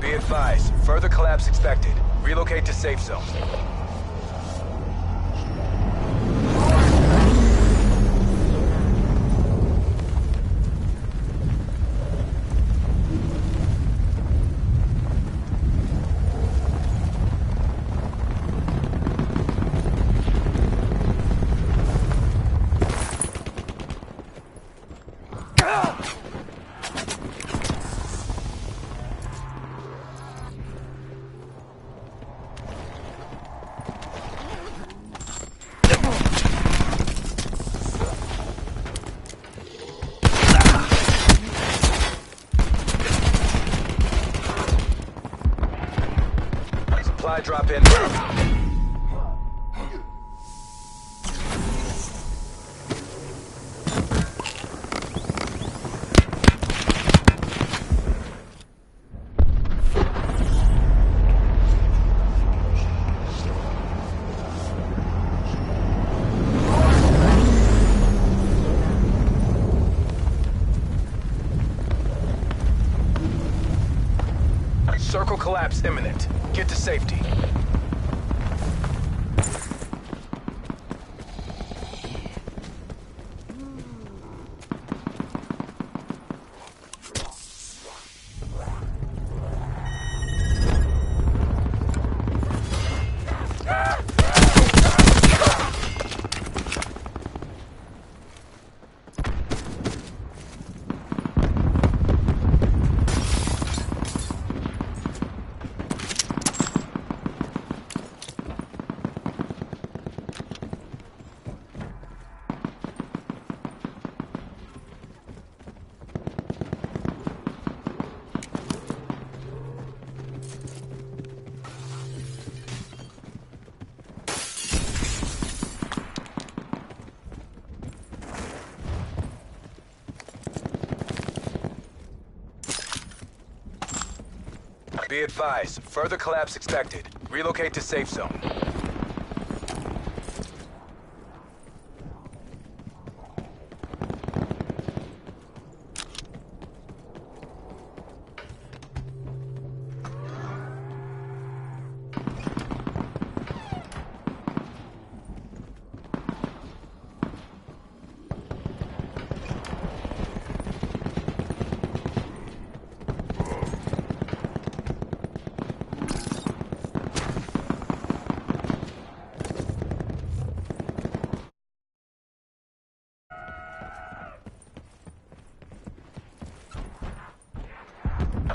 Be advised, further collapse expected. Relocate to safe zone. Supply drop inbound. Circle collapse imminent. Get to safety. Be advised, further collapse expected. Relocate to safe zone.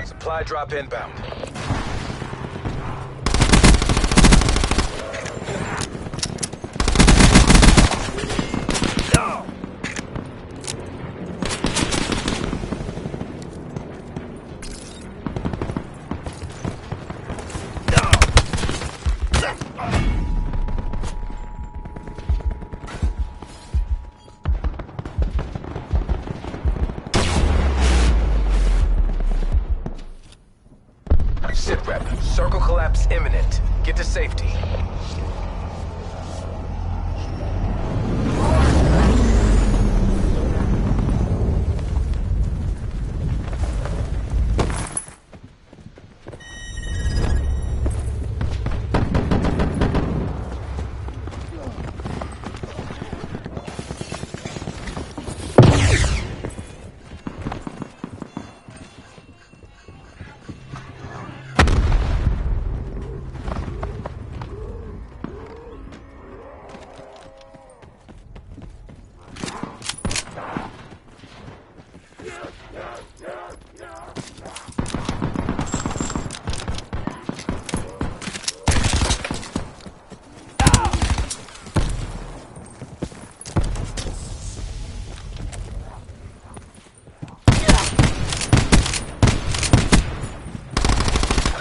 Supply drop inbound. Sitrep, circle collapse imminent. Get to safety.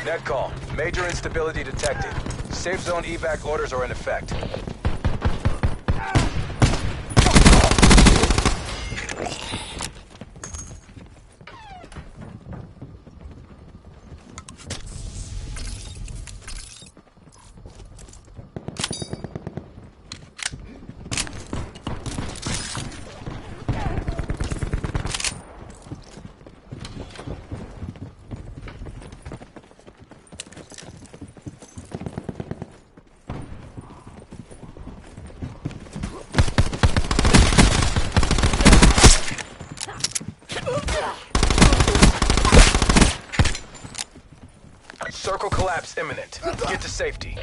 Net call. Major instability detected. Safe zone evac orders are in effect. Circle collapse imminent. Get to safety.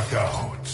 Blackout.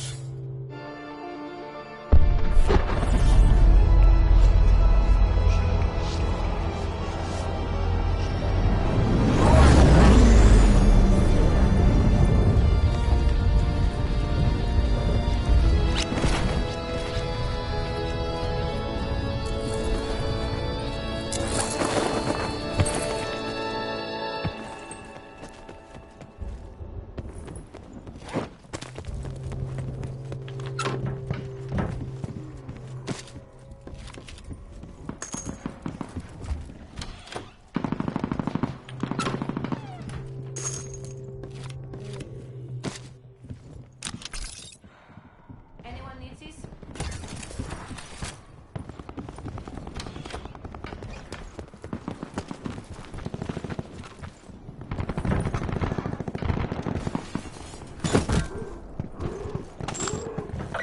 Anyone needs these?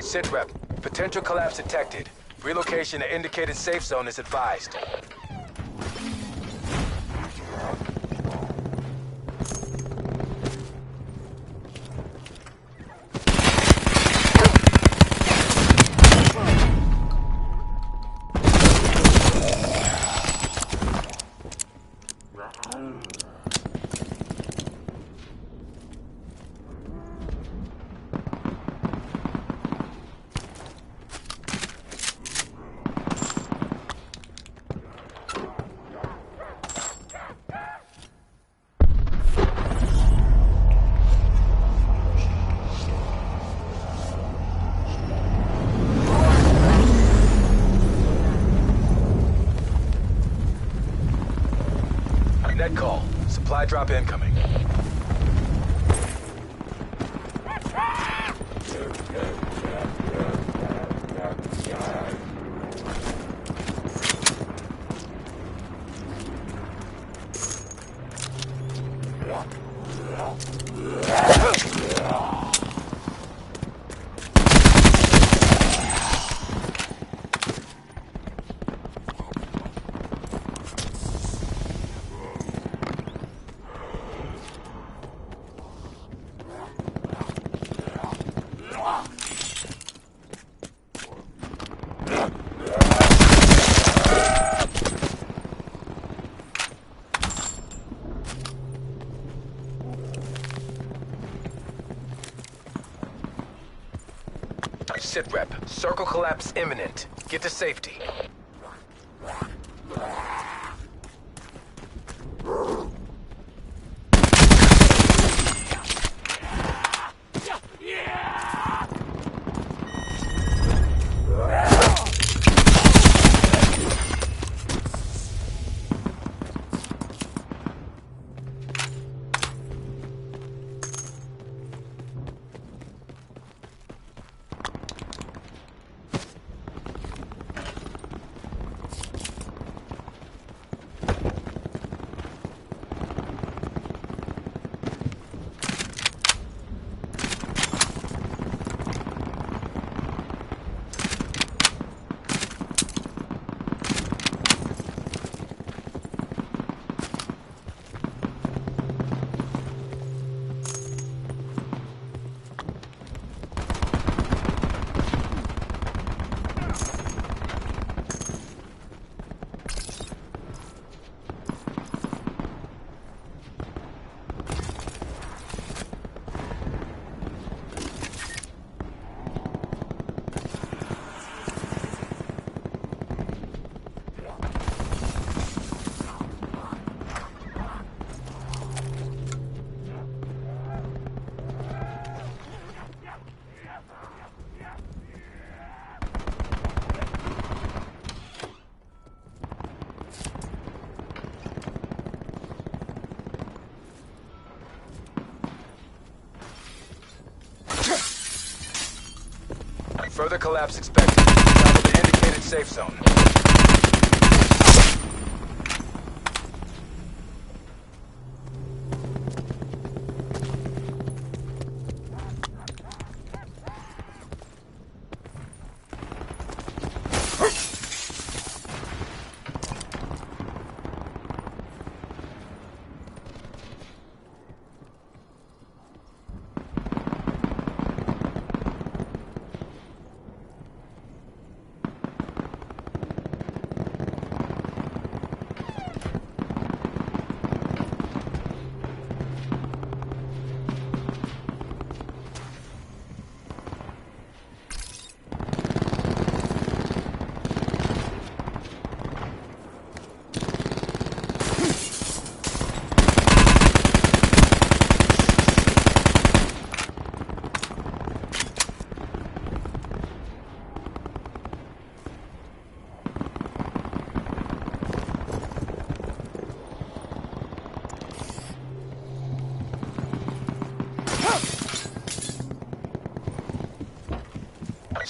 Sit rep. Potential collapse detected. Relocation to indicated safe zone is advised. Net call. Supply drop incoming. Sit rep. Circle collapse imminent. Get to safety. Further collapse expected. Travel to indicated safe zone.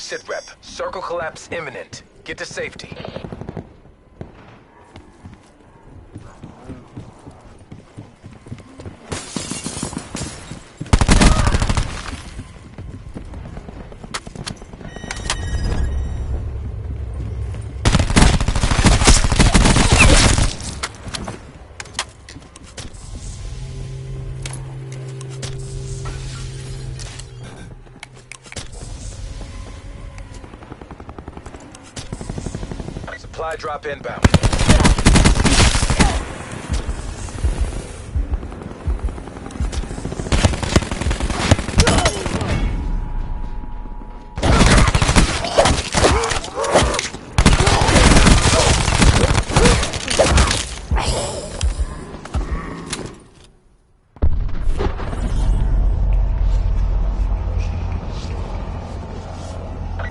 Sit rep. Circle collapse imminent. Get to safety. Supply drop inbound.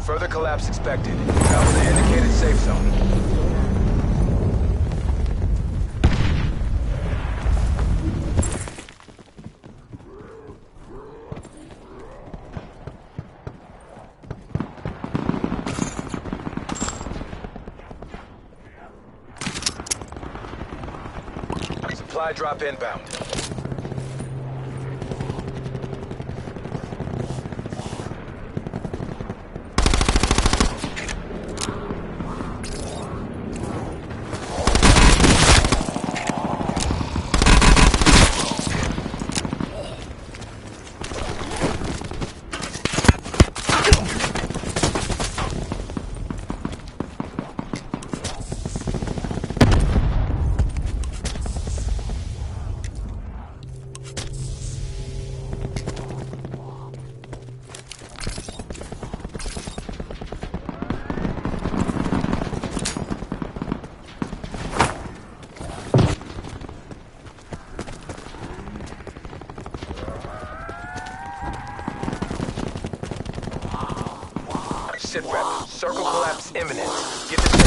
Further collapse expected. Cover the indicated safe zone. Supply drop inbound. Sit rep. Circle collapse imminent. Get to safety.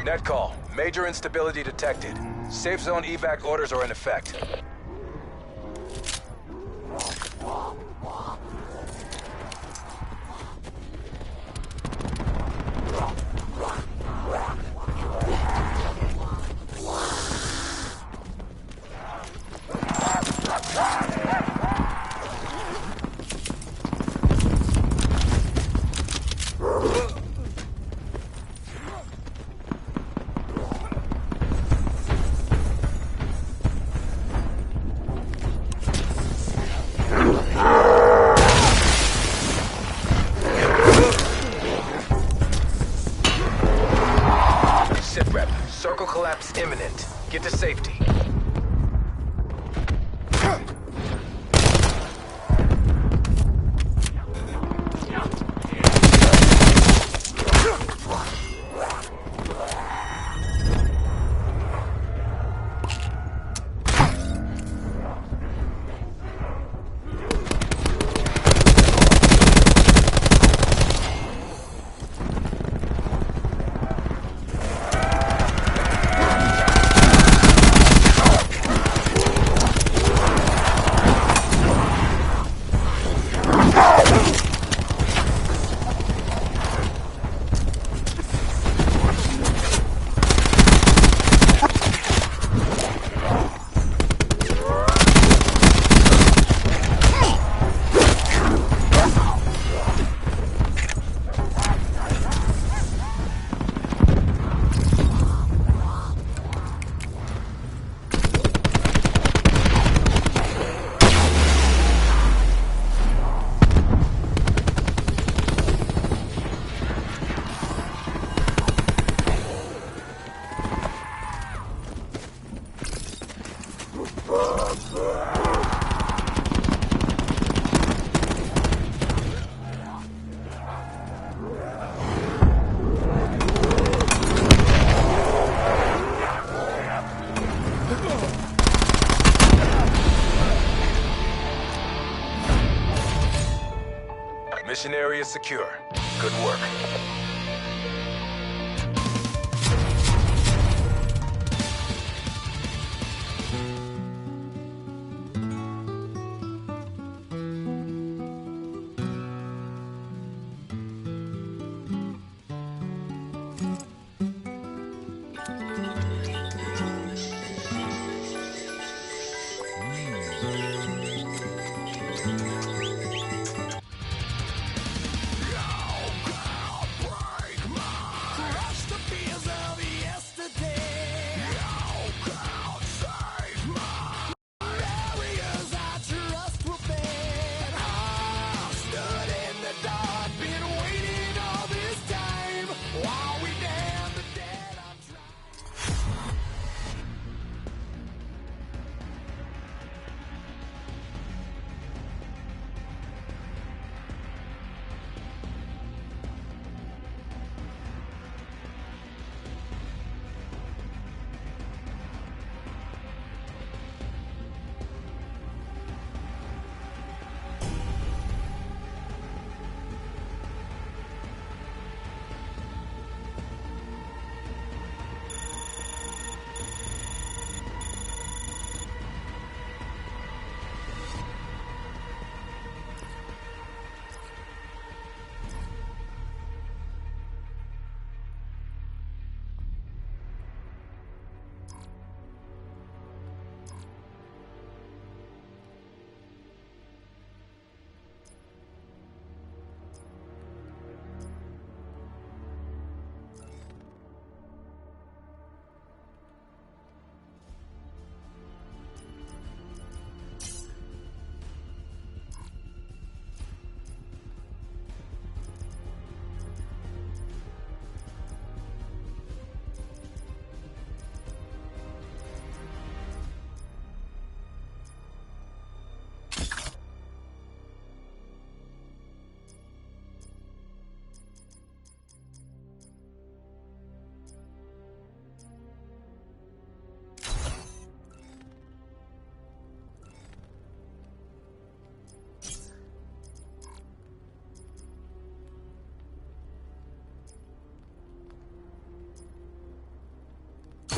Net call. Major instability detected. Safe zone evac orders are in effect. Sit rep. Circle collapse imminent. Get to safety. Mission area secure. Good work.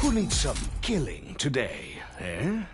Who needs some killing today, eh?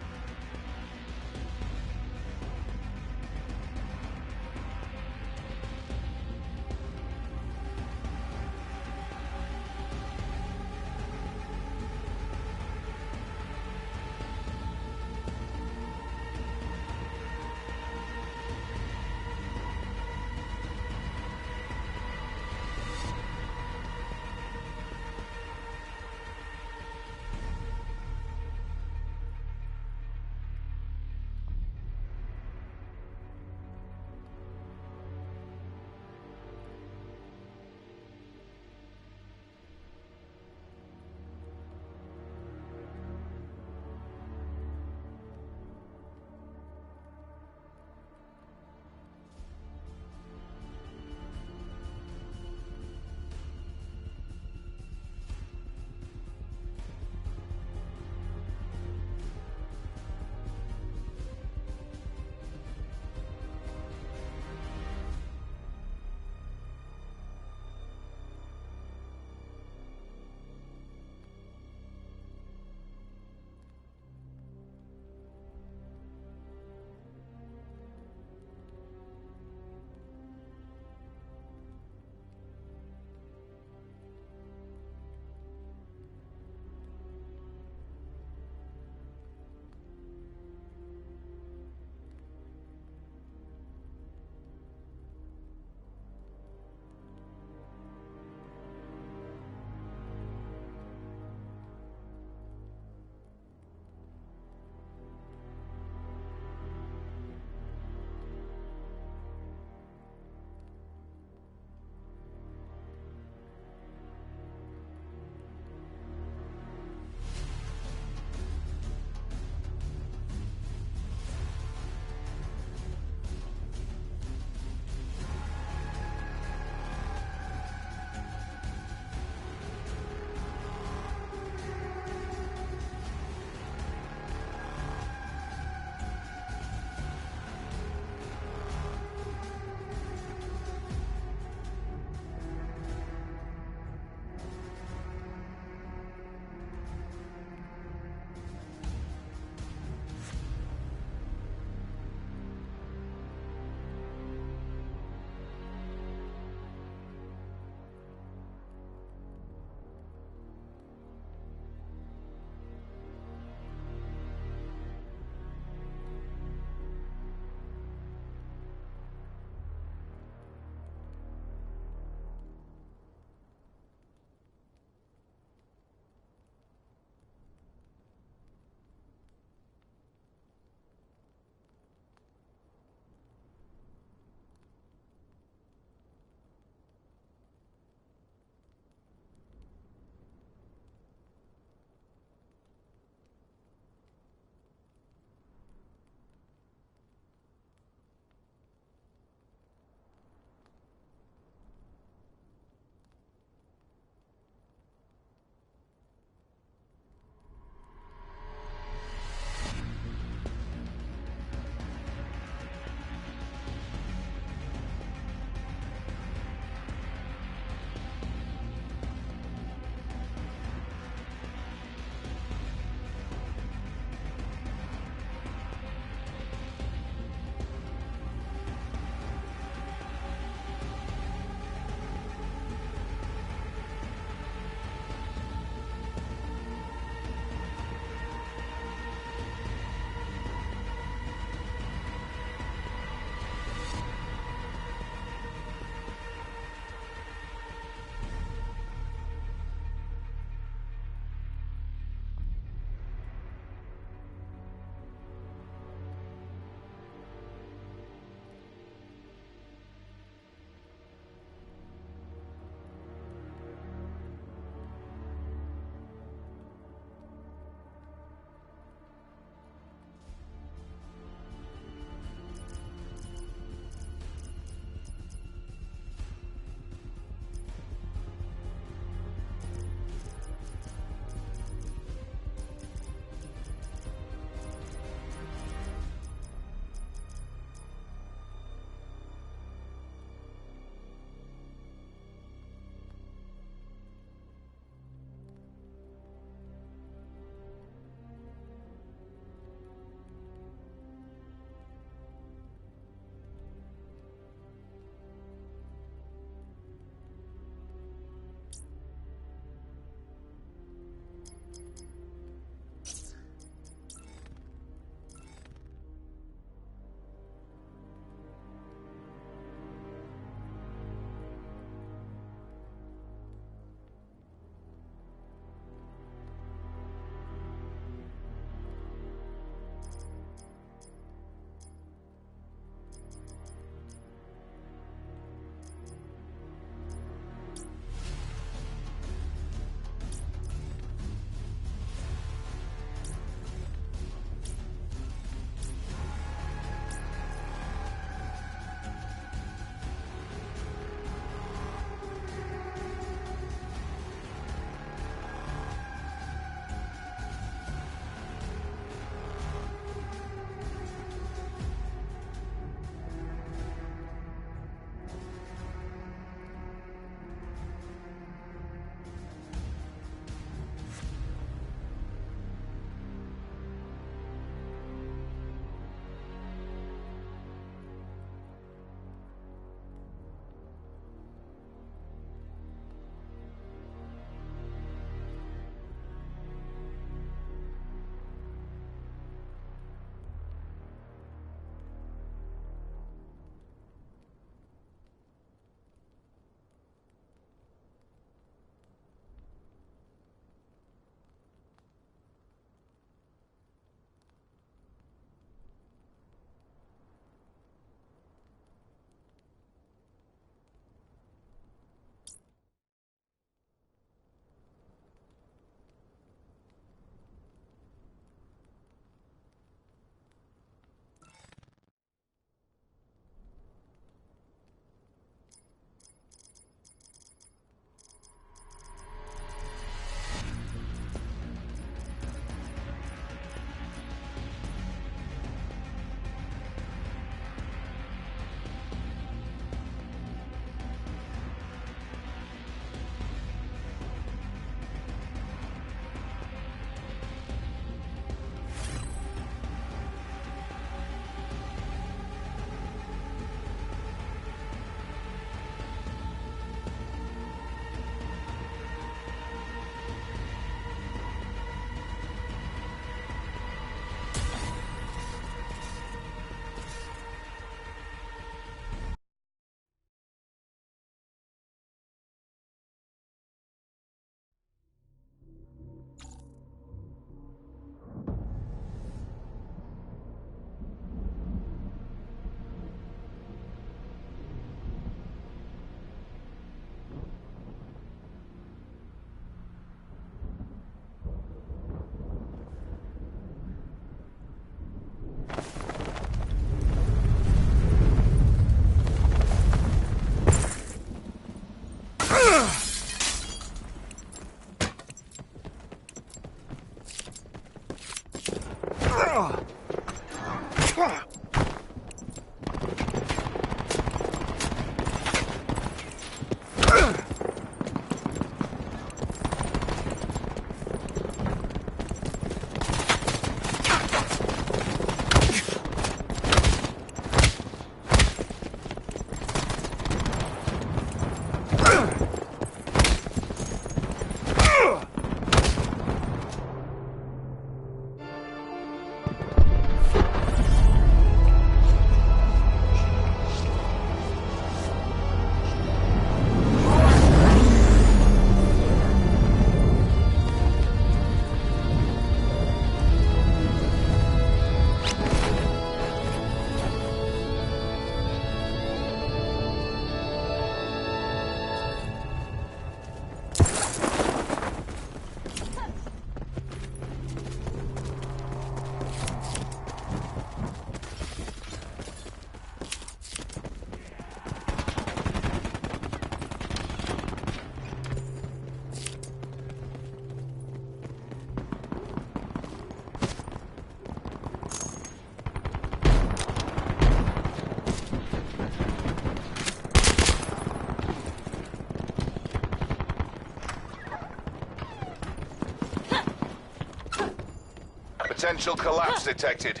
Potential collapse detected.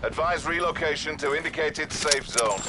Advise relocation to indicated safe zone.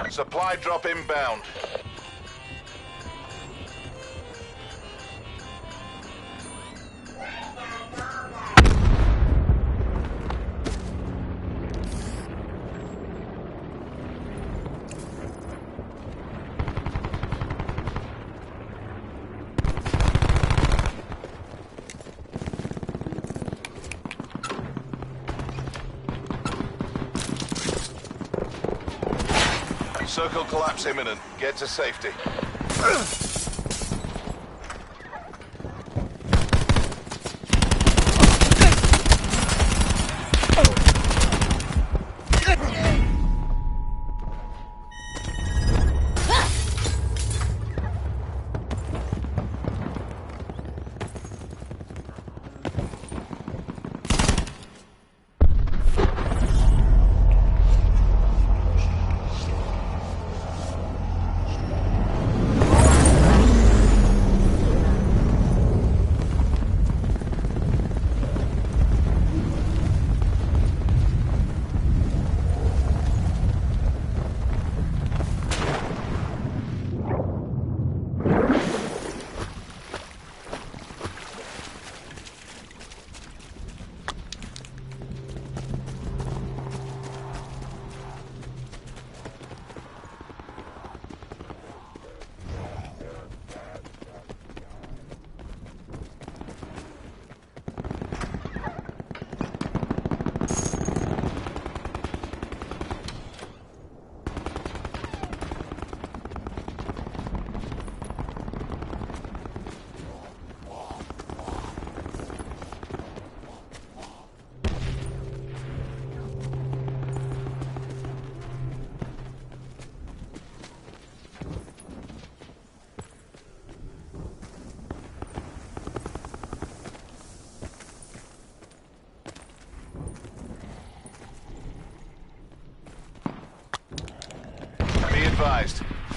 Supply drop inbound. Circle collapse imminent. Get to safety.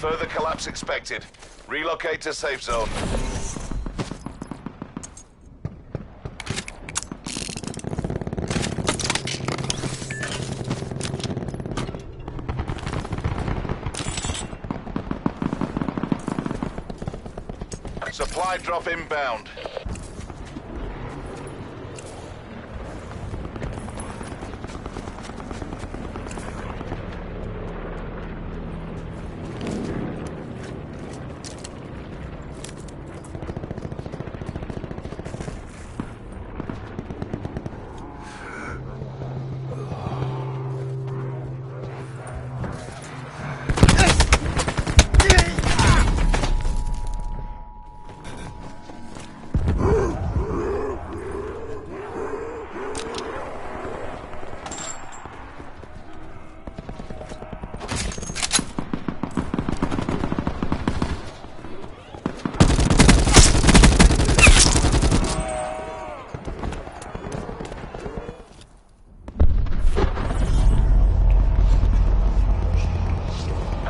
Further collapse expected. Relocate to safe zone. Supply drop inbound.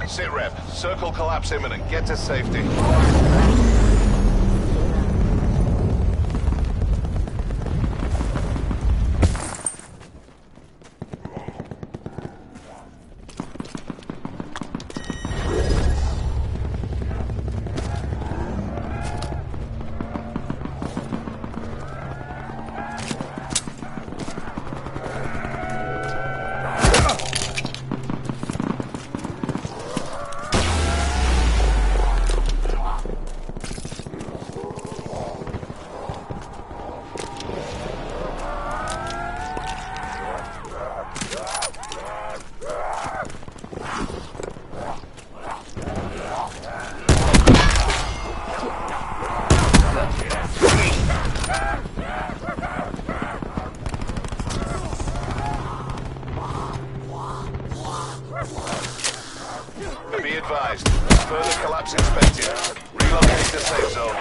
Sit rep. Circle collapse imminent. Get to safety. Be advised. Further collapse expected. Relocate to safe zone.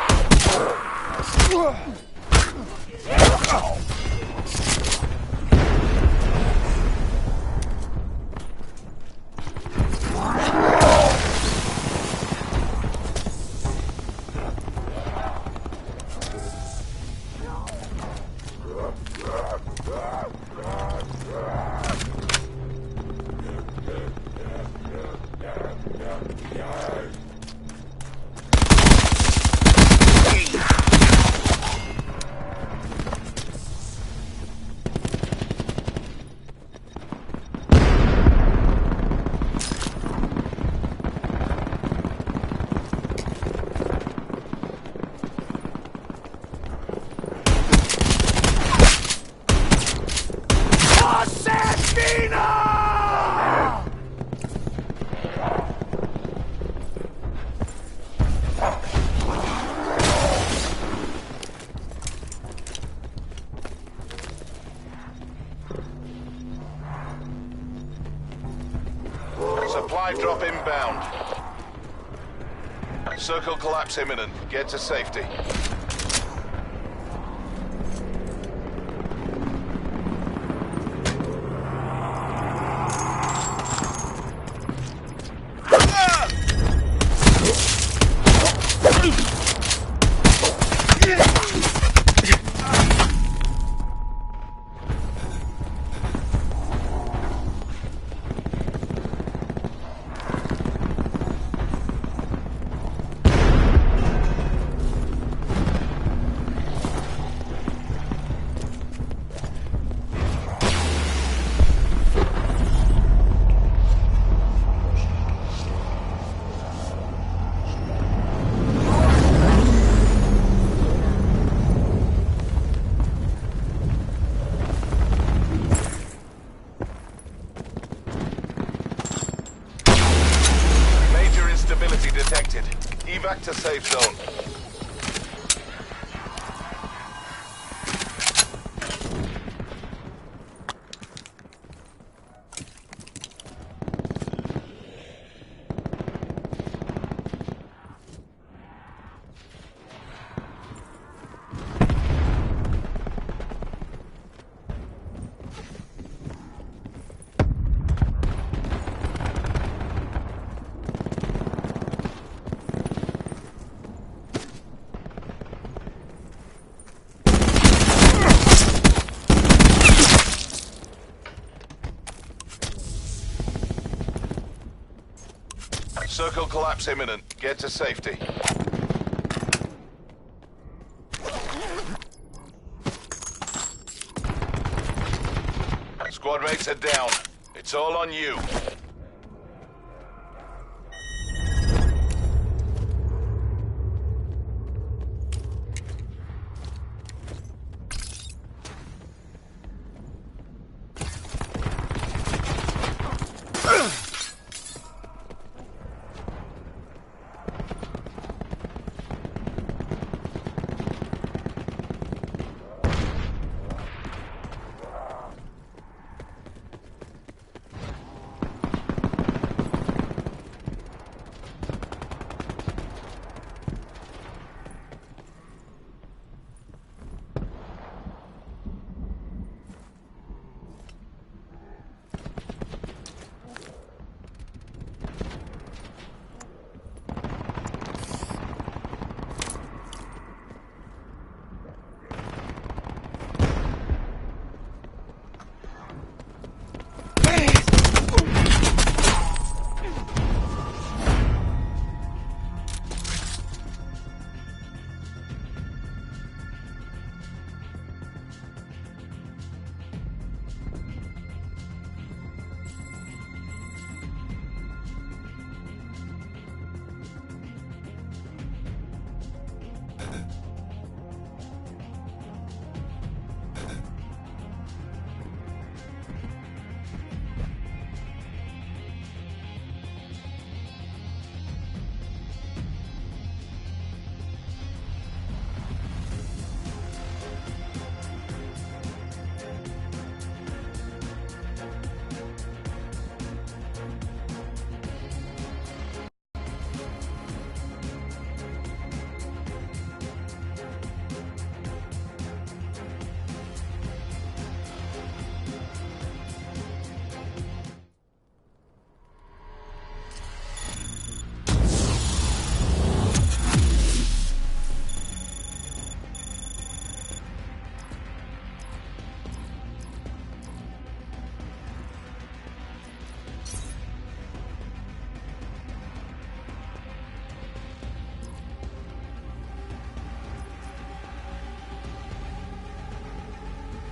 Supply drop inbound. Circle collapse imminent. Get to safety. Detected. Evac to safe zone. Circle collapse imminent. Get to safety. Squad mates are down. It's all on you.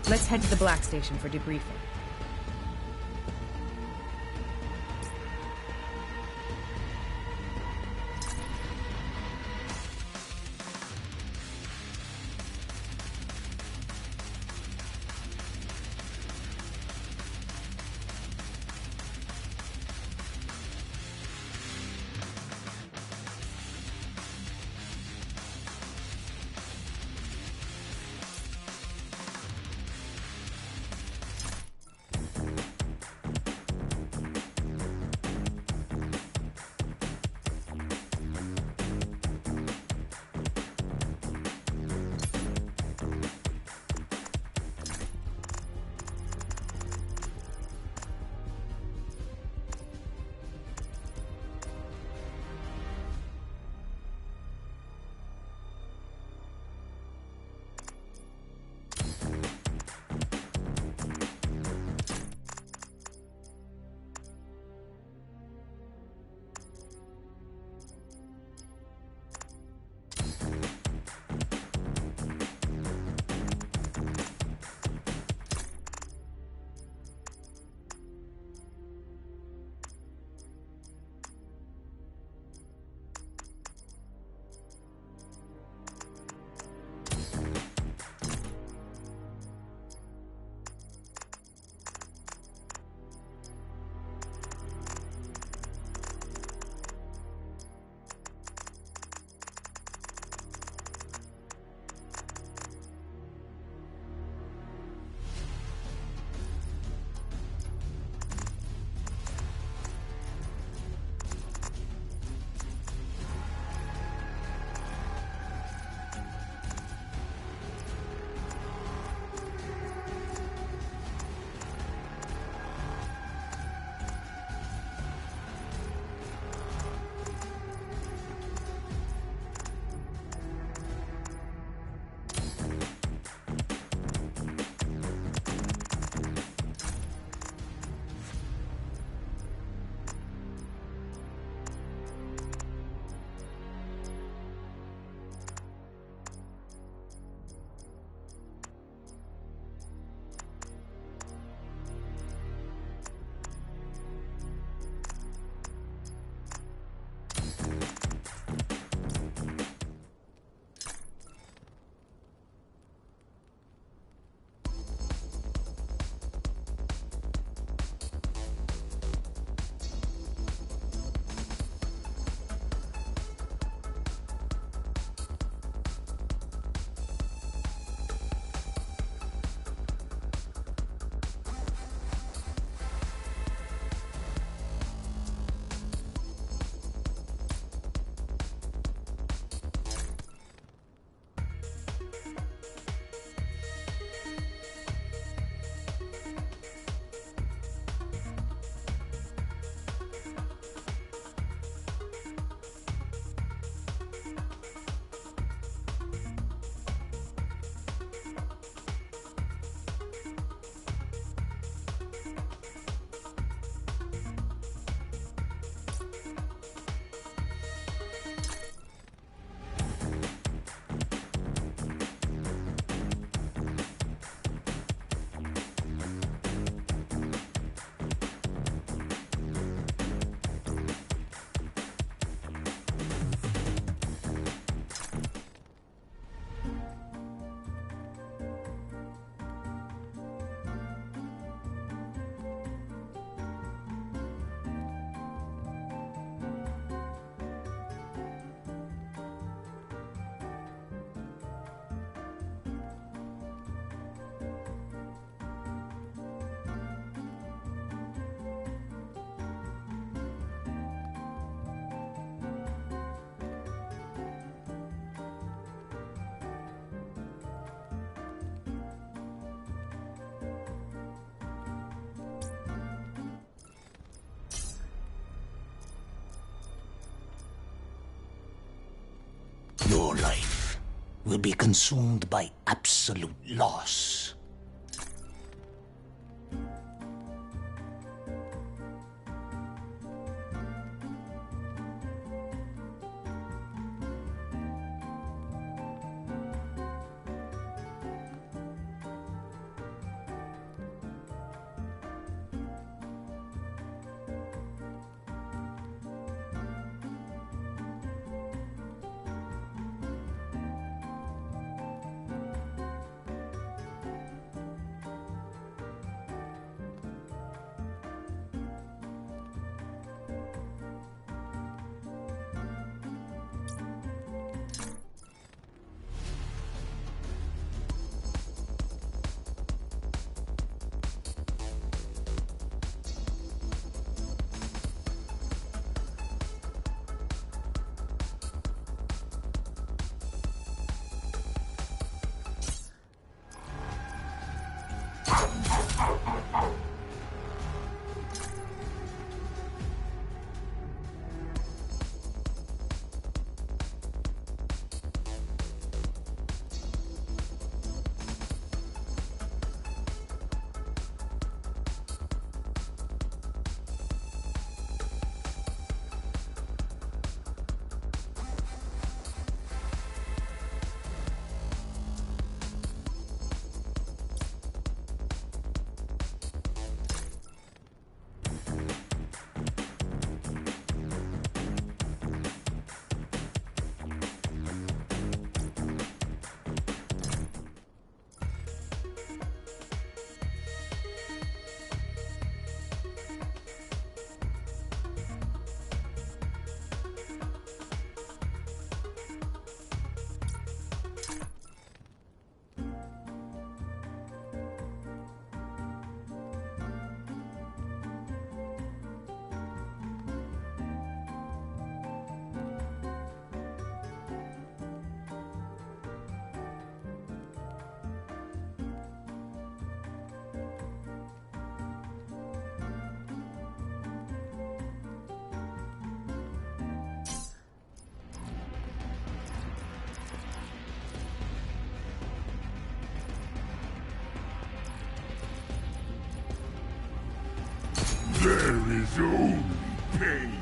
Let's head to the Black Station for debriefing. life will be consumed by absolute loss. There is only pain.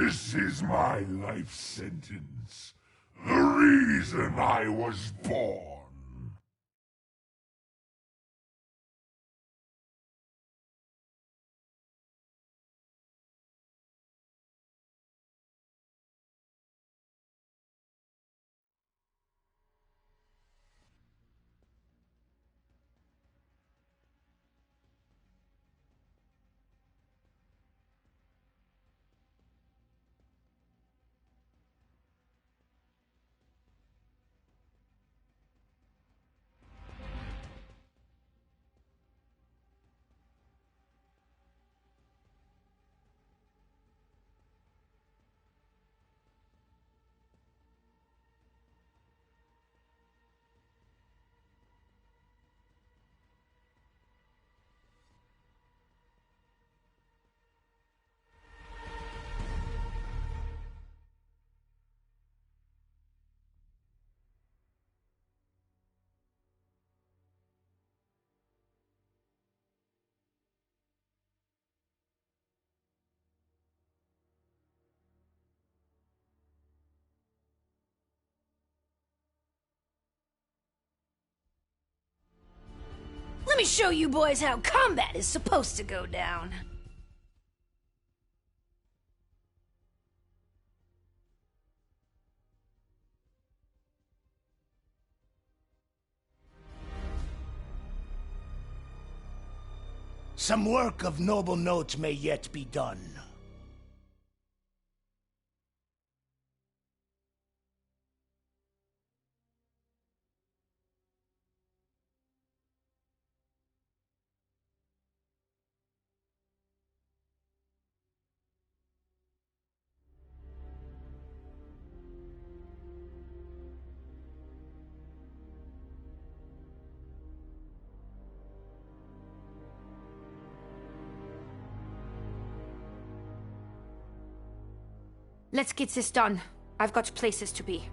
This is my life sentence. The reason I was born. Let me show you boys how combat is supposed to go down. Some work of noble note may yet be done. Let's get this done. I've got places to be.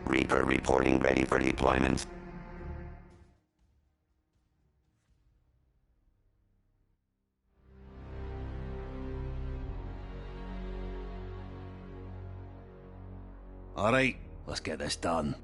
Reaper reporting ready for deployment. All right, let's get this done.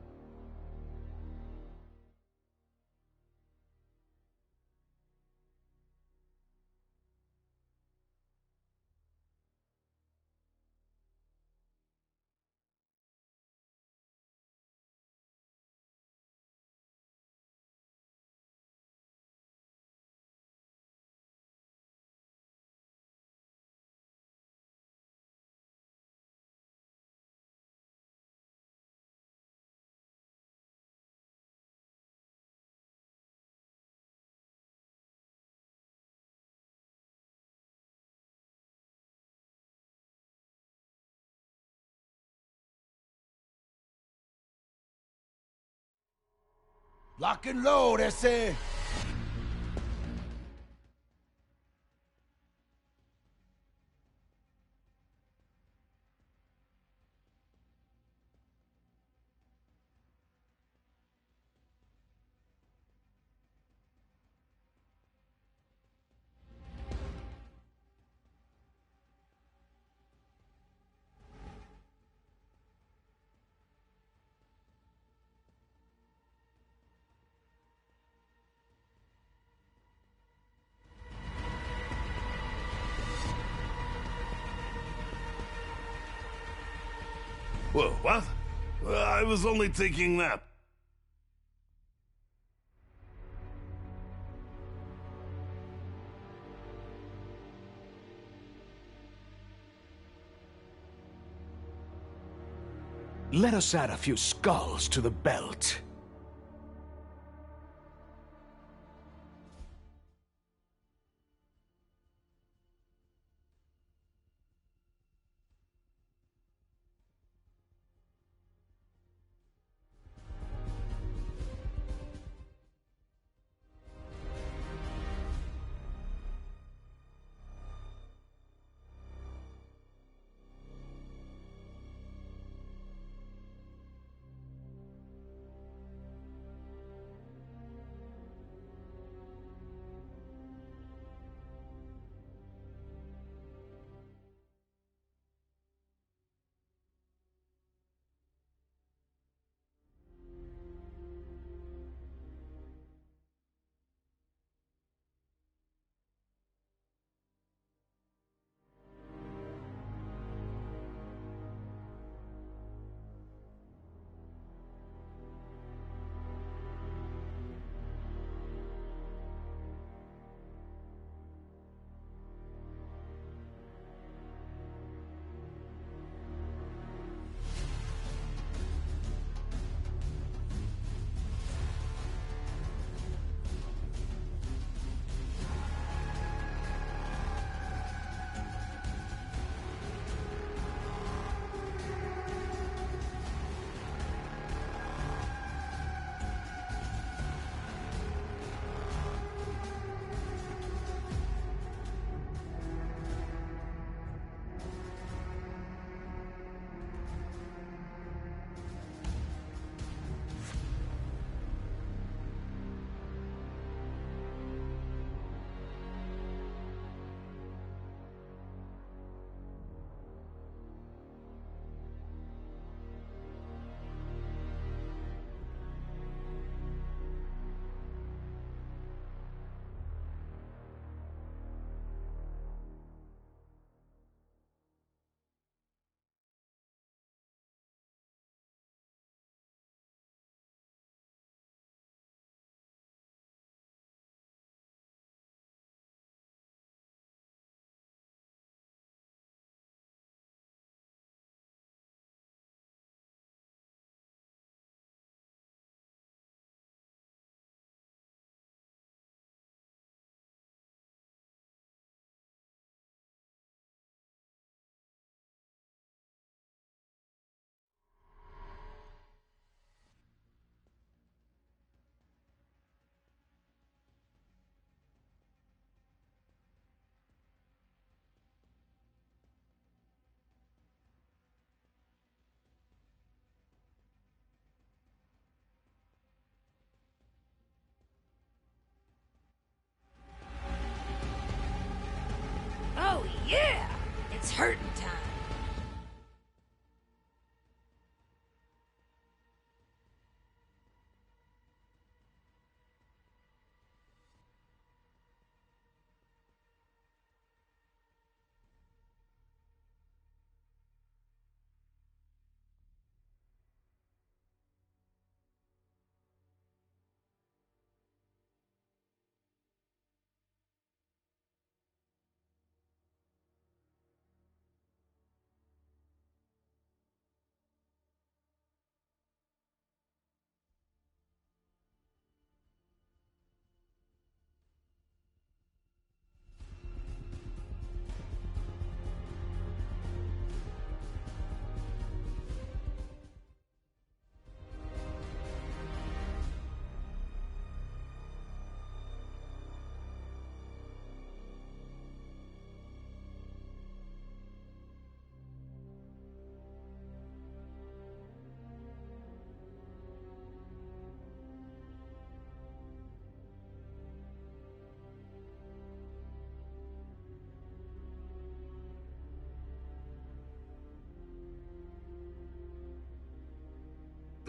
Lock and load, ese. Whoa, what? I was only taking that. Let us add a few skulls to the belt.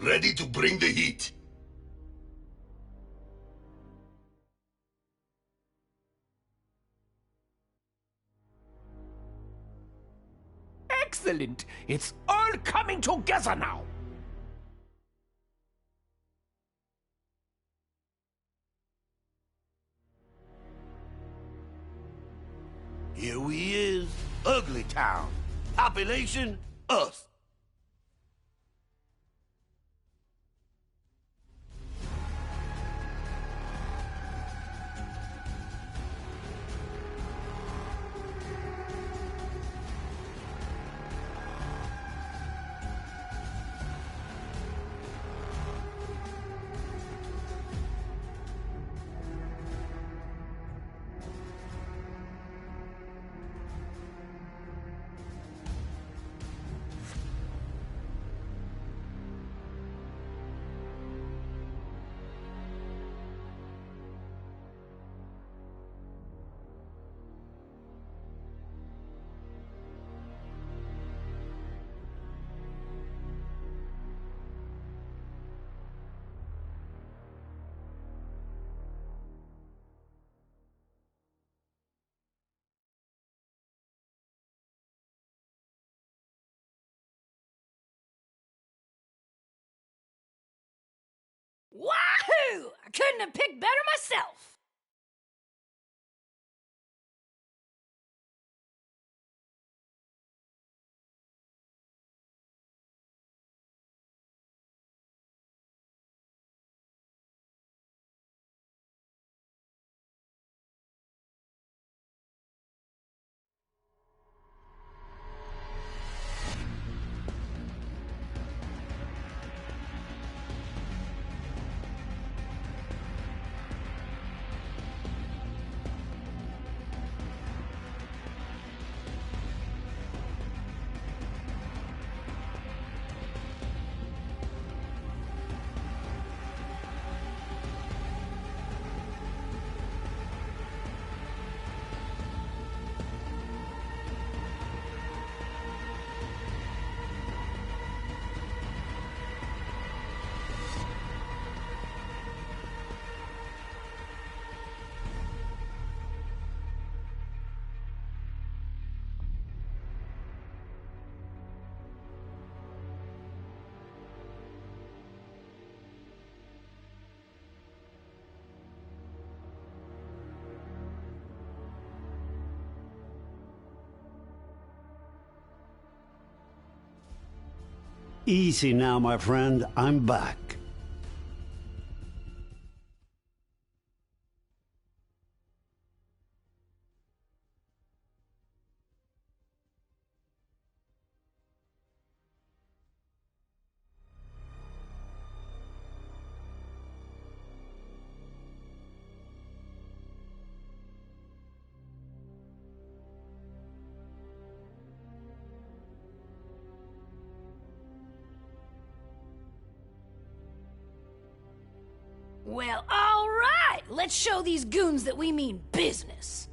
ready to bring the heat. Excellent! It's all coming together now! Here we is, Ugly Town. Population, us. Wahoo! I couldn't have picked better myself. Easy now, my friend. I'm back. Well, all right. Let's show these goons that we mean business.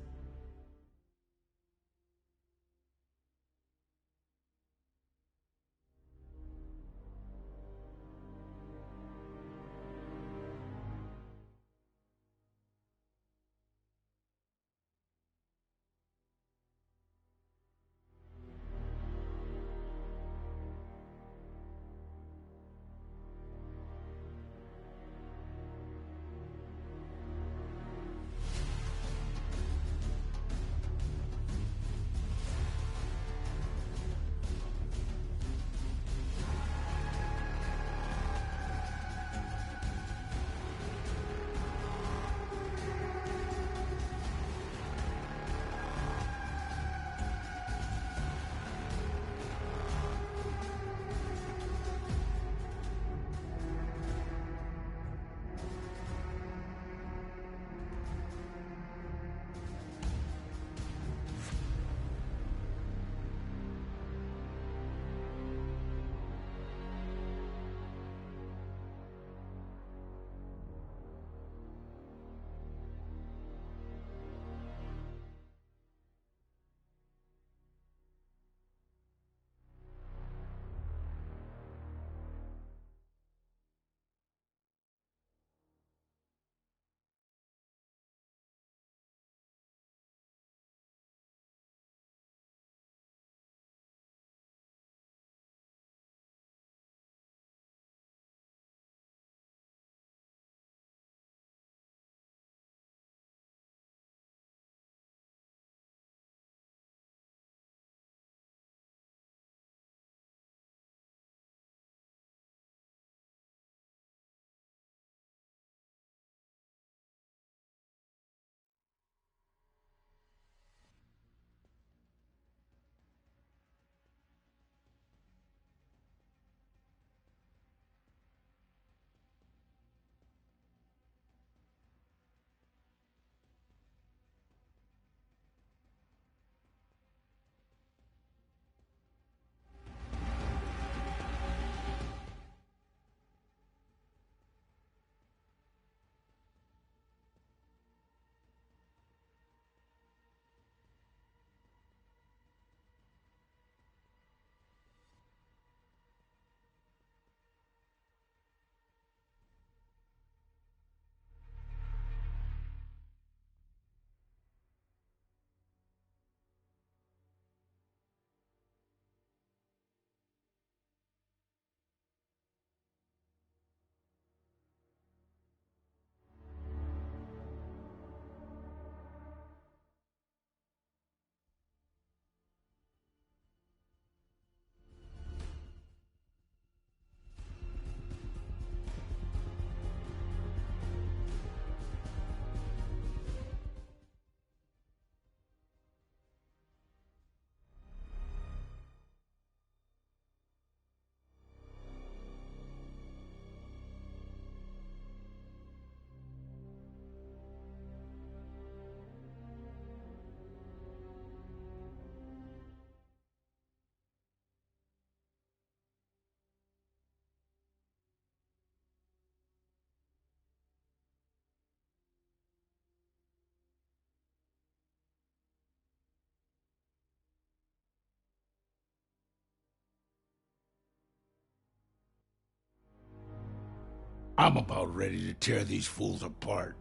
I'm about ready to tear these fools apart.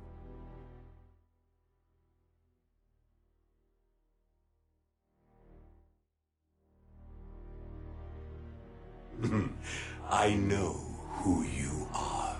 I know who you are.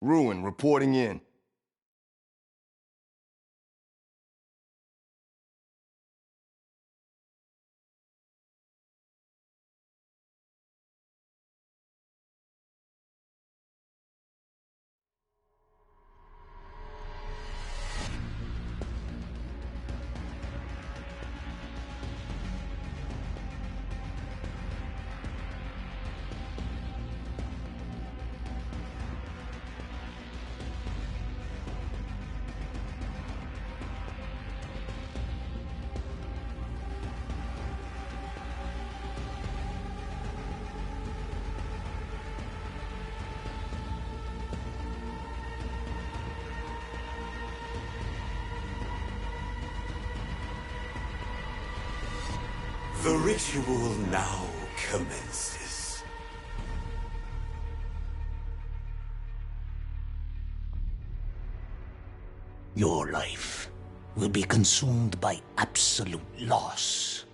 Ruin reporting in. The ritual now commences. Your life will be consumed by absolute loss.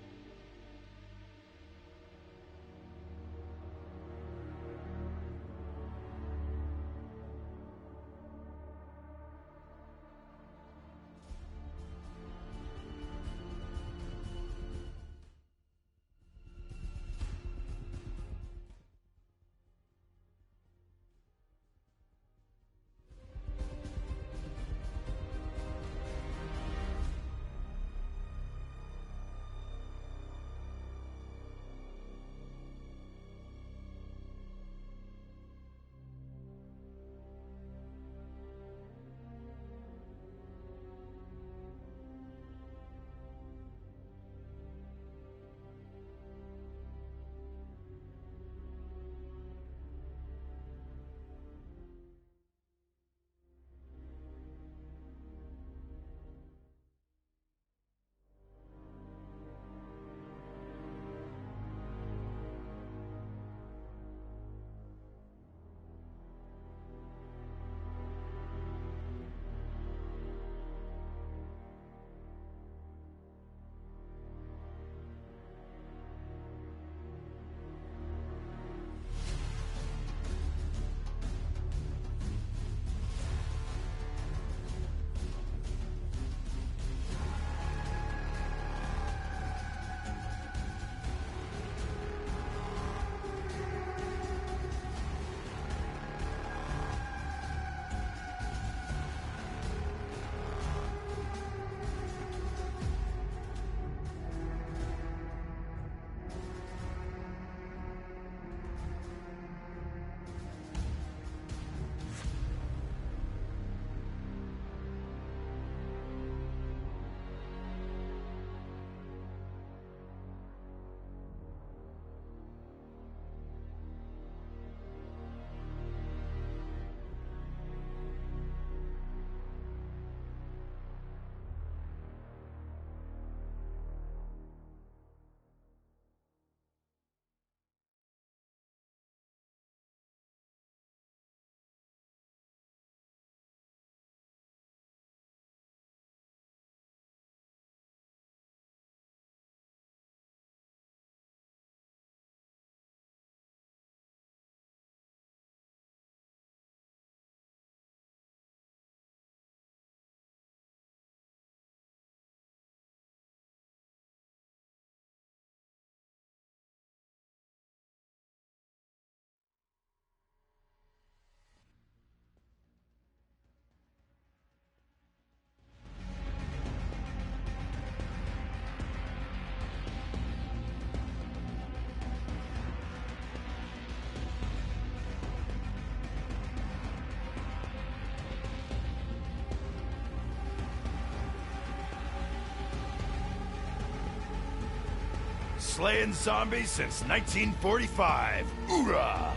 slaying zombies since 1945. Hoorah!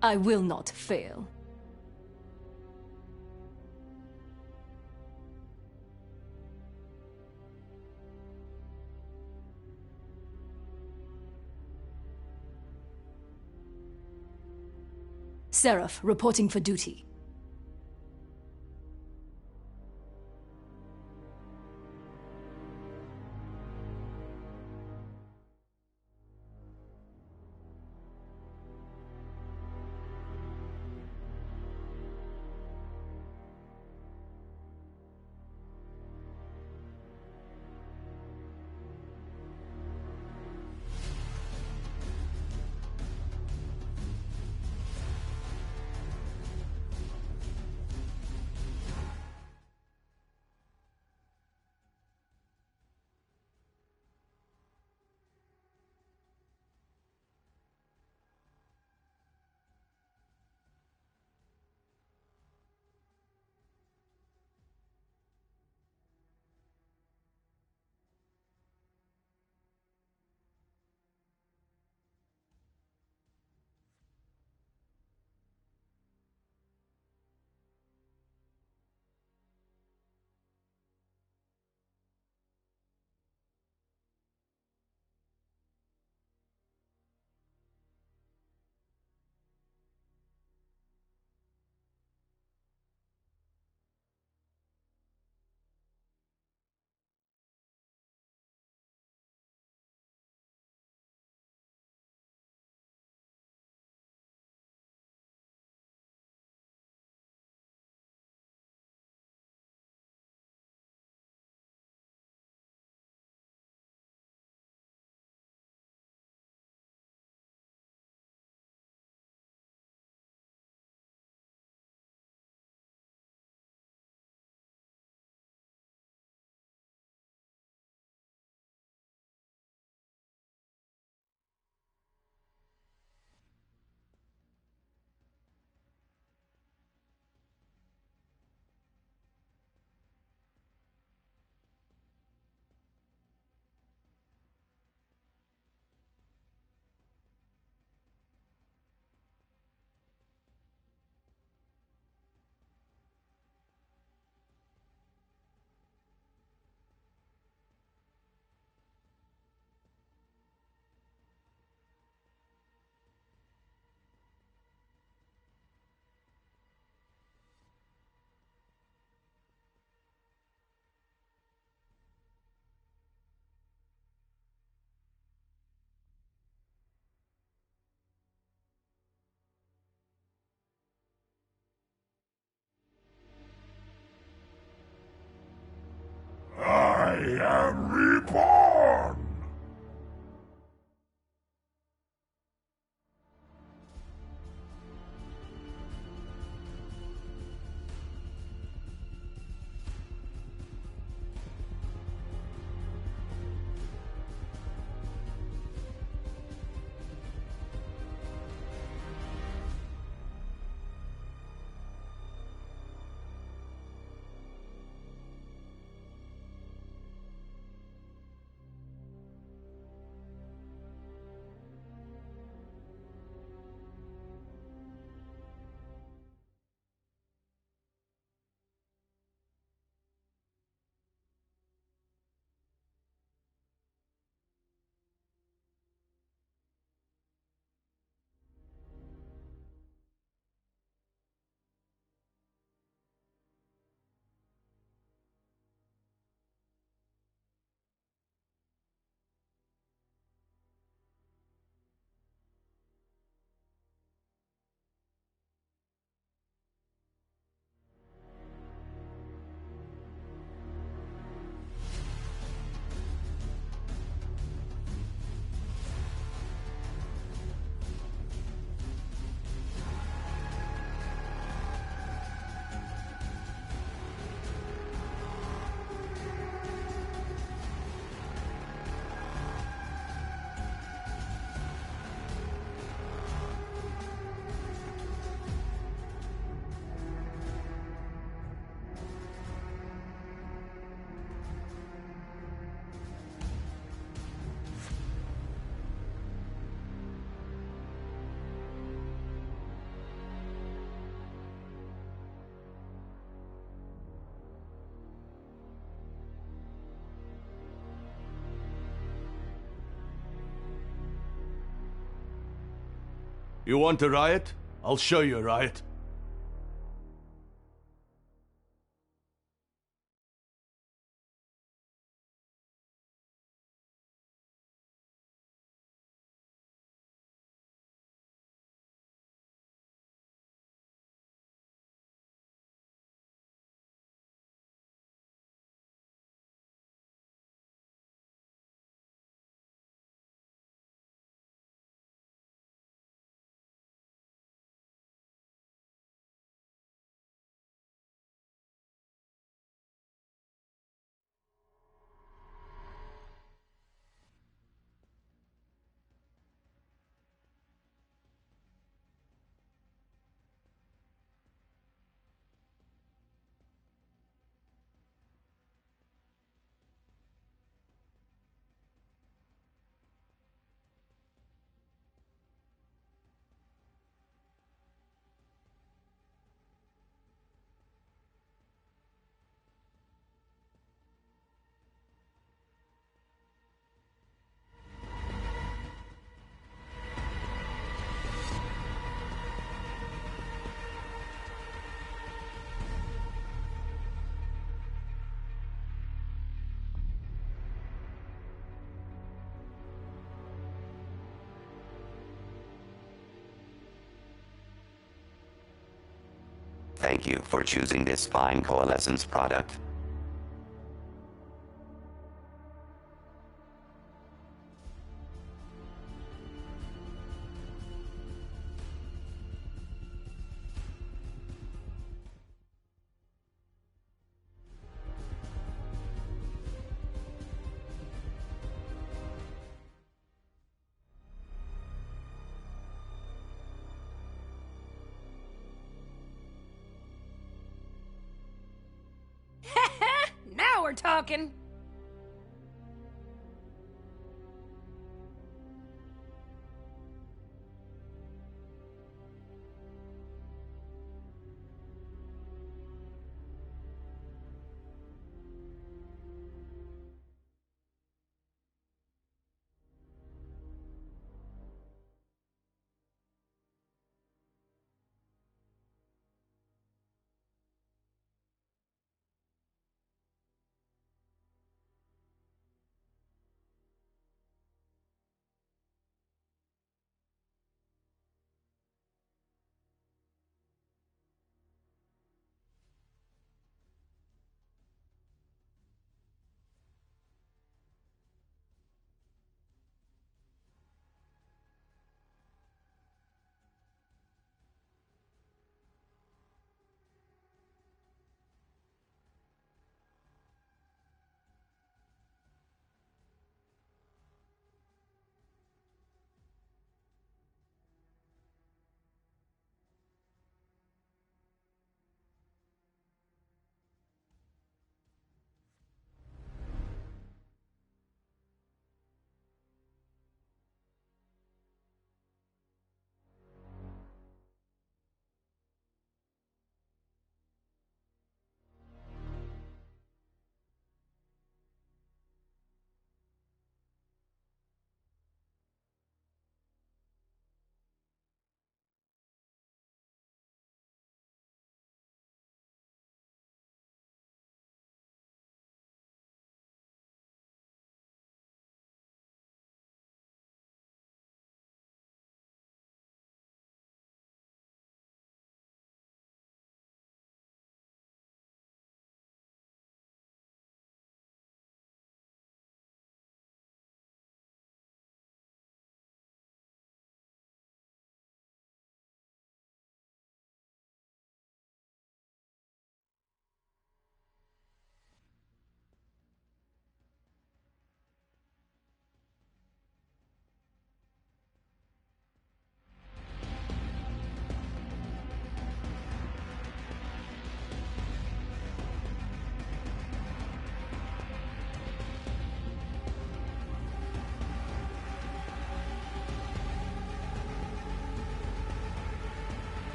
I will not fail. Seraph, reporting for duty. I am reborn! You want a riot? I'll show you a riot. Thank you for choosing this fine Coalescence product. Now we're talking.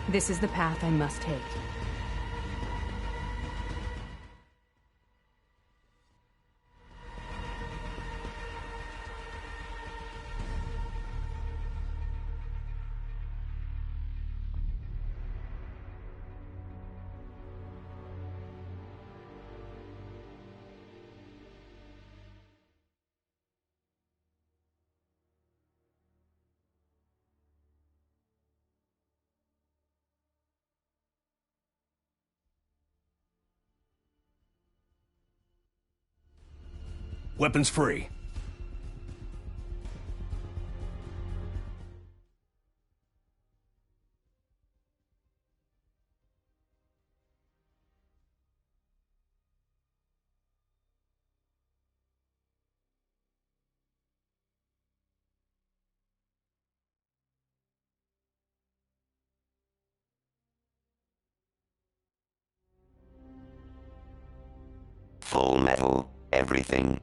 This is the path I must take. Weapons free. Full metal, everything.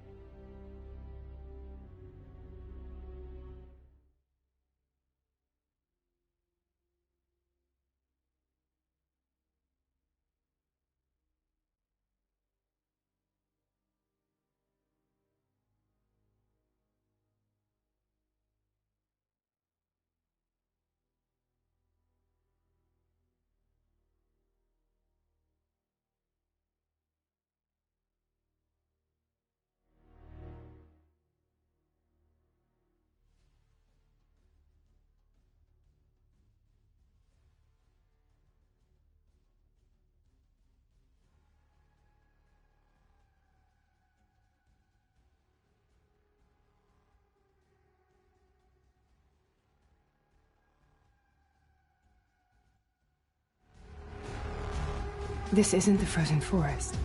This isn't the frozen forest.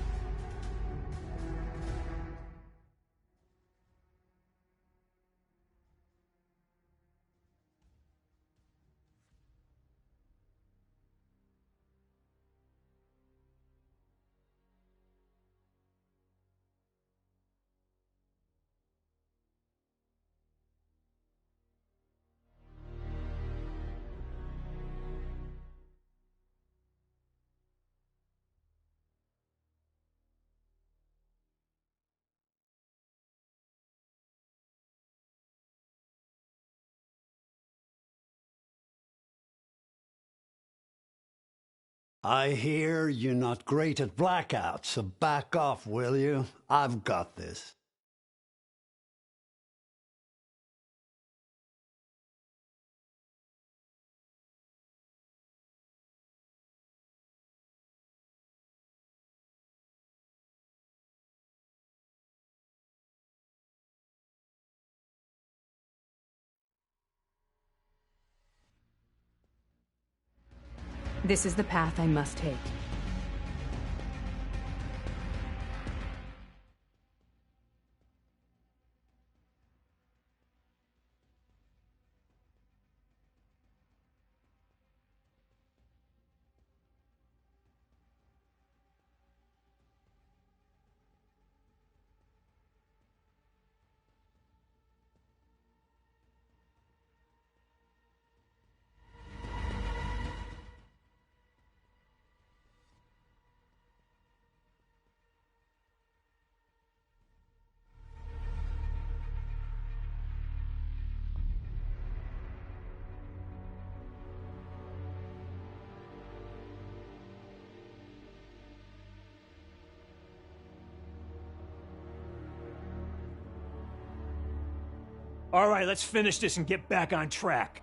I hear you're not great at blackouts, so back off, will you? I've got this. This is the path I must take. All right, let's finish this and get back on track.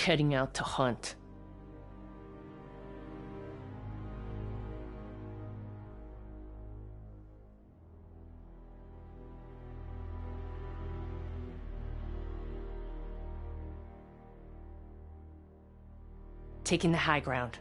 heading out to hunt. Taking the high ground.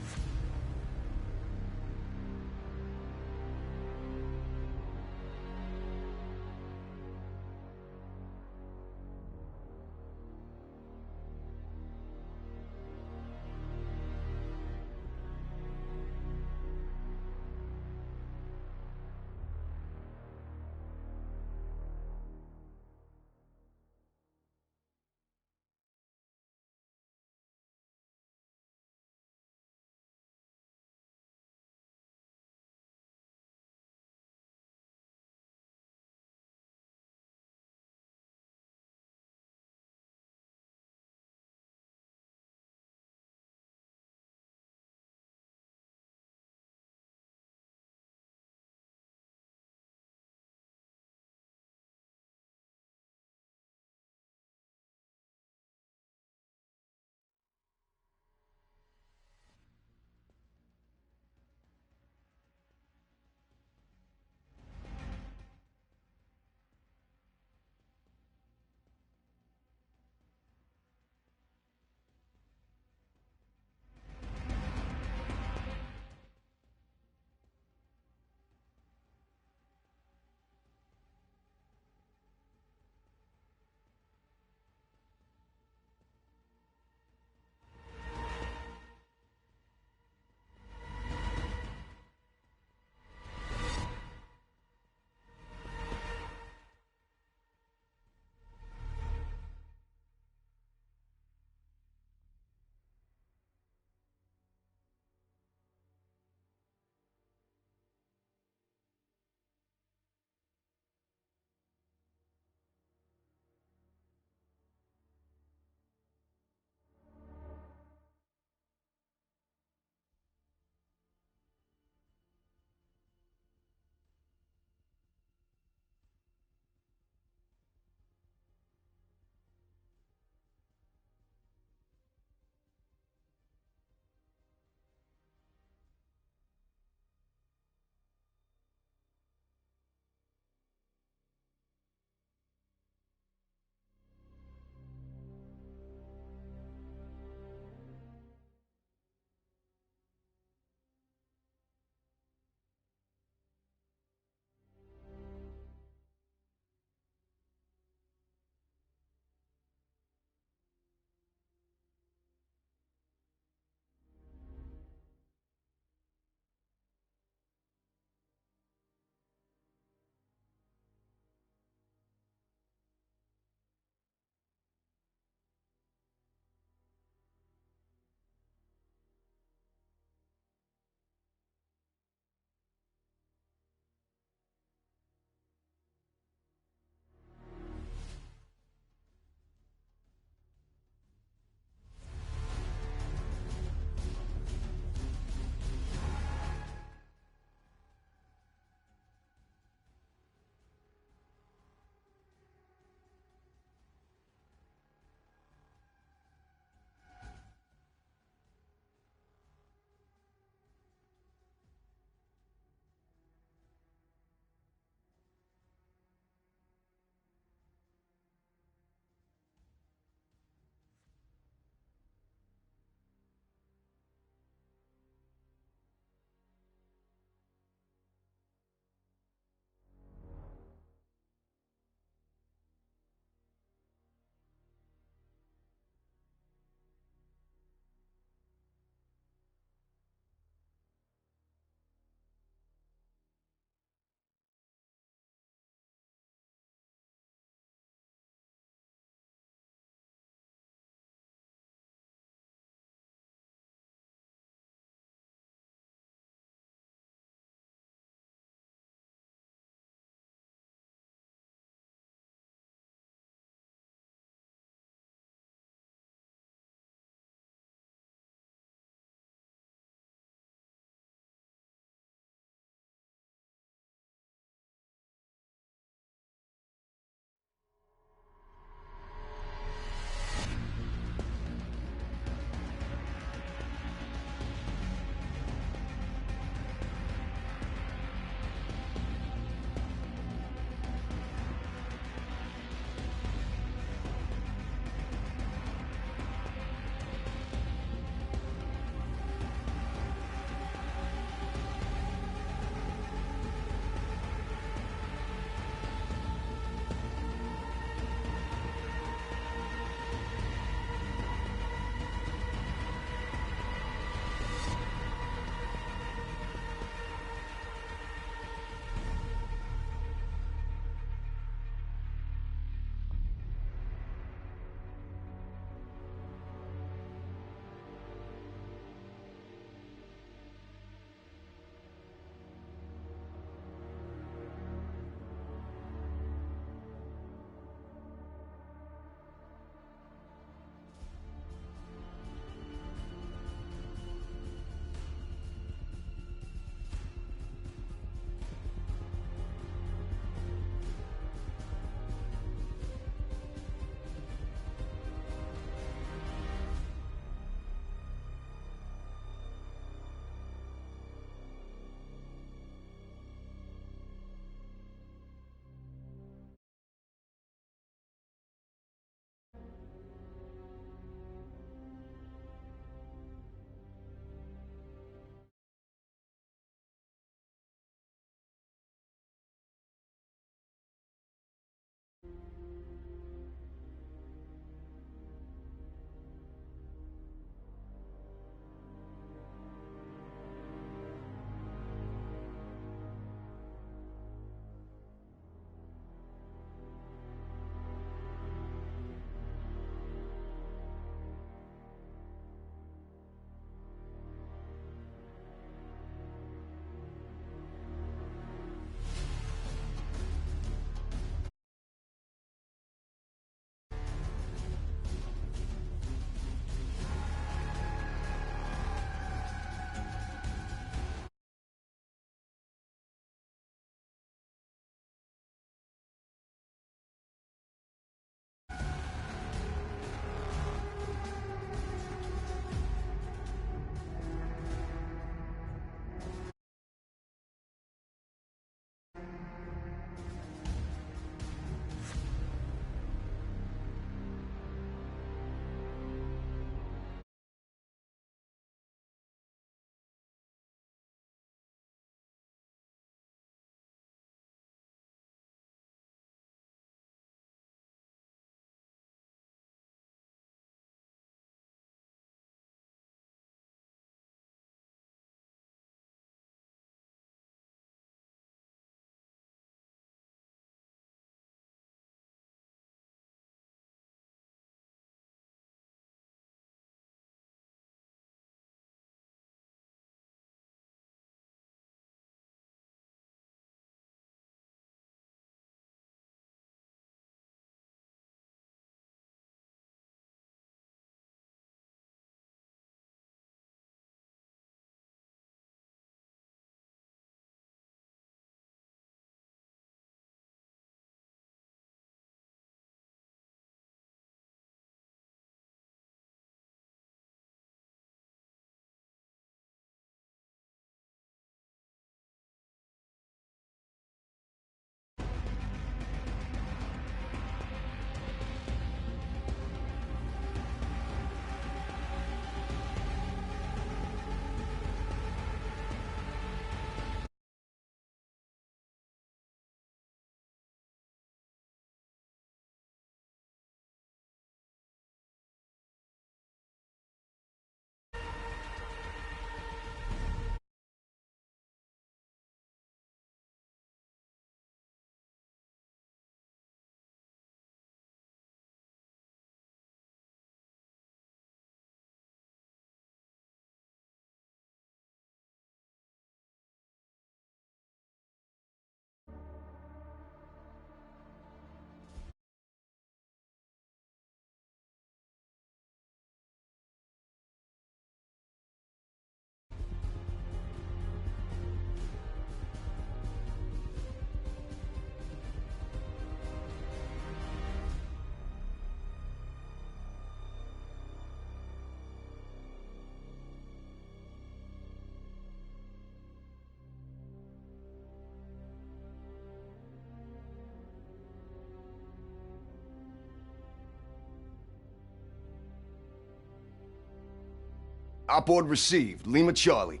Outboard received. Lima Charlie.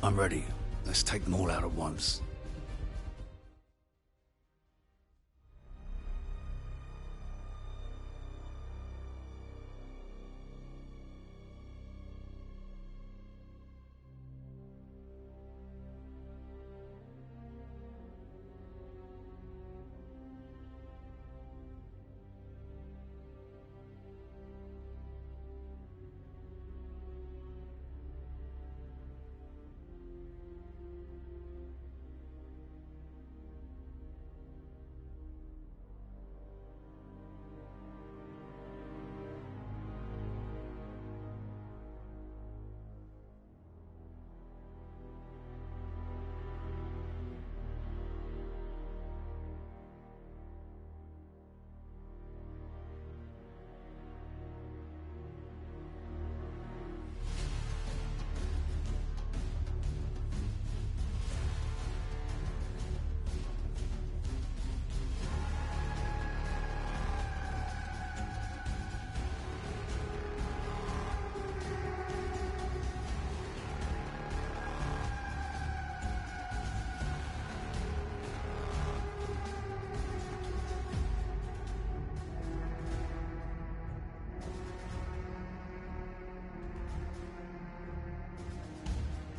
I'm ready. Let's take them all out at once.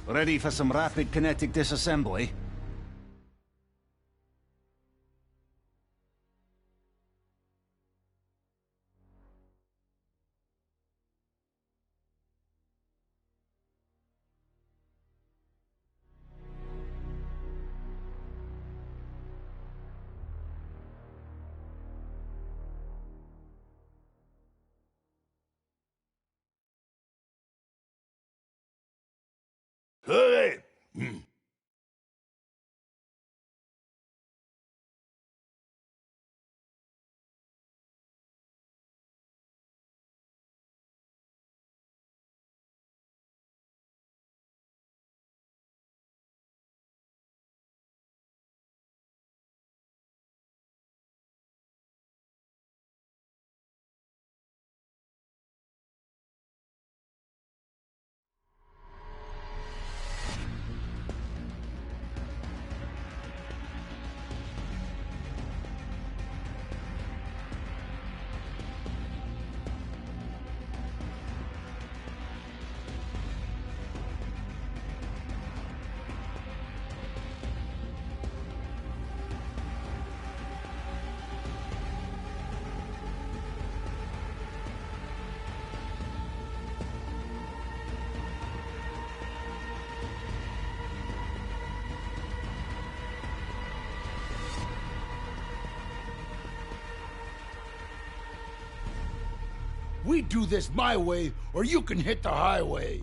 Ready for some rapid kinetic disassembly? Hey! We do this my way, or you can hit the highway.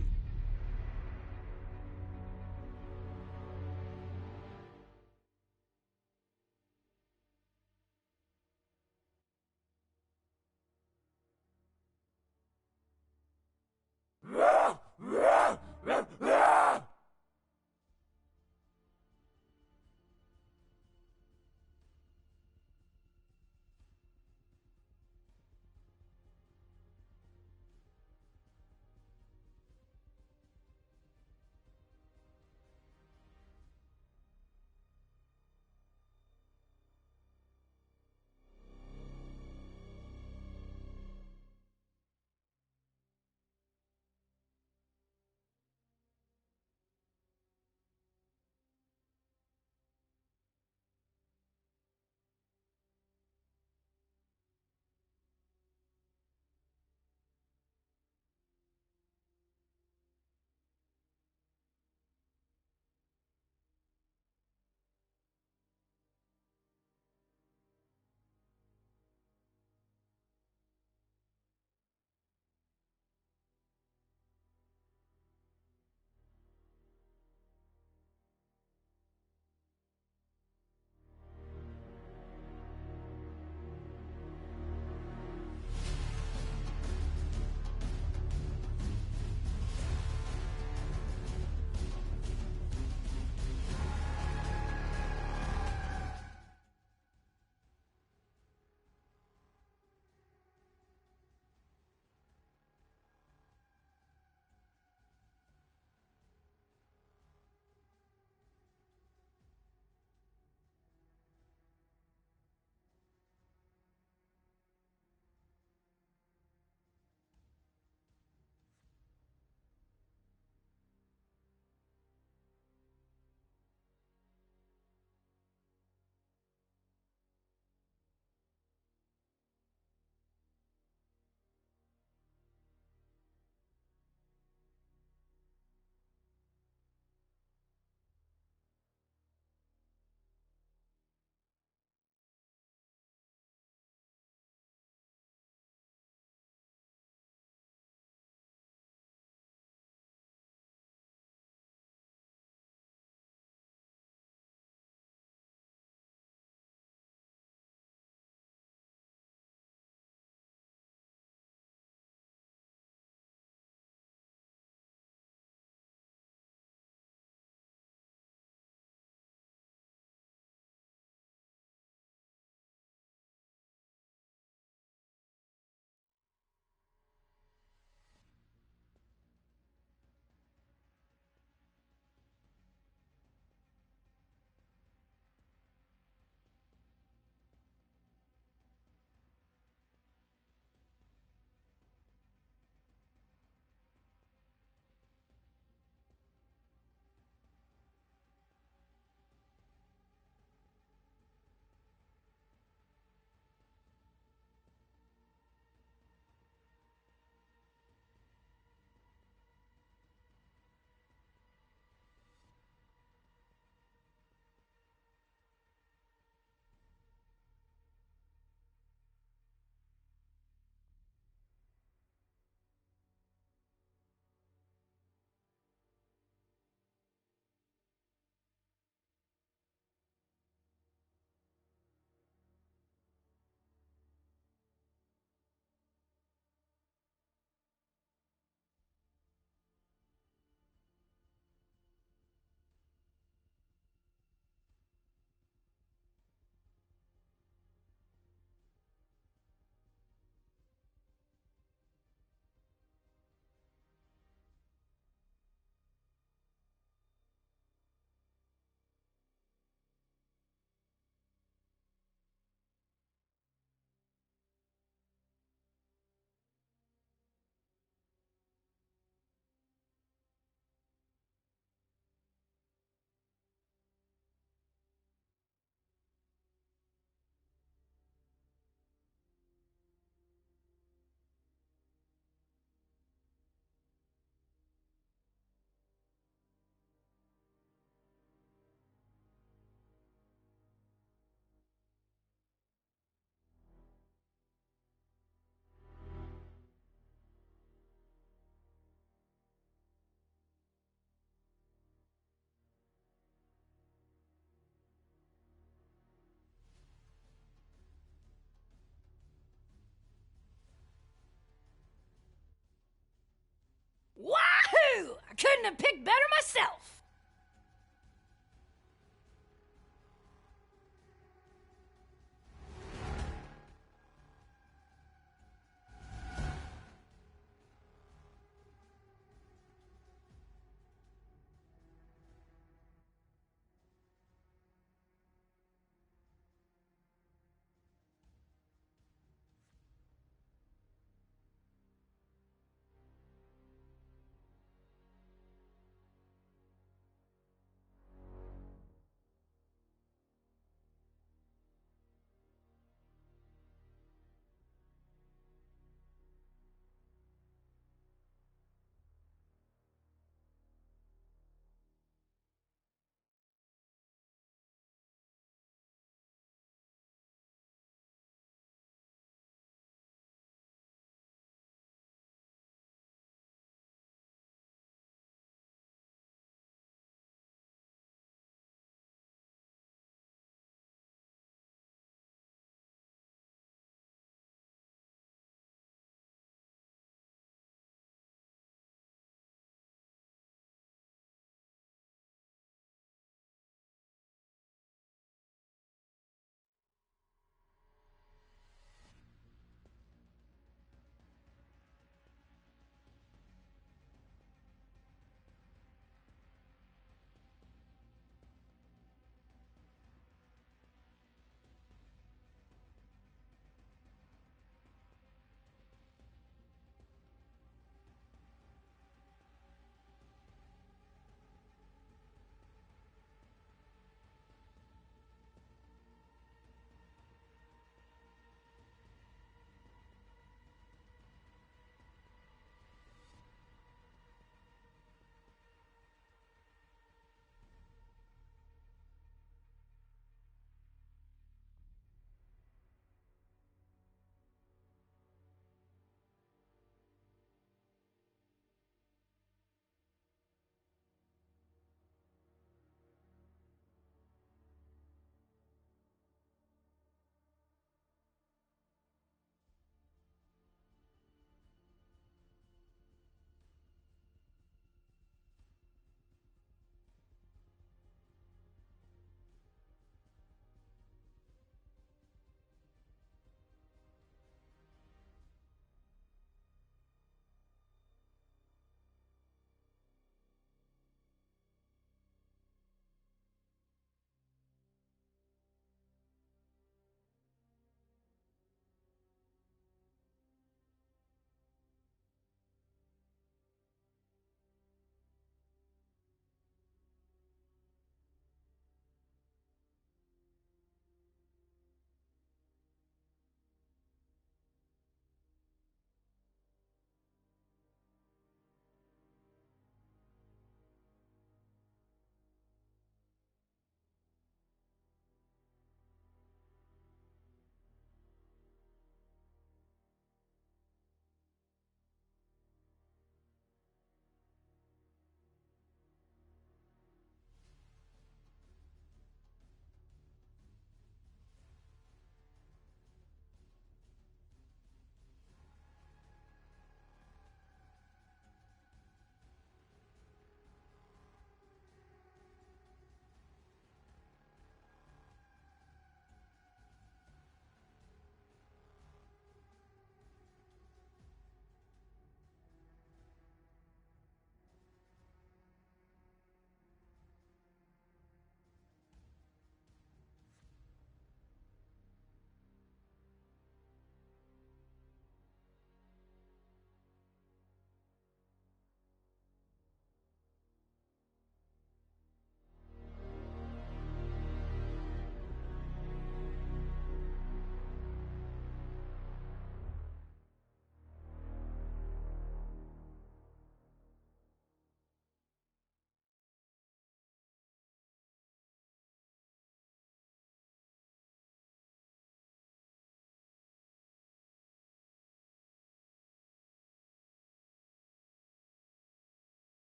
couldn't have picked better myself.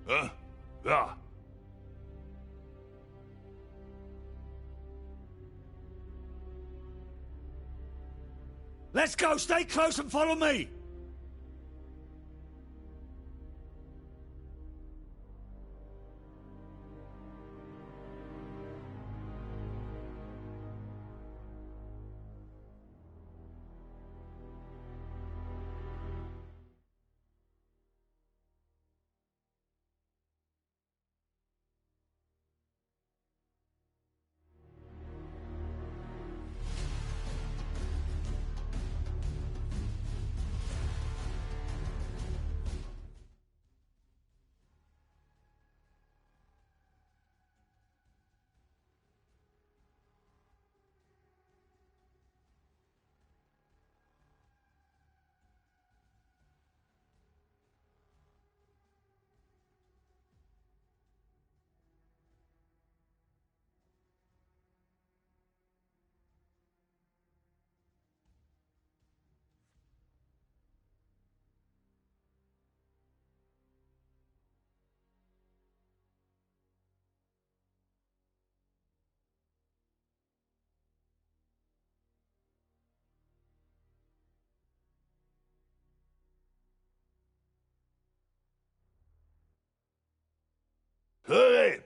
Huh? Ah. Let's go. Stay close and follow me. Hey!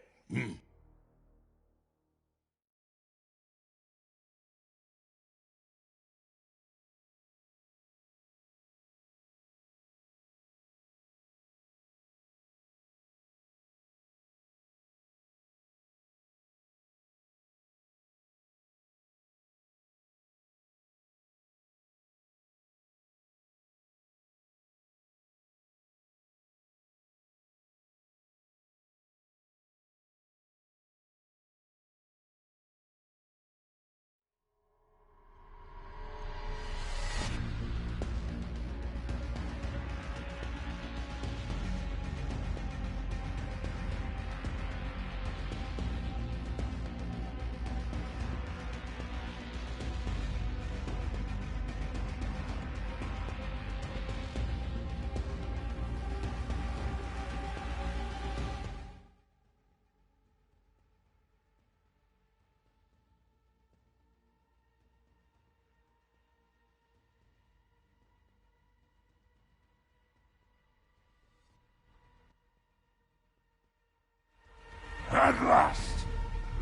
At last,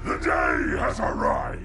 the day has arrived.